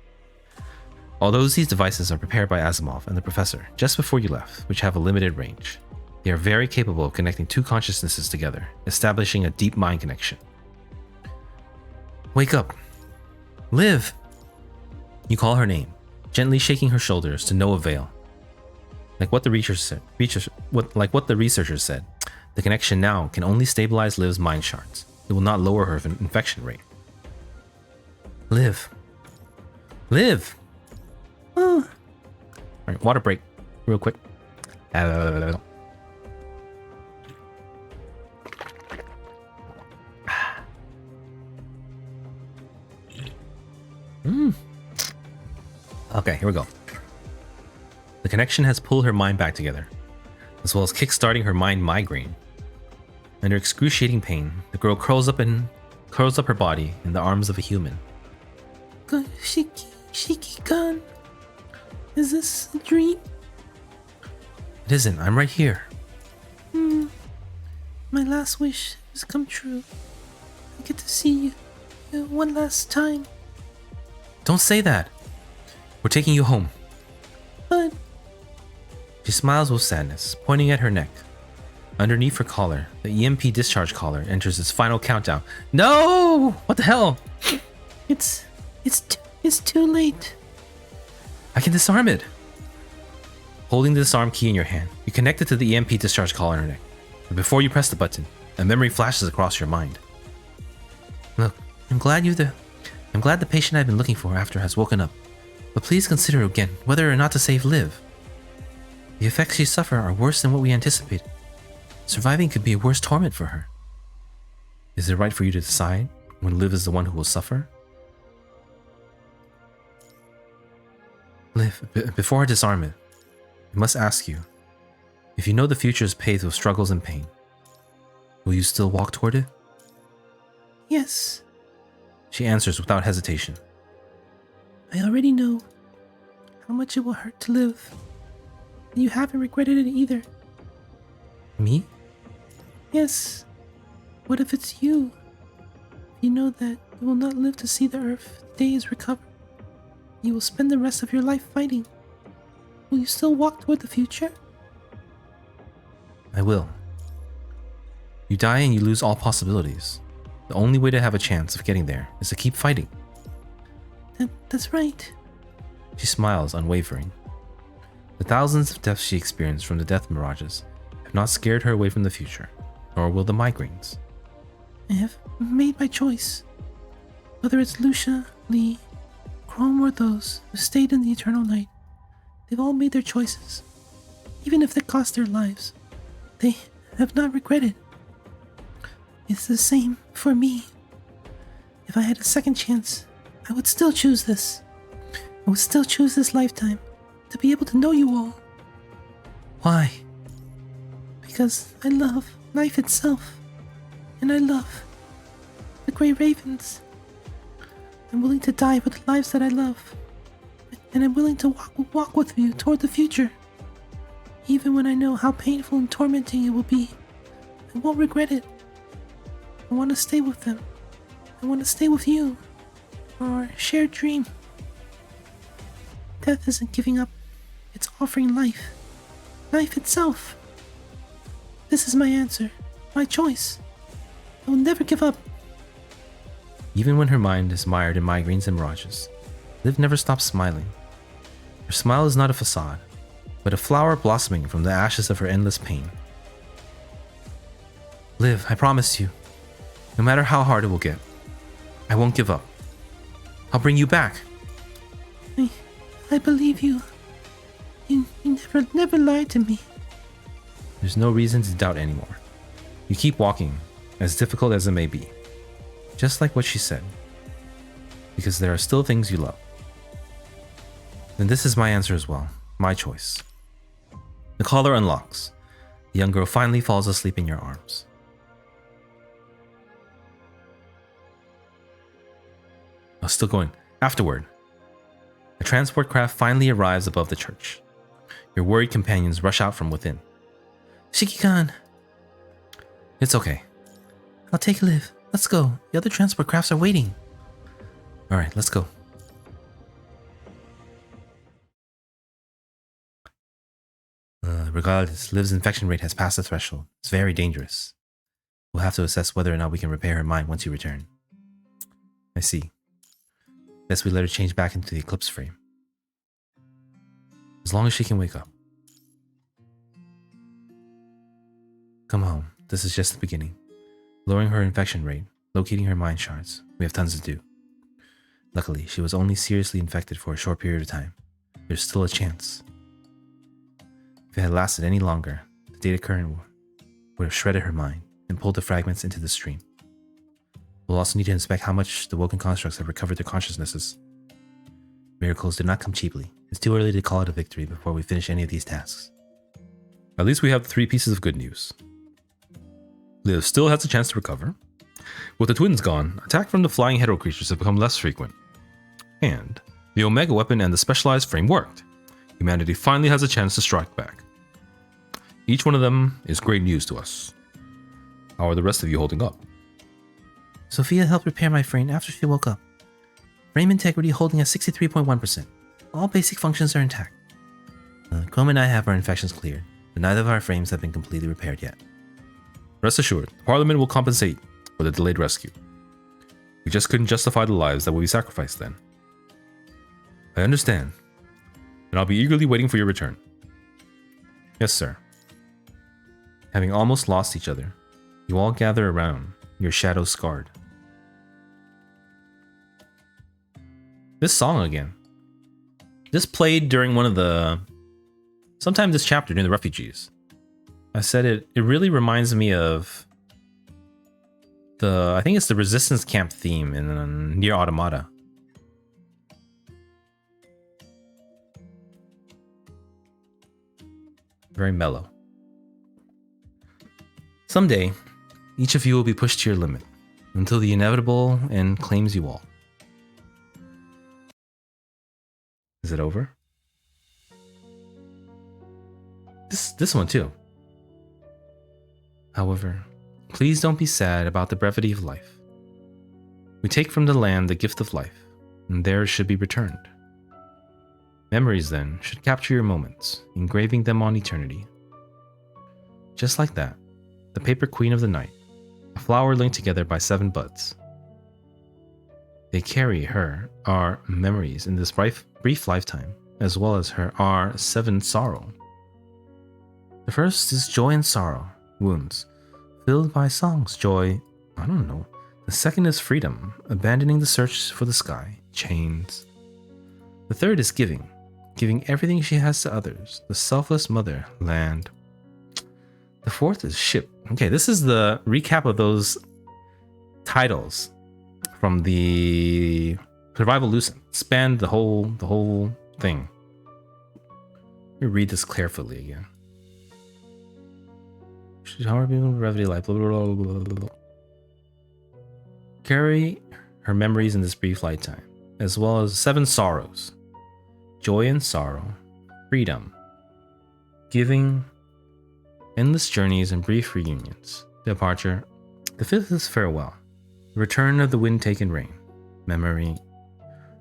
Although these devices are prepared by Asimov and the Professor just before you left, which have a limited range, they are very capable of connecting two consciousnesses together, establishing a deep mind connection. Wake up. Liv! You call her name, gently shaking her shoulders to no avail. Like what the researchers said, the connection now can only stabilize Liv's mind shards. It will not lower her infection rate. Liv. Liv! Oh. Alright, water break. Real quick. Okay, here we go. The connection has pulled her mind back together, as well as kickstarting her mind migraine. Under excruciating pain, the girl curls up her body in the arms of a human. Shiki-kan. Is this a dream? It isn't. I'm right here. My last wish has come true. I get to see you one last time. Don't say that. We're taking you home. But She smiles with sadness, pointing at her neck. Underneath her collar, the EMP discharge collar enters its final countdown. No! What the hell? it's too late. I can disarm it. Holding the disarm key in your hand, you connect it to the EMP discharge collar on her neck. But before you press the button, a memory flashes across your mind. Look, I'm glad the patient I've been looking for after has woken up. But please consider again whether or not to save Liv. The effects she suffered are worse than what we anticipated. Surviving could be a worse torment for her. Is it right for you to decide when Liv is the one who will suffer? Liv, before I disarm it, I must ask you, if you know the future is paved with struggles and pain, will you still walk toward it? Yes, She answers without hesitation. I already know how much it will hurt to live. And you haven't regretted it either. Me? Yes. What if it's you? You know that you will not live to see the Earth days recover. You will spend the rest of your life fighting. Will you still walk toward the future? I will. You die and you lose all possibilities. The only way to have a chance of getting there is to keep fighting. That's right. She smiles, unwavering. The thousands of deaths she experienced from the death mirages have not scared her away from the future, nor will the migraines. I have made my choice. Whether it's Lucia, Lee, Chrome, or those who stayed in the Eternal Night, they've all made their choices. Even if they cost their lives, they have not regretted. It's the same for me. If I had a second chance, I would still choose this. I would still choose this lifetime to be able to know you all. Why? Because I love life itself. And I love the Grey Ravens. I'm willing to die for the lives that I love. And I'm willing to walk with you toward the future. Even when I know how painful and tormenting it will be, I won't regret it. I want to stay with them. I want to stay with you. For our shared dream. Death isn't giving up. It's offering life. Life itself. This is my answer. My choice. I will never give up. Even when her mind is mired in migraines and mirages, Liv never stops smiling. Her smile is not a facade, but a flower blossoming from the ashes of her endless pain. Liv, I promise you, no matter how hard it will get, I won't give up. I'll bring you back. I believe you. You never lied to me. There's no reason to doubt anymore. You keep walking, as difficult as it may be. Just like what she said. Because there are still things you love. Then this is my answer as well. My choice. The collar unlocks. The young girl finally falls asleep in your arms. Oh, still going. Afterward. A transport craft finally arrives above the church. Your worried companions rush out from within. Shiki-kan. It's okay. I'll take Liv. Let's go. The other transport crafts are waiting. Alright, let's go. Regardless, Liv's infection rate has passed the threshold. It's very dangerous. We'll have to assess whether or not we can repair her mind once you return. I see. Best we let her change back into the eclipse frame. As long as she can wake up. Come home. This is just the beginning. Lowering her infection rate, locating her mind shards. We have tons to do. Luckily, she was only seriously infected for a short period of time. There's still a chance. If it had lasted any longer, the data current would have shredded her mind and pulled the fragments into the stream. We'll also need to inspect how much the woken constructs have recovered their consciousnesses. Miracles did not come cheaply. It's too early to call it a victory before we finish any of these tasks. At least we have 3 pieces of good news. Liv still has a chance to recover. With the twins gone, attack from the flying hetero creatures have become less frequent. And the Omega weapon and the specialized frame worked. Humanity finally has a chance to strike back. Each one of them is great news to us. How are the rest of you holding up? Sophia helped repair my frame after she woke up. Frame integrity holding at 63.1%. All basic functions are intact. Chrome and I have our infections cleared, but neither of our frames have been completely repaired yet. Rest assured, Parliament will compensate for the delayed rescue. We just couldn't justify the lives that will be sacrificed then. I understand, and I'll be eagerly waiting for your return. Yes, sir. Having almost lost each other, you all gather around, your shadows scarred. This song again. This played during one of the... sometime this chapter during the refugees. I said it really reminds me of I think it's the resistance camp theme in Nier Automata. Very mellow. Someday, each of you will be pushed to your limit until the inevitable end claims you all. Is it over? This one too. However, please don't be sad about the brevity of life. We take from the land the gift of life, and theirs should be returned. Memories, then, should capture your moments, engraving them on eternity. Just like that, the paper queen of the night, a flower linked together by 7 buds. They carry our memories in this brief lifetime, as well as our 7 sorrow. The first is joy and sorrow, wounds, filled by songs, joy, I don't know. The second is freedom, abandoning the search for the sky, chains. The third is giving everything she has to others, the selfless mother, land. The fourth is ship. Okay, this is the recap of those titles from the Surviving Lucem spanned the whole thing. Let me read this carefully again. However, people brevity life. Blah, blah, blah, blah, blah, blah. Carry her memories in this brief lifetime, as well as 7 sorrows: joy and sorrow, freedom, giving, endless journeys and brief reunions, departure. The 5th is farewell, the return of the wind-taken rain, memory.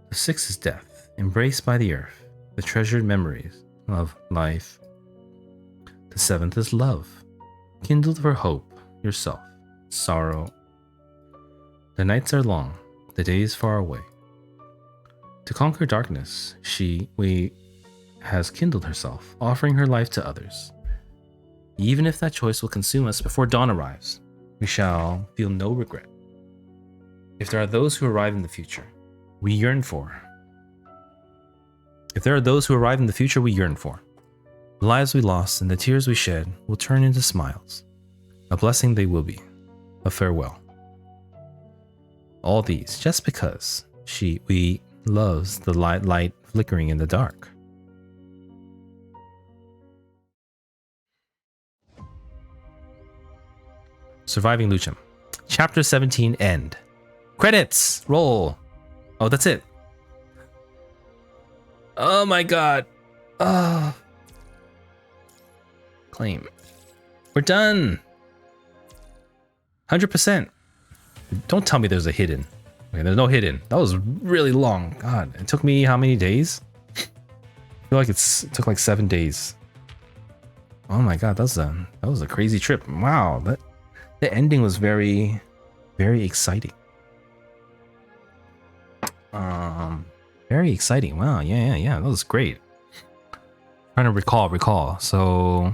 The 6th is death, embraced by the earth, the treasured memories of life. The 7th is love, kindled for hope, yourself, sorrow. The nights are long, the days far away. To conquer darkness, we has kindled herself, offering her life to others. Even if that choice will consume us before dawn arrives, we shall feel no regret. If there are those who arrive in the future, we yearn for. If there are those who arrive in the future we yearn for, the lives we lost and the tears we shed will turn into smiles. A blessing they will be, a farewell. All these just because we loves the light flickering in the dark. Surviving Lucem. Chapter 17 end. Credits! Roll! Oh, that's it. Oh my god. Oh. Claim. We're done. 100%. Don't tell me there's a hidden. Okay, there's no hidden. That was really long. God, it took me how many days? I feel like it took like 7 days. Oh my god, that was a crazy trip. Wow, the ending was very, very exciting. Very exciting. Wow, yeah. That was great. Trying to recall. So,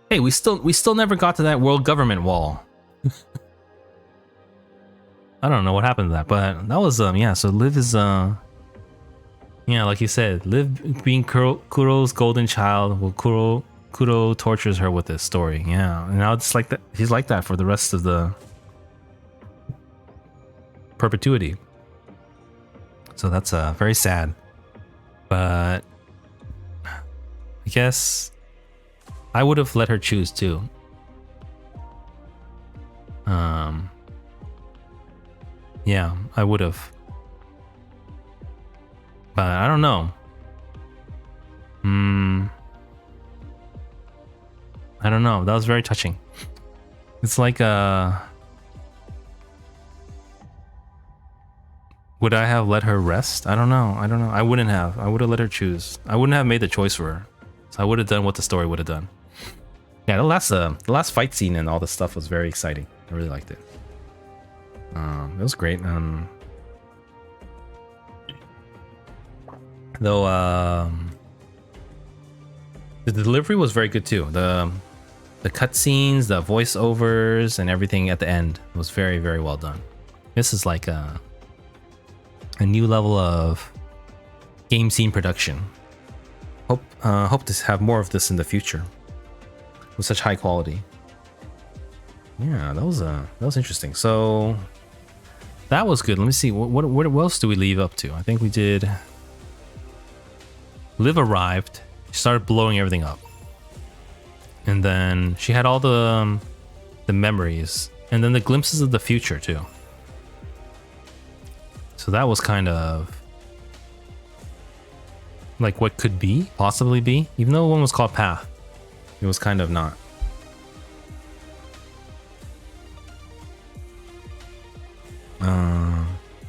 hey, we still never got to that world government wall. I don't know what happened to that, but that was yeah. So Liv is yeah, like you said, Liv being Kuro's golden child. Well, Kuro tortures her with this story. Yeah, and now it's like that. He's like that for the rest of the perpetuity. So that's very sad. But I guess I would have let her choose too. Yeah, I would have. But I don't know. I don't know. That was very touching. It's like would I have let her rest? I don't know. I wouldn't have. I would have let her choose. I wouldn't have made the choice for her. So I would have done what the story would have done. Yeah, the last fight scene and all this stuff was very exciting. I really liked it. It was great. Though the delivery was very good too. The cutscenes, the voiceovers, and everything at the end was very, very well done. This is like a new level of game scene production. Hope to have more of this in the future with such high quality. Yeah, that was interesting. So that was good. Let me see. What else do we leave up to? I think we did. Liv arrived. She started blowing everything up, and then she had all the memories, and then the glimpses of the future too. So that was kind of like what could be, possibly be, even though one was called Path. It was kind of not.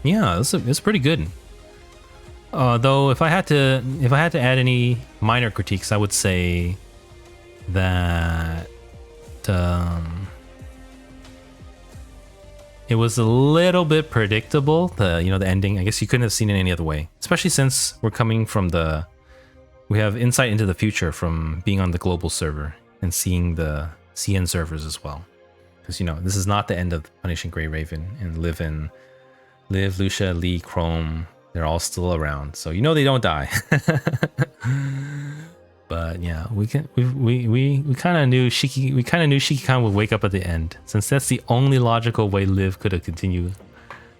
Yeah, it's pretty good. Though if I had to add any minor critiques, I would say that it was a little bit predictable. The ending. I guess you couldn't have seen it any other way, especially since we're coming from we have insight into the future from being on the global server and seeing the CN servers as well. Because this is not the end of Punishing Grey Raven, and Liv, Lucia, Lee, Chrome. They're all still around, so they don't die. But yeah, we kind of knew Shiki-kan would wake up at the end, since that's the only logical way Liv could have continued.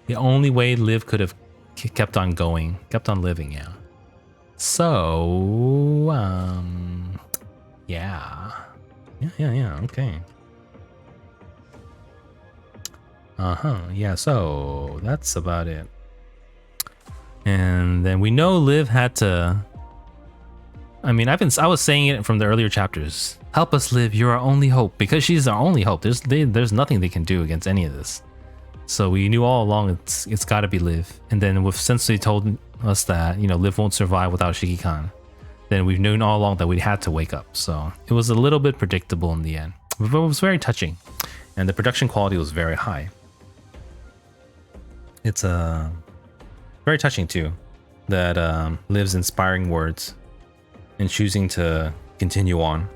The only way Liv could have kept on going, kept on living. Yeah. So yeah. Okay. Yeah. So that's about it. And then we know Liv had to. I mean, I was saying it from the earlier chapters. Help us, Liv. You're our only hope, because she's our only hope. There's nothing they can do against any of this. So we knew all along it's got to be Liv. And then since they told us that Liv won't survive without Shiki-Kan, then we've known all along that we had to wake up. So it was a little bit predictable in the end, but it was very touching, and the production quality was very high. It's very touching too, that Liv's inspiring words and choosing to continue on.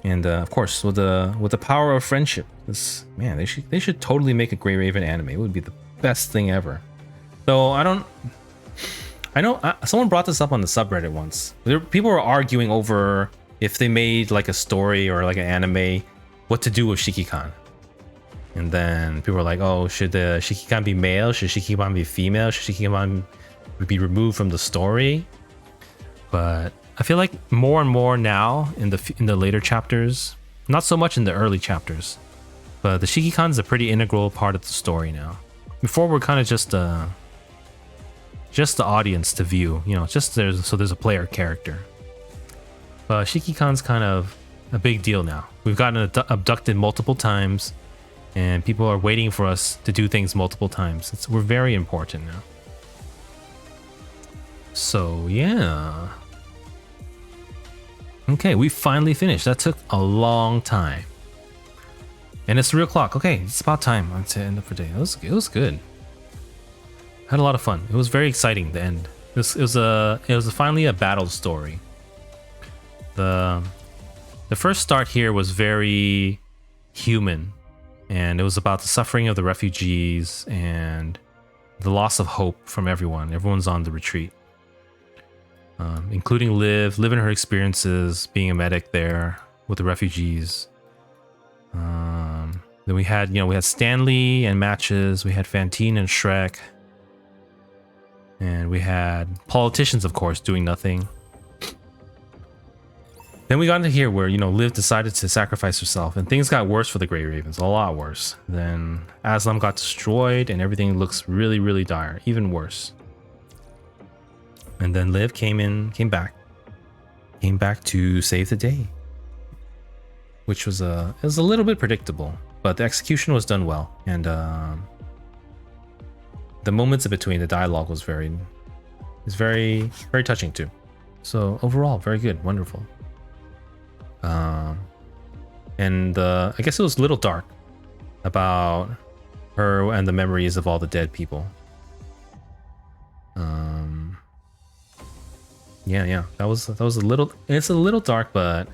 And of course, with the power of friendship, man, they should totally make a Grey Raven anime. It would be the best thing ever. So I know someone brought this up on the subreddit once. People were arguing over if they made like a story or like an anime, what to do with Shiki-Kan. And then people were like, oh, should the Shiki-Kan be male? Should Shiki-Kan be female? Should Shiki-Kan be removed from the story? But I feel like more and more now in the later chapters, not so much in the early chapters, but the Shiki-Kan's a pretty integral part of the story now. Before we're kind of just the audience to view, there's a player character. But Shiki-Kan's kind of a big deal now. We've gotten abducted multiple times, and people are waiting for us to do things multiple times. We're very important now. So yeah. Okay, we finally finished. That took a long time. And it's 3 o'clock. Okay, it's about time to end up for the day. It was good. Had a lot of fun. It was very exciting, the end. It was finally a battle story. The first start here was very human, and it was about the suffering of the refugees and the loss of hope from everyone. Everyone's on the retreat. Including Liv and her experiences being a medic there with the refugees. Then we had Stanley and matches. We had Fantine and Shrek. And we had politicians, of course, doing nothing. Then we got into here where, Liv decided to sacrifice herself, and things got worse for the Grey Ravens, a lot worse. Then Aslam got destroyed, and everything looks really, really dire, even worse. And then Liv came back to save the day, which was a little bit predictable, but the execution was done well, and the moments in between, the dialogue was very, very touching too. So overall, very good, wonderful. And I guess it was a little dark about her and the memories of all the dead people. Yeah, that was a little. It's a little dark, but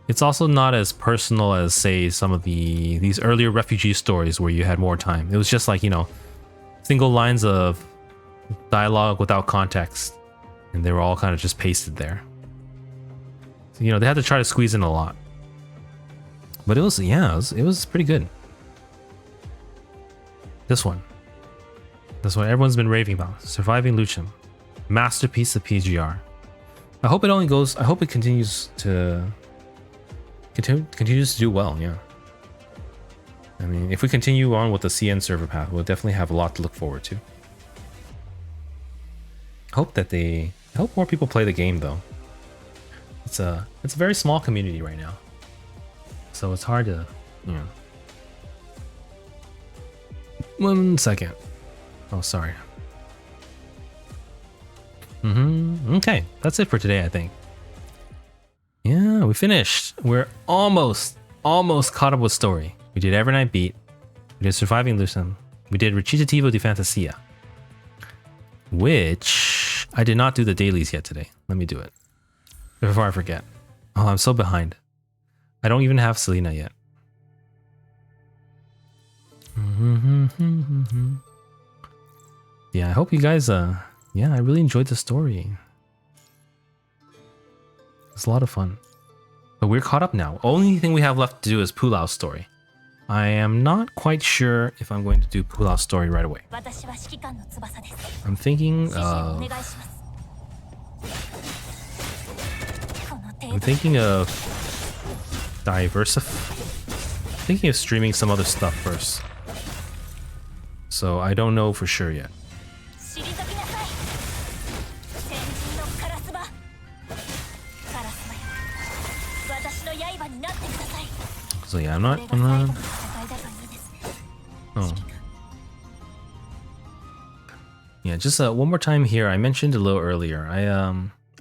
it's also not as personal as, say, some of these earlier refugee stories where you had more time. It was just like, single lines of dialogue without context, and they were all kind of just pasted there. So, they had to try to squeeze in a lot, but it was pretty good. This one everyone's been raving about, Surviving Lucem, masterpiece of PGR. I hope it continues to do well. Yeah, I mean, if we continue on with the CN server path, we'll definitely have a lot to look forward to. I hope more people play the game though. It's a very small community right now, so it's hard to, 1 second. Oh, sorry. Okay, that's it for today, I think. Yeah, we finished. We're almost caught up with story. We did Evernight Beat. We did Surviving Lucem. We did Recitativo di Fantasia, which I did not do the dailies yet today. Let me do it before I forget. Oh, I'm so behind. I don't even have Selena yet. Yeah, I hope you guys I really enjoyed the story. It's a lot of fun. But we're caught up now. Only thing we have left to do is Pulau's story. I am not quite sure if I'm going to do Pulau's story right away. 私は指揮官の翼です。 I'm thinking 指示をお of 願いします。この程 I'm 度 thinking of thinking of streaming some other stuff first. So I don't know for sure yet. 退きなさい。先人のカラスバ。カラスバよ。私の刃になってください。 So yeah, これが最後 I'm の not 戦いだといいですね。 oh. Yeah, just one more time here. I mentioned a little earlier.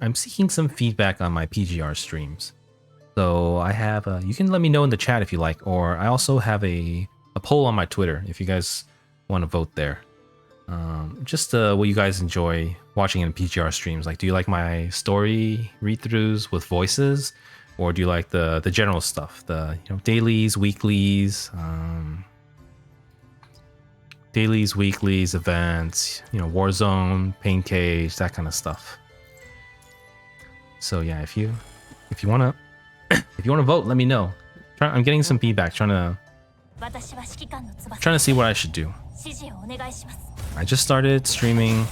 I'm seeking some feedback on my PGR streams. So I have you can let me know in the chat if you like, or I also have a poll on my Twitter if you guys want to vote there. Just what you guys enjoy watching in PGR streams. Like, do you like my story read-throughs with voices, or do you like the general stuff, the dailies, weeklies, events, Warzone, Pain Cage, that kind of stuff. So yeah, if you wanna vote, let me know. I'm getting some feedback, trying to 私は指揮官の翼。 trying to see what I should do. 指示をお願いします。 I just started streaming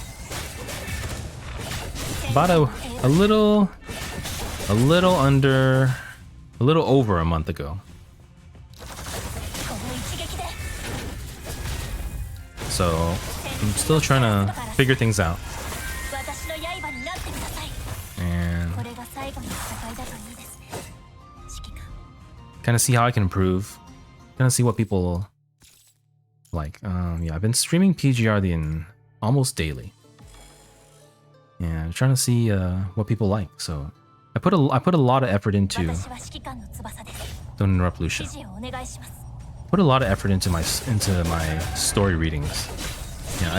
about a little over a month ago. この一撃で So I'm still trying to figure things out 私の刃になってください。 and これが最後の戦いだといいですね。指揮官。 kind of see how I can improve. Kind of see what people like. Yeah, I've been streaming PGR almost daily, and trying to see what people like. So I put a lot of effort into. 私は指揮官の翼です。 Don't interrupt, Lucia. 指示をお願いします。 Put a lot of effort into my story readings. Yeah,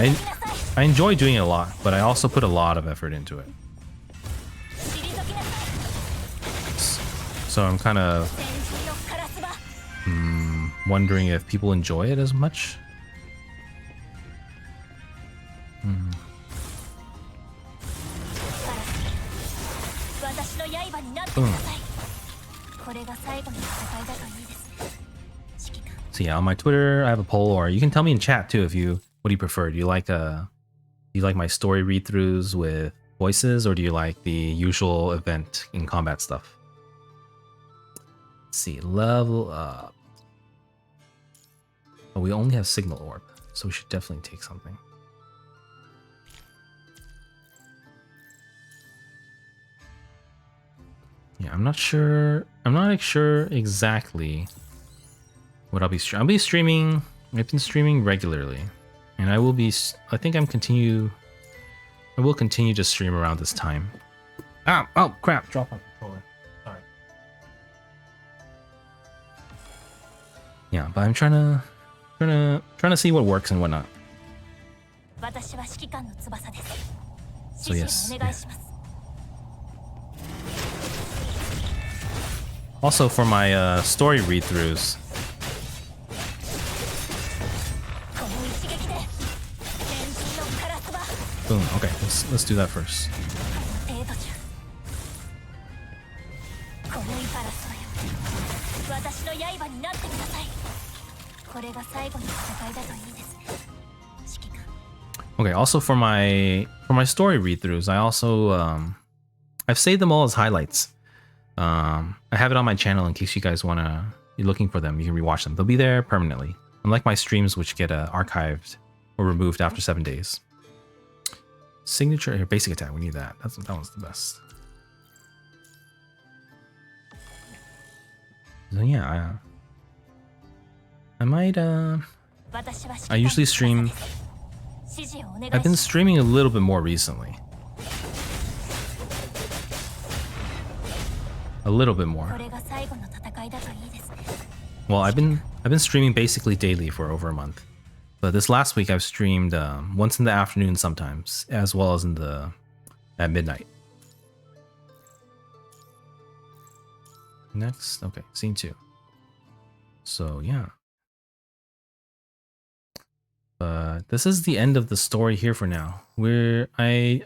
I enjoy doing it a lot, but I also put a lot of effort into it. 退きなさい。 So I'm kind of 先人のカラスバ。 wondering if people enjoy it as much. 私の刃になってください。これが最後の戦いだといいですね。指揮官。 So yeah, on my Twitter, I have a poll, or you can tell me in chat too what do you prefer? Do you like my story read-throughs with voices, or do you like the usual event in combat stuff? Let's see, level up. Oh, we only have signal orb, so we should definitely take something. Yeah, I'm not sure exactly what I'll be streaming. I've been streaming regularly, and I will continue to stream around this time. Oh crap, drop my controller. Sorry. Yeah, but I'm trying to see what works and whatnot. 私は指揮官の翼です。 So 指示 yes. をお願いします。 Also for my story read-throughs, この一撃で先人のカラスバ。 boom. Okay, let's do that first. 程度じゃ。このイカラスバよ。私の刃になってください。これが最後の戦いだといいですね。指揮官。 Okay, also for my story read-throughs, I also I've saved them all as highlights. I have it on my channel in case you guys you're looking for them. You can rewatch them. They'll be there permanently, unlike my streams, which get archived or removed after 7 days. Signature here, basic attack. We need that. That one's the best. So yeah, I might I usually stream. 指示をお願いし I've been ます。 streaming a little bit more recently. A little bit more. これが最後の戦いだといいですね。 Well, I've been streaming basically daily for over a month. But this last week I've streamed once in the afternoon sometimes, as well as at midnight. Next, okay, scene 2. So yeah. But this is the end of the story here for now. I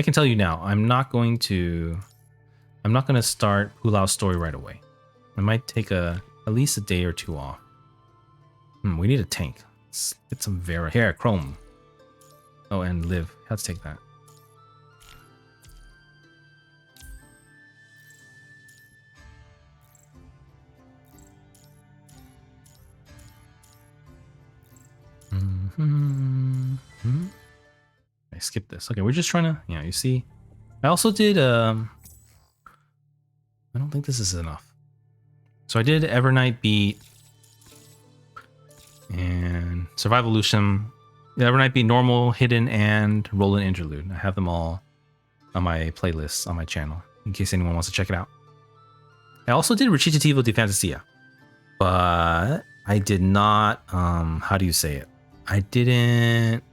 can tell you now, I'm not going to start Hulau's story right away. I might take at least a day or two off. We need a tank. Let's get some Vera. Here, Chrome. Oh, and Liv. Let's take that. I skipped this. Okay, we're just trying to, you see. I also did, I don't think this is enough. So I did Evernight Beat and Survival Lucem. Evernight Beat Normal, Hidden, and Roland Interlude. I have them all on my playlists on my channel in case anyone wants to check it out. I also did Recitativo di Fantasia, but I did not, how do you say it? I didn't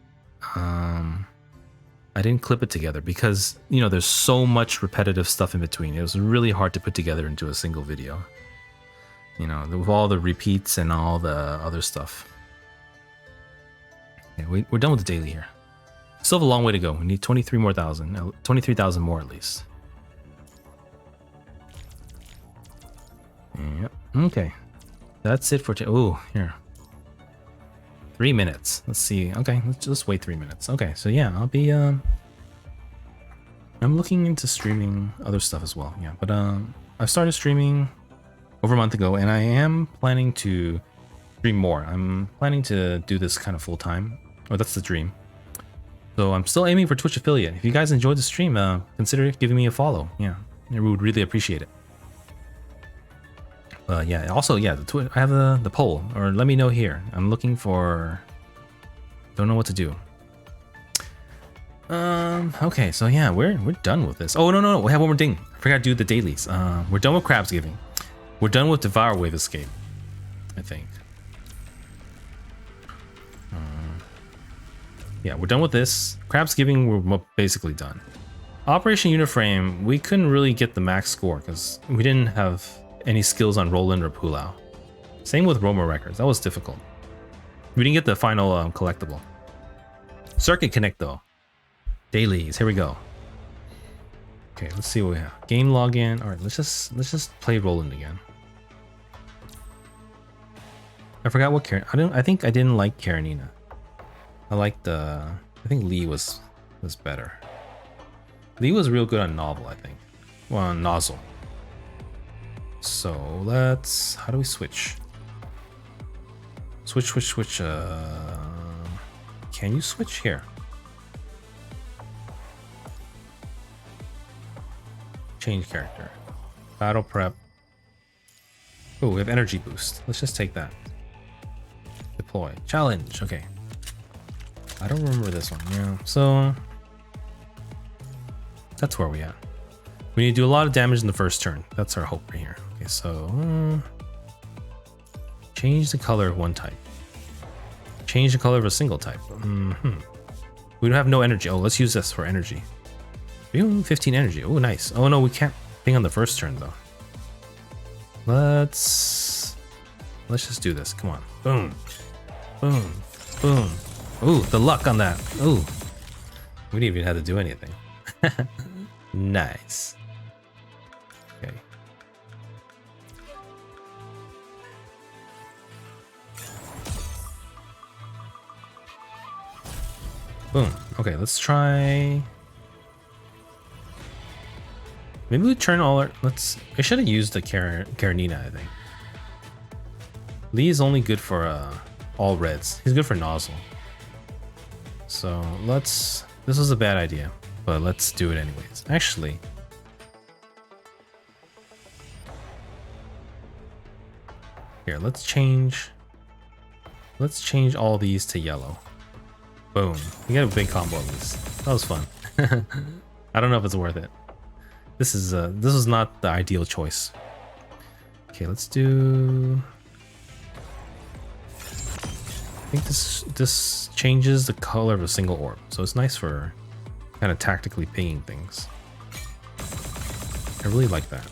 clip it together because, there's so much repetitive stuff in between. It was really hard to put together into a single video. With all the repeats and all the other stuff. Okay, we're done with the daily here. Still have a long way to go. We need 23,000 more at least. Yep. Okay. That's it for today. Oh, here. 3 minutes. Let's see. Okay, let's just wait 3 minutes. Okay, so yeah, I'll be I'm looking into streaming other stuff as well. Yeah, but I started streaming over a month ago, and I am planning to stream more. I'm planning to do this kind of full time. Oh, that's the dream. So I'm still aiming for Twitch affiliate. If you guys enjoyed the stream, consider giving me a follow. Yeah, we would really appreciate it. Yeah, also, yeah, I have the poll, or let me know here. I'm looking for, don't know what to do. Okay, so yeah, we're done with this. Oh, no, we have one more thing. I forgot to do the dailies. We're done with Crab's Giving. We're done with Devour Wave Escape, I think. Yeah, we're done with this. Crab's Giving, we're basically done. Operation Uniframe, we couldn't really get the max score because we didn't have any skills on Roland or Pulau. Same with Roma Records. That was difficult. We didn't get the final collectible. Circuit Connect though. Dailies. Here we go. Okay, let's see what we have. Game login. All right, let's just play Roland again. I forgot what Karen. I think I didn't like Karenina. I liked I think Lee was better. Lee was real good on Novel, I think. Well, on Nozzle. So let's, how do we switch? Switch. Can you switch here? Change character. Battle prep. Oh, we have energy boost. Let's just take that. Deploy. Challenge. Okay. I don't remember this one. Yeah. So that's where we at. We need to do a lot of damage in the first turn. That's our hope right here. Okay, so change the color of one type. Change the color of a single type. We don't have no energy. Oh, let's use this for energy. 15 energy. Oh, nice. Oh no, we can't ping on the first turn though. Let's just do this. Come on. Boom. Boom. Boom. Ooh, the luck on that. Ooh. We didn't even have to do anything. Nice. Okay. Boom. Okay, let's try. Maybe we turn all our. I should have used the Karenina, I think. Lee is only good for all reds. He's good for Nozzle. So let's. This was a bad idea, but let's do it anyways. Actually. Here, let's change all these to yellow. Boom. We got a big combo at least. That was fun. I don't know if it's worth it. This is not the ideal choice. Okay, let's do. I think this changes the color of a single orb, so it's nice for kind of tactically pinging things. I really like that.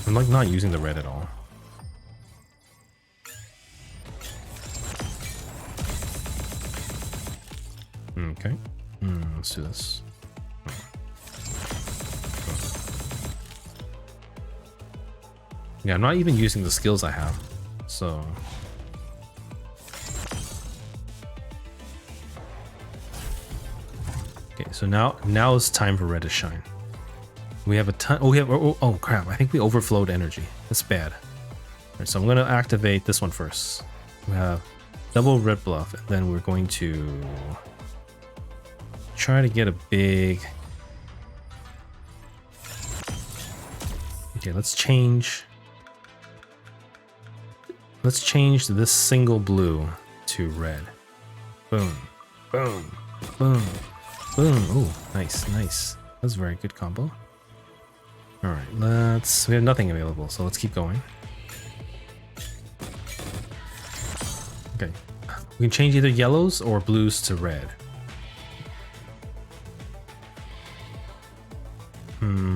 I'm like not using the red at all. Okay. Let's do this. Yeah, I'm not even using the skills I have. So okay, so now it's time for red to shine. We have a ton. Oh, we have. Oh crap! I think we overflowed energy. That's bad. All right, so I'm gonna activate this one first. We have double red buff, and then we're going to try to get a big. Okay, let's change. Let's change this single blue to red. Boom, boom, boom, boom. Oh, nice, nice. That's a very good combo. All right, we have nothing available, so let's keep going. Okay, we can change either yellows or blues to red.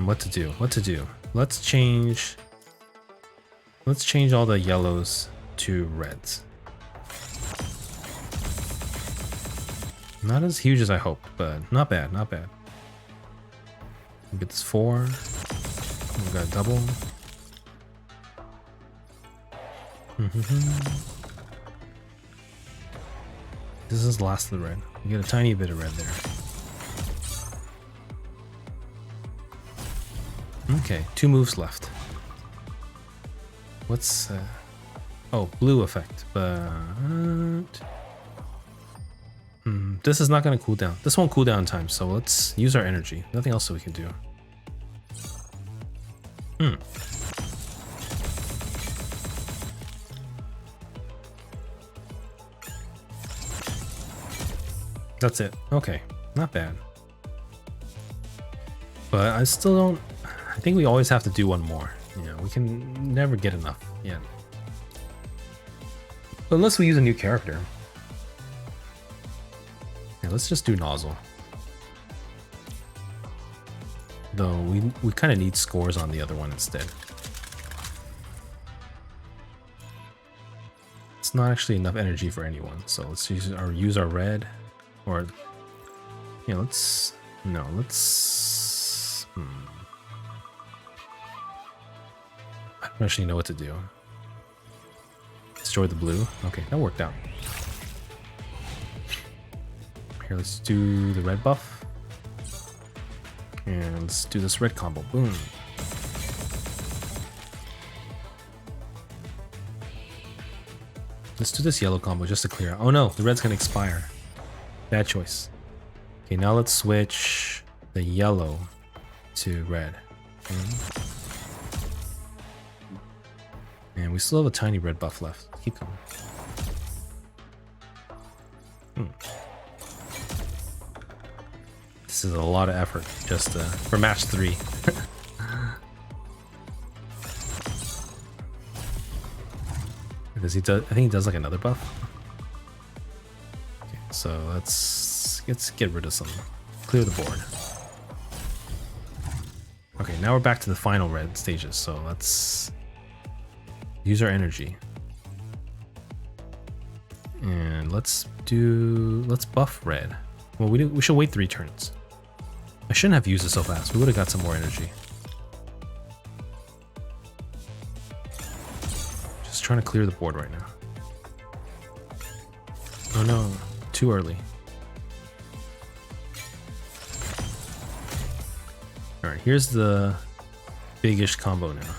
What to do? What to do? Let's change all the yellows to reds. Not as huge as I hoped, but not bad, not bad. Get this 4. We got a double. This is the last of the red. You get a tiny bit of red there. Okay, 2 moves left. What's oh, blue effect, but this is not going to cool down. This won't cool down in time, so let's use our energy. Nothing else that we can do. That's it. Okay, not bad. But I still don't. I think we always have to do one more. You know, we can never get enough. Yeah. Unless we use a new character. Yeah, let's just do nozzle. Though we kind of need scores on the other one instead. It's not actually enough energy for anyone, so let's use our red, or yeah, let's I don't actually know what to do. Destroy the blue. Okay, that worked out. Here, let's do the red buff. And let's do this red combo. Boom. Let's do this yellow combo just to clear out. Oh no, the red's gonna expire. Bad choice. Okay, now let's switch the yellow to red. And we still have a tiny red buff left. Keep going. This is a lot of effort just for match 3. Does he do? I think he does like another buff. Okay, so let's get rid of some. Clear the board. Okay, now we're back to the final red stages. So let's use our energy. And let's buff red. Well, we should wait 3 turns. I shouldn't have used it so fast. We would have got some more energy. Just trying to clear the board right now. Oh no, too early. Alright, here's the big-ish combo now.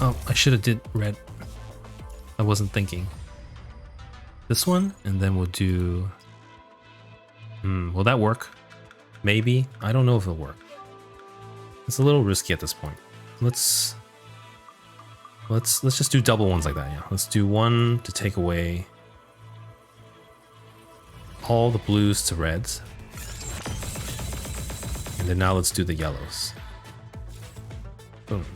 Oh, I should have did red. I wasn't thinking. This one, and then we'll do... will that work? Maybe. I don't know if it'll work. It's a little risky at this point. Let's just do double ones like that, yeah. Let's do one to take away all the blues to reds. And then now let's do the yellows. Boom.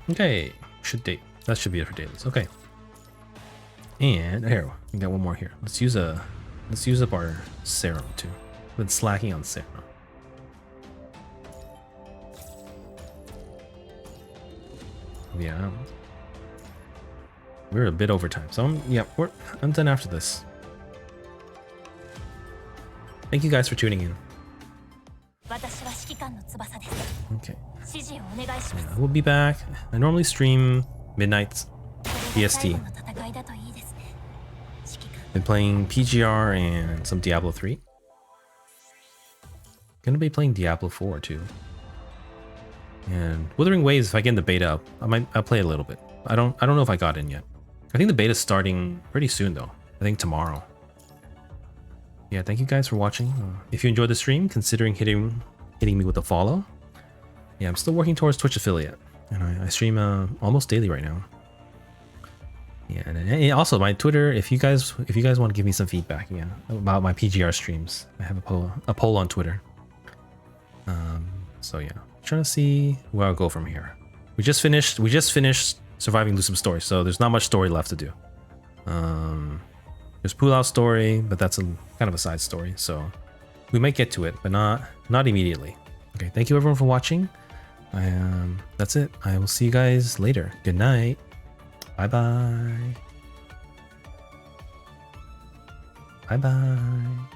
Okay, that should be it for dailies. Okay, and here we got one more here. Let's use up our serum too. Been slacking on serum. Yeah. We're a bit over time. So I'm done after this. Thank you guys for tuning in. Okay. Yeah, we'll be back. I normally stream midnight EST. Been playing PGR and some Diablo 3. Gonna be playing Diablo 4 too. And Wuthering Waves, if I get in the beta up, I'll play a little bit. I don't know if I got in yet. I think the beta's starting pretty soon though. I think tomorrow. Yeah, thank you guys for watching. If you enjoyed the stream, considering hitting me with a follow. Yeah, I'm still working towards Twitch affiliate, and I stream almost daily right now. Yeah, and also my Twitter. If you guys want to give me some feedback, yeah, about my PGR streams, I have a poll on Twitter. So yeah, trying to see where I'll go from here. We just finished Surviving Lucem story, so there's not much story left to do. There's Pulau's story, but that's a kind of a side story, so we might get to it, but not immediately. Okay, thank you everyone for watching. That's it. I will see you guys later. Good night. Bye bye. Bye bye.